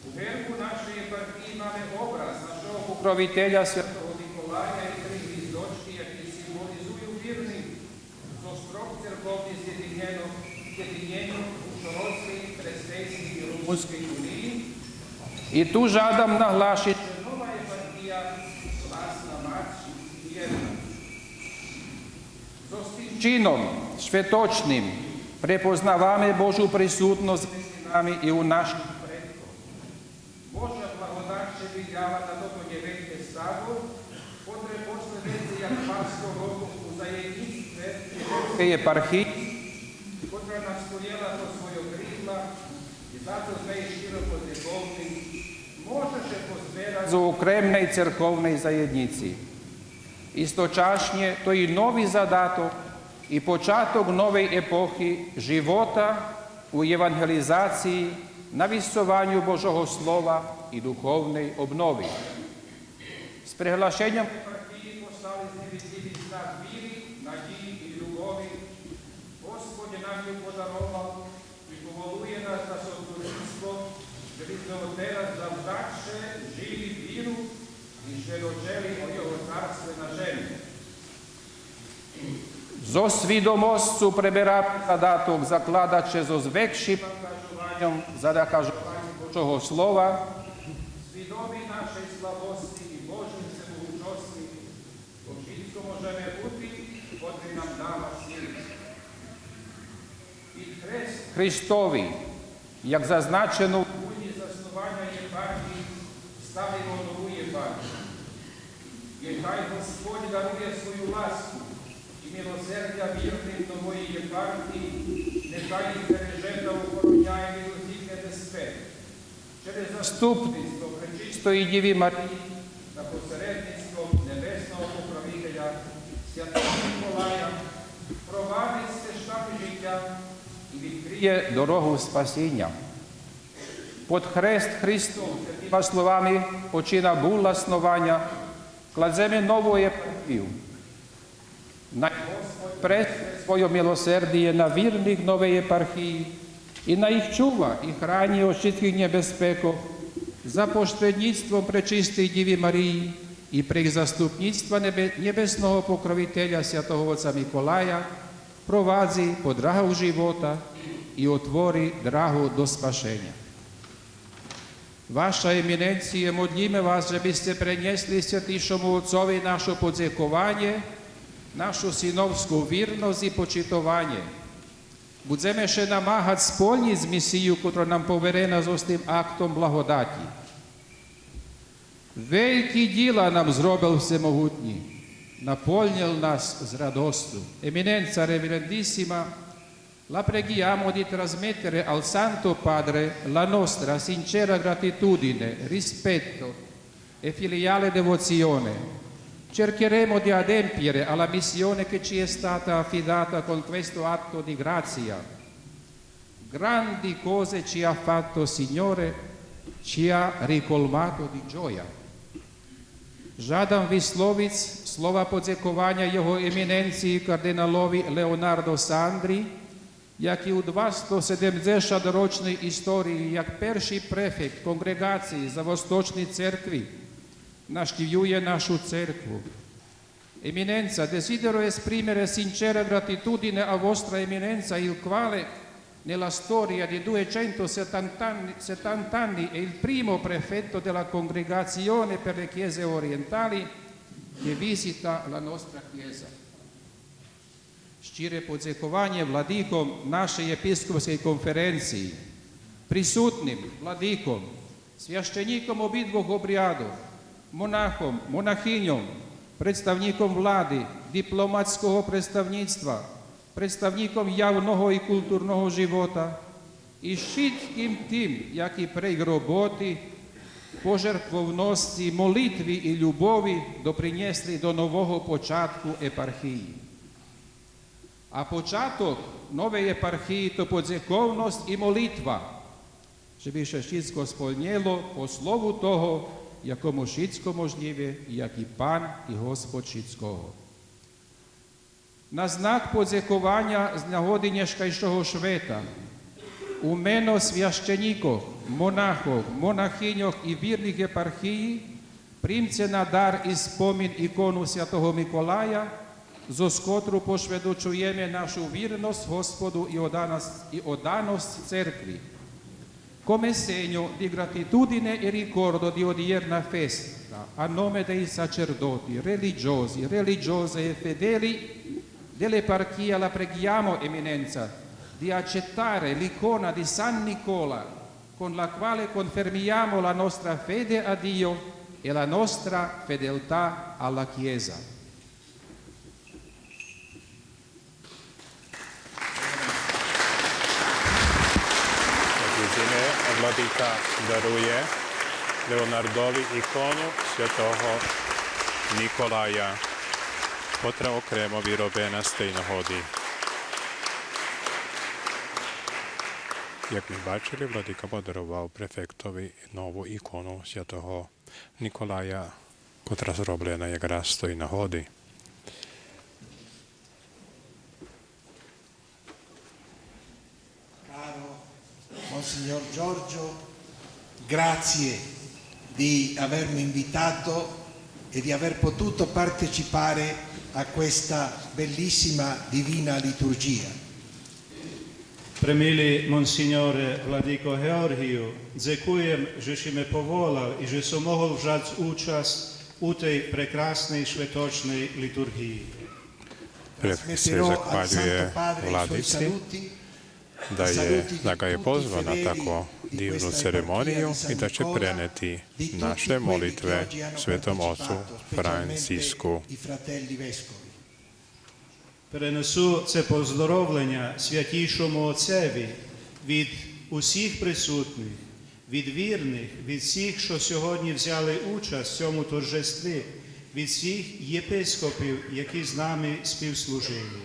У гербу нашої єпархії мали образ нашого покровителя Святого Миколая і три гвіздочки, які символізують вірних з остров церковних з'єднання Ужгородської, Берестейської і Румунської унії. І tu žádám nahlášit, že nová eparchia власна мать і єдна. З тим чином святочним припознаваємо Божу присутність між нами і у наших предках. Божа благодать, що віддяла на тому невинне стадо, котре послідується як пасху року у заєдніцтві єпархії, котра настояла по своє крила і зато з неї широко церковний, може ще позбирати з окремої церковної заєдниці. Істочасне то і новий задаток, і початок нової епохи живота у євангелізації, навісуванню Божого Слова і духовної обнови. З приглашенням єпархії послали справедливий знак віри, надії і любові. Господь нам їх подарував і поволує нас на сотрудництво, щоб ми зараз завдаче жили віру і щедочели о Його царстві на землі. Зо свідомостю прибирати задаток, закладачи зо звекшим ангажуванням, задакажуванням Божого Слова, свідомі нашої слабості і Божої всемогутності, то wszystko możemy бути, котрий нам дала сили. І хрест Христовий, як зазначено в будні заснування єпархії, ставимо нову єпархію. Нехай Господь дарує свою ласку і милосердя вірним нової єпархії, нехай їх береже та охороняє від усіх небезпек. Через заступництво Пречистої Діви Марії та посередництво Небесного Покровителя Святого Миколая провадить стежками життя і відкриє дорогу спасіння. Под хрест Христов, такими словами почина була основання, кладемо нову єпархію. Най Господь пресне своє милосердіє на вірних нової єпархії і на їх чува і храні от всіх небезпеків за поштредництвом Пречистої Діви Марії і при заступництва Небесного Покровителя Святого Отця Миколая провадzi po drahу života i otvori drahu do spašenja. Vaša eminencije, modlíme vás, že byste prenesli Svятішому Отцові наше подякування, нашу синовську вірність і почитування. Будемо ще намагати сповнити місію, яку нам поверена з тим актом благодаті. Великі діла нам зробив Всемогутній, наповнив нас з радостю. Eminenza reverendissima, la preghiamo di trasmettere al Santo Padre la nostra sincera gratitudine, rispetto e filiale devozione. Cercheremo di adempiere alla missione che ci è stata affidata con questo atto di grazia. Grandi cose ci ha fatto Signore, ci ha ricolmato di gioia. Жадам висловити слова подякування Його еміненції кардиналові Леонардо Сандрі, який у 270-річній історії, як перший префект конгрегації за Восточній церкві, навідує нашу церкву. Eminenza, desidero esprimere sincera gratitudine a vostra eminenza, il quale nella storia di 270 anni è il primo prefetto della Congregazione per le Chiese Orientali che visita la nostra Chiesa. Щире подякування владикам нашої єпископської конференції, присутнім владикам, священникам обидвох обрядів, монахам, монахиням, представникам влади, дипломатського представництва, представникам явного і культурного живота, і všetkým tým, які при роботі, пожертвовності, молитві і любові допринесли до нового початку єпархії. А початок нової єпархії – то подяковність і молитва, щоб ще všetko сповнило по слову того, якому všetko можливе, як і Пан і Господь všetкого. На знак подякування з нагоди нешкайшого света у мено священників, монахів, монахиньок і вірних єпархії приймте на дар і спомін ікону Святого Миколая, зо скотру посвідчуємо нашу вірність Господу і оданість церкві. Come segno di gratitudine e ricordo di odierna festa, a nome dei sacerdoti, religiosi, religiose e fedeli dell'eparchia la preghiamo, Eminenza, di accettare l'icona di San Nicola, con la quale confermiamo la nostra fede a Dio e la nostra fedeltà alla Chiesa. Владика дарує Леонардові ікону Святого Ніколая, котра окремо вироблена з тієї нагоди. Як ми бачили, Владика подарував префектові нову ікону Святого Ніколая, котра зроблена якраз з тієї нагоди. Monsignor Giorgio, grazie di avermi invitato e di aver potuto partecipare a questa bellissima divina liturgia. Премилий Monsignore Владико Георгію, дякуjem, že si me povolal i že som mohol vžať účasť u tej prekrásnej švetočnej liturgii. Prefekt se zahvaljuje Vladici da ga je pozvao na tako divnu ceremoniju i da će preneti naše molitve Svetom Ocu Francisku. Перенесу це поздоровлення Святійшому Отцеві від усіх присутніх, від вірних, від всіх, що сьогодні взяли участь в цьому торжестві, від всіх єпископів, які з нами співслужили.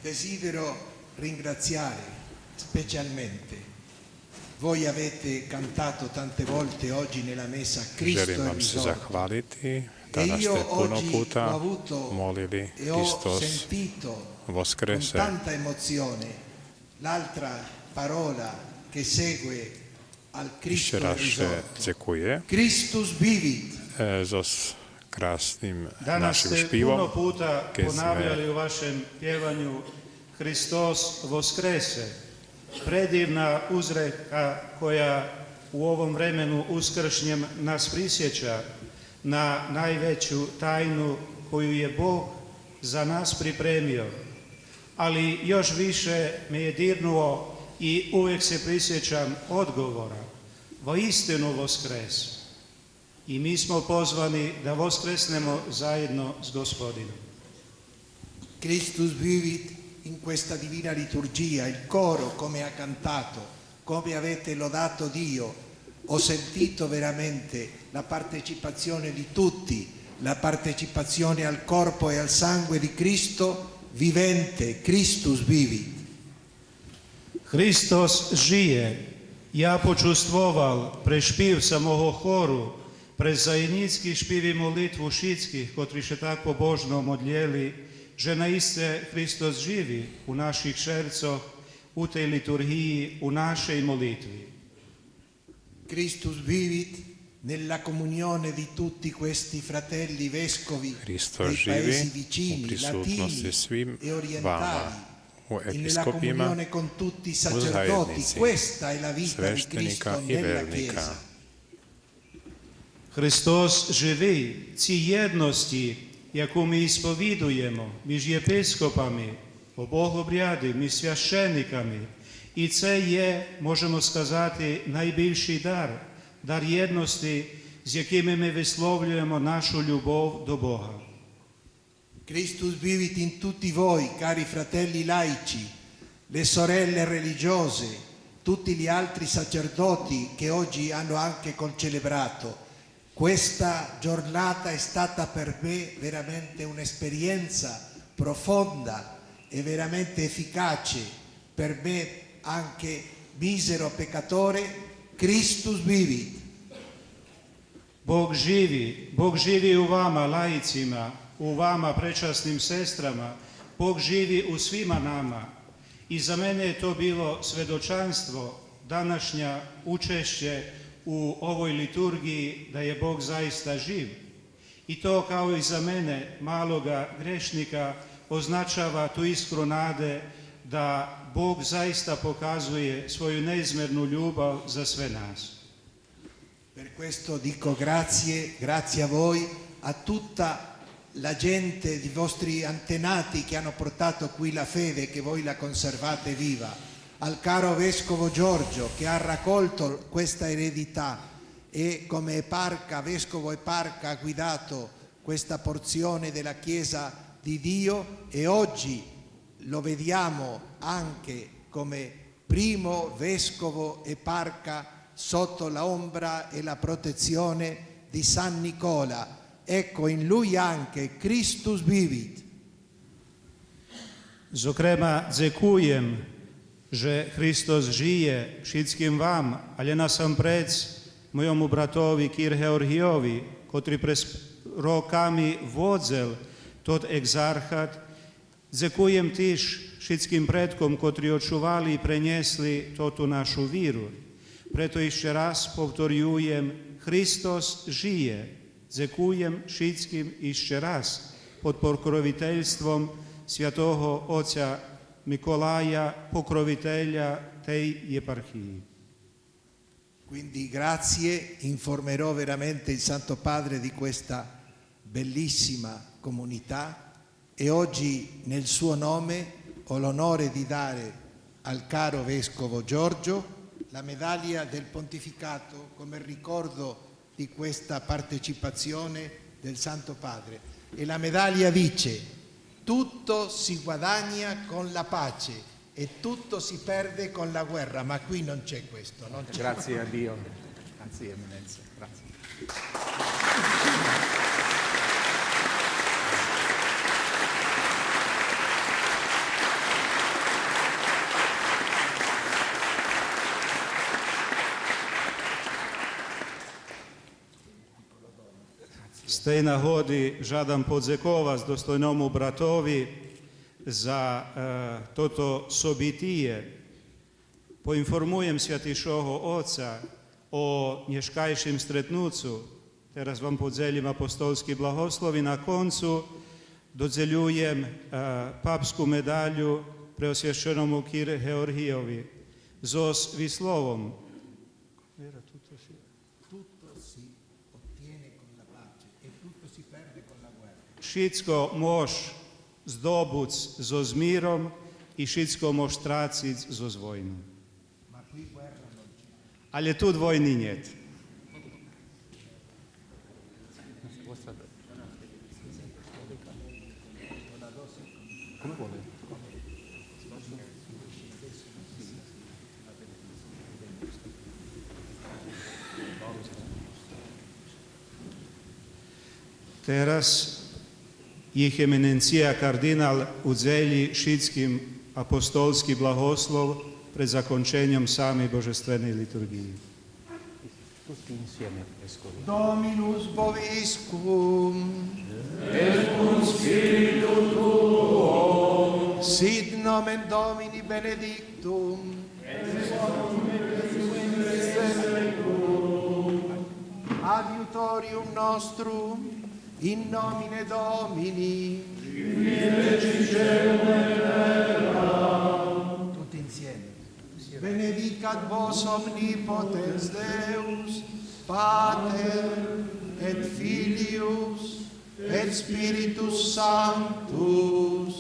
Desidero ringraziare specialmente. Voi avete cantato tante volte oggi nella messa Cristo Želim è vam se risorto. zahvaliti. Danas ste puno puta molili E ho Hristos sentito con Voskrese. tanta emozione l'altra parola che segue al Cristo Jeszcze è raz się risorto. dziękuję Christus vivit. z krasnim Danas našim ste špivom. puno puta Keď ponavljali sme u vašem pjevanju Hristos Voskrese. Predivna uzreka koja u ovom vremenu uskršnjem nas prisjeća na najveću tajnu koju je Bog za nas pripremio. Ali još više me je dirnuo i uvijek se prisjećam odgovora. Voistinu Voskres. I mi smo pozvani da voskresnemo zajedno s Gospodinom. Christus vivit in questa divina liturgia, il coro come ha cantato, come avete lodato Dio, ho sentito veramente la partecipazione di tutti, la partecipazione al corpo e al sangue di Cristo vivente, Christus vivit. Христос жиє. Я почувствував при шпів самого хору, при заєніцькій шпіві молитву шицьких, котрі ще так побожно модлєли, že naiste Hristos živi u naših sercach, u tej liturgiji, u našej molitvi. Christus vivit nella comunione di tutti questi fratelli vescovi Hristos dei paesi živi u vicini, prisutnosti latini svim e vama, orientali, u e nella episkopima, comunione con tutti i u sacerdoti. zajednici Questa è la vita di sveštenika Cristo i nella vernika. Chiesa. Христос живий. Ці єдності, яку ми сповідуємо між єпископами, богообряди, між священниками, і це є, можемо сказати, найбільший дар, дар єдності, з якими ми висловлюємо нашу любов до Бога. Christus vivit in tutti voi, cari fratelli laici, le sorelle religiose, tutti gli altri sacerdoti che oggi hanno anche concelebrato. Questa giornata è stata per me veramente un'esperienza profonda e veramente efficace. Per me anche misero peccatore, Christus vivit. Bog živi u vama laicima, u vama prečasnim sestrama, Bog živi u svima nama. I za mene je to bilo svedočanstvo, današnja učešće u ovoj liturgiji da je Bog zaista živ. I to kao i za mene, maloga grešnika, označava tu iskru nade da Bog zaista pokazuje svoju neizmernu ljubav za sve nas. Per questo dico grazie, grazie a voi, a tutta la gente, i vostri antenati che hanno portato qui la fede, che voi la conservate viva, al caro Vescovo Giorgio che ha raccolto questa eredità e come eparca, Vescovo Eparca, ha guidato questa porzione della Chiesa di Dio e oggi lo vediamo anche come primo Vescovo Eparca sotto la ombra e la protezione di San Nicola. Ecco, in lui anche Christus vivit. Зокрема, дзякуєм, що Христос жиє всім вам, але насамперед моєму братові Кір Георгійові, котрий роками водзел тот екзархат. Дзякуєм теж всім предкам, котрі очували і принесли тоту нашу віру. Прето ще раз повторюєм, Христос жиє. Дзякуєм всім іще раз під покровительством святого отця Миколая, покровителя тей єпархії. Quindi grazie, informerò veramente il Santo Padre di questa bellissima comunità e oggi nel suo nome ho l'onore di dare al caro Vescovo Giorgio la medaglia del Pontificato come ricordo di questa partecipazione del Santo Padre. E la medaglia dice: tutto si guadagna con la pace e tutto si perde con la guerra, ma qui non c'è questo. Non c'è. Grazie a Dio, grazie Eminenza, grazie. Z tej nagody žadam podziękować dostojnому bratowi za toto sobitije. Poinformujem Świętejszego Ojca o nieszkajszym stretnucu. Teraz wam podzielim apostolski blagoslov i na koncu dodzeljujem papsku medalju preosvješćenomu Kir Georgijovi zos vislovom. Všetko mož zdobuc so zmirom i všetko mož tracic so zvojnom. Ale tu vojny niet. Teraz ich eminencija kardinal udzeli všetkým apostolski blagoslov pred zakončenjem same božestvenej liturgiji. Dominus vobiscum, et cum spiritu tuo, sit nomen Domini benedictum, adiutorium nostrum, in nomine Domini, tutti insieme. Benedicat vos omnipotens Deus, Pater et Filius et Spiritus Sanctus.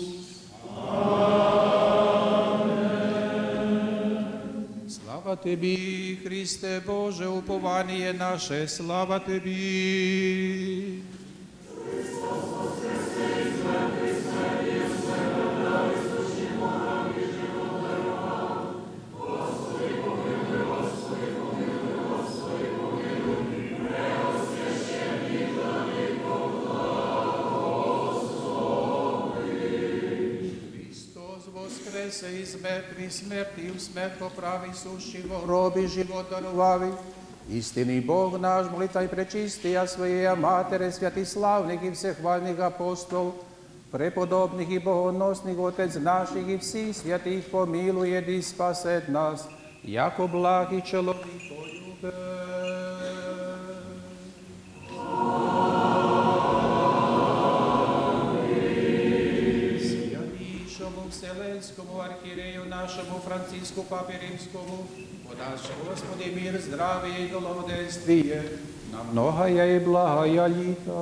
Слава Тобі, Христе Боже, упование наше, слава Тобі. воскресе из мертвих смерти, и в смерть поправи сущий во гробе, живот дарувави. Истинный Бог наш, молитва пречистия Своей Матере, святых славных и всехвальных апостол, преподобных и богоносных Отец наших и всех святых помилует и спасет нас, яко благ и человеколюбец. Святейшему Вселенскому архиерею нашему Франциску Папе Римскому, подашь, Господи, мир, здравие и долгоденствие, на многое и благое лето.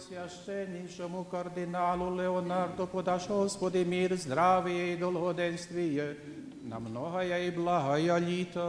Священнейшему кардиналу Леонарду подашь, Господи, мир, здравие и долгоденствие, на многое и благое лето.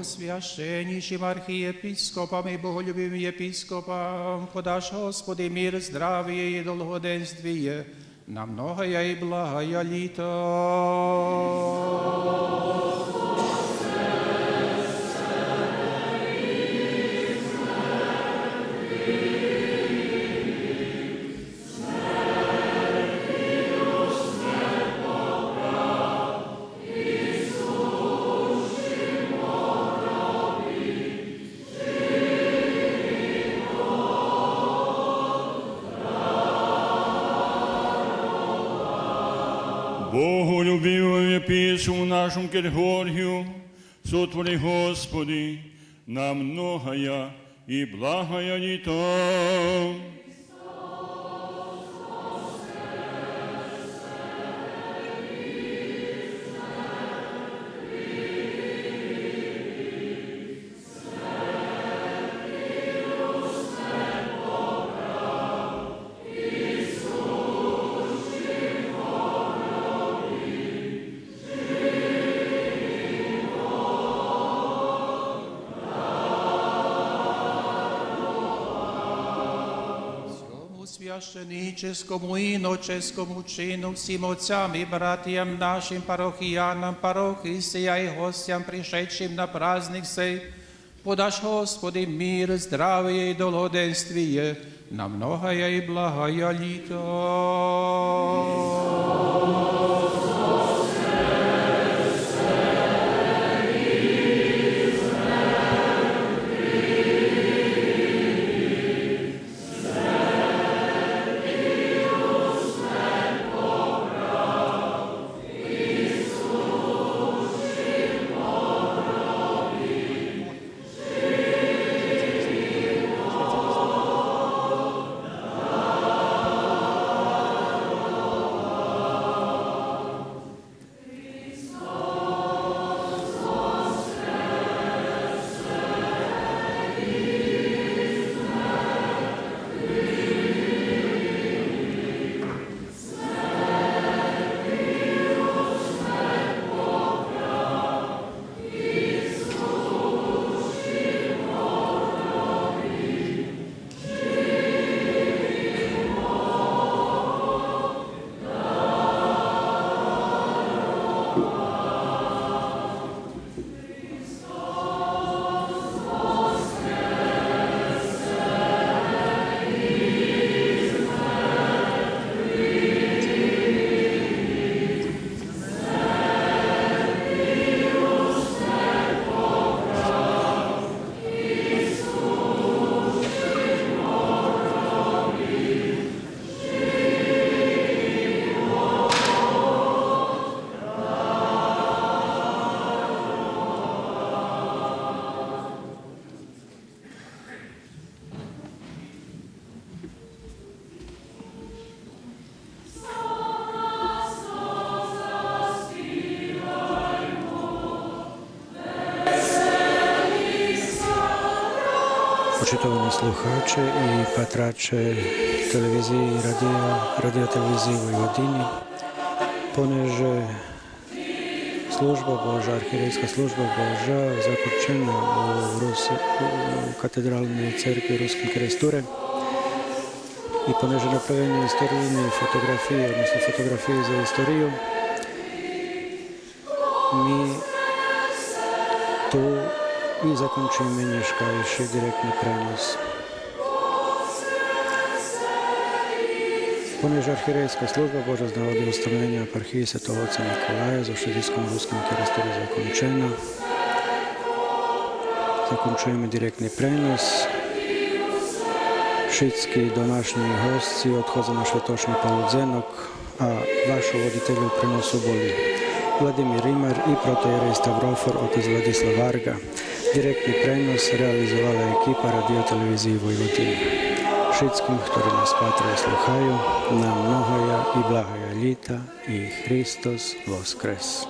Священнейшим архиепископам и боголюбивым епископам подашь, Господи, мир, здравие и долгоденствие, на многое и благое лето. Боголюбивому епископу нашему Георгию, сотвори, Господи, на многое и благое лето. Священническому и иноческому чину, всем отцам и братьям нашим парохиянам, парохи сия и гостям, пришедшим на праздник сей, подашь, Господи, мир, здравие и долгоденствие, на многое и благое лето. Почитувани слухачи і патраче телевізії і радіотелевізії Vojvodini, понеже služba Boža, arhirejska služba Boža započena u katedralnoj crkvi Ruskim Kresture i poneže napravljene istorijne fotografije, odnosno fotografije za istoriju, mi tu i zakončíme nješkajši direktni prenos. Poneže arhirejska služba Boža z navodi ustanovljenja eparhije Svetog Oca Nikolaja za Švedijskom Ruskim Kerestoru zakončena. Zakončujeme direktni prenos. Šitski domašnji hostci odhoza na Švetošni poludzenok, a vašu voditelju u prenosu boli Vladimir Rimar i protojerej Stavrofor otec Vladislav Varga. Direktni prenos realizovala ekipa radioteleviziji Vojvodini. Šitskim, ktorí nás pátrajú, sluchajú, na mnohoja i blahoja lita i Hristos Voskres.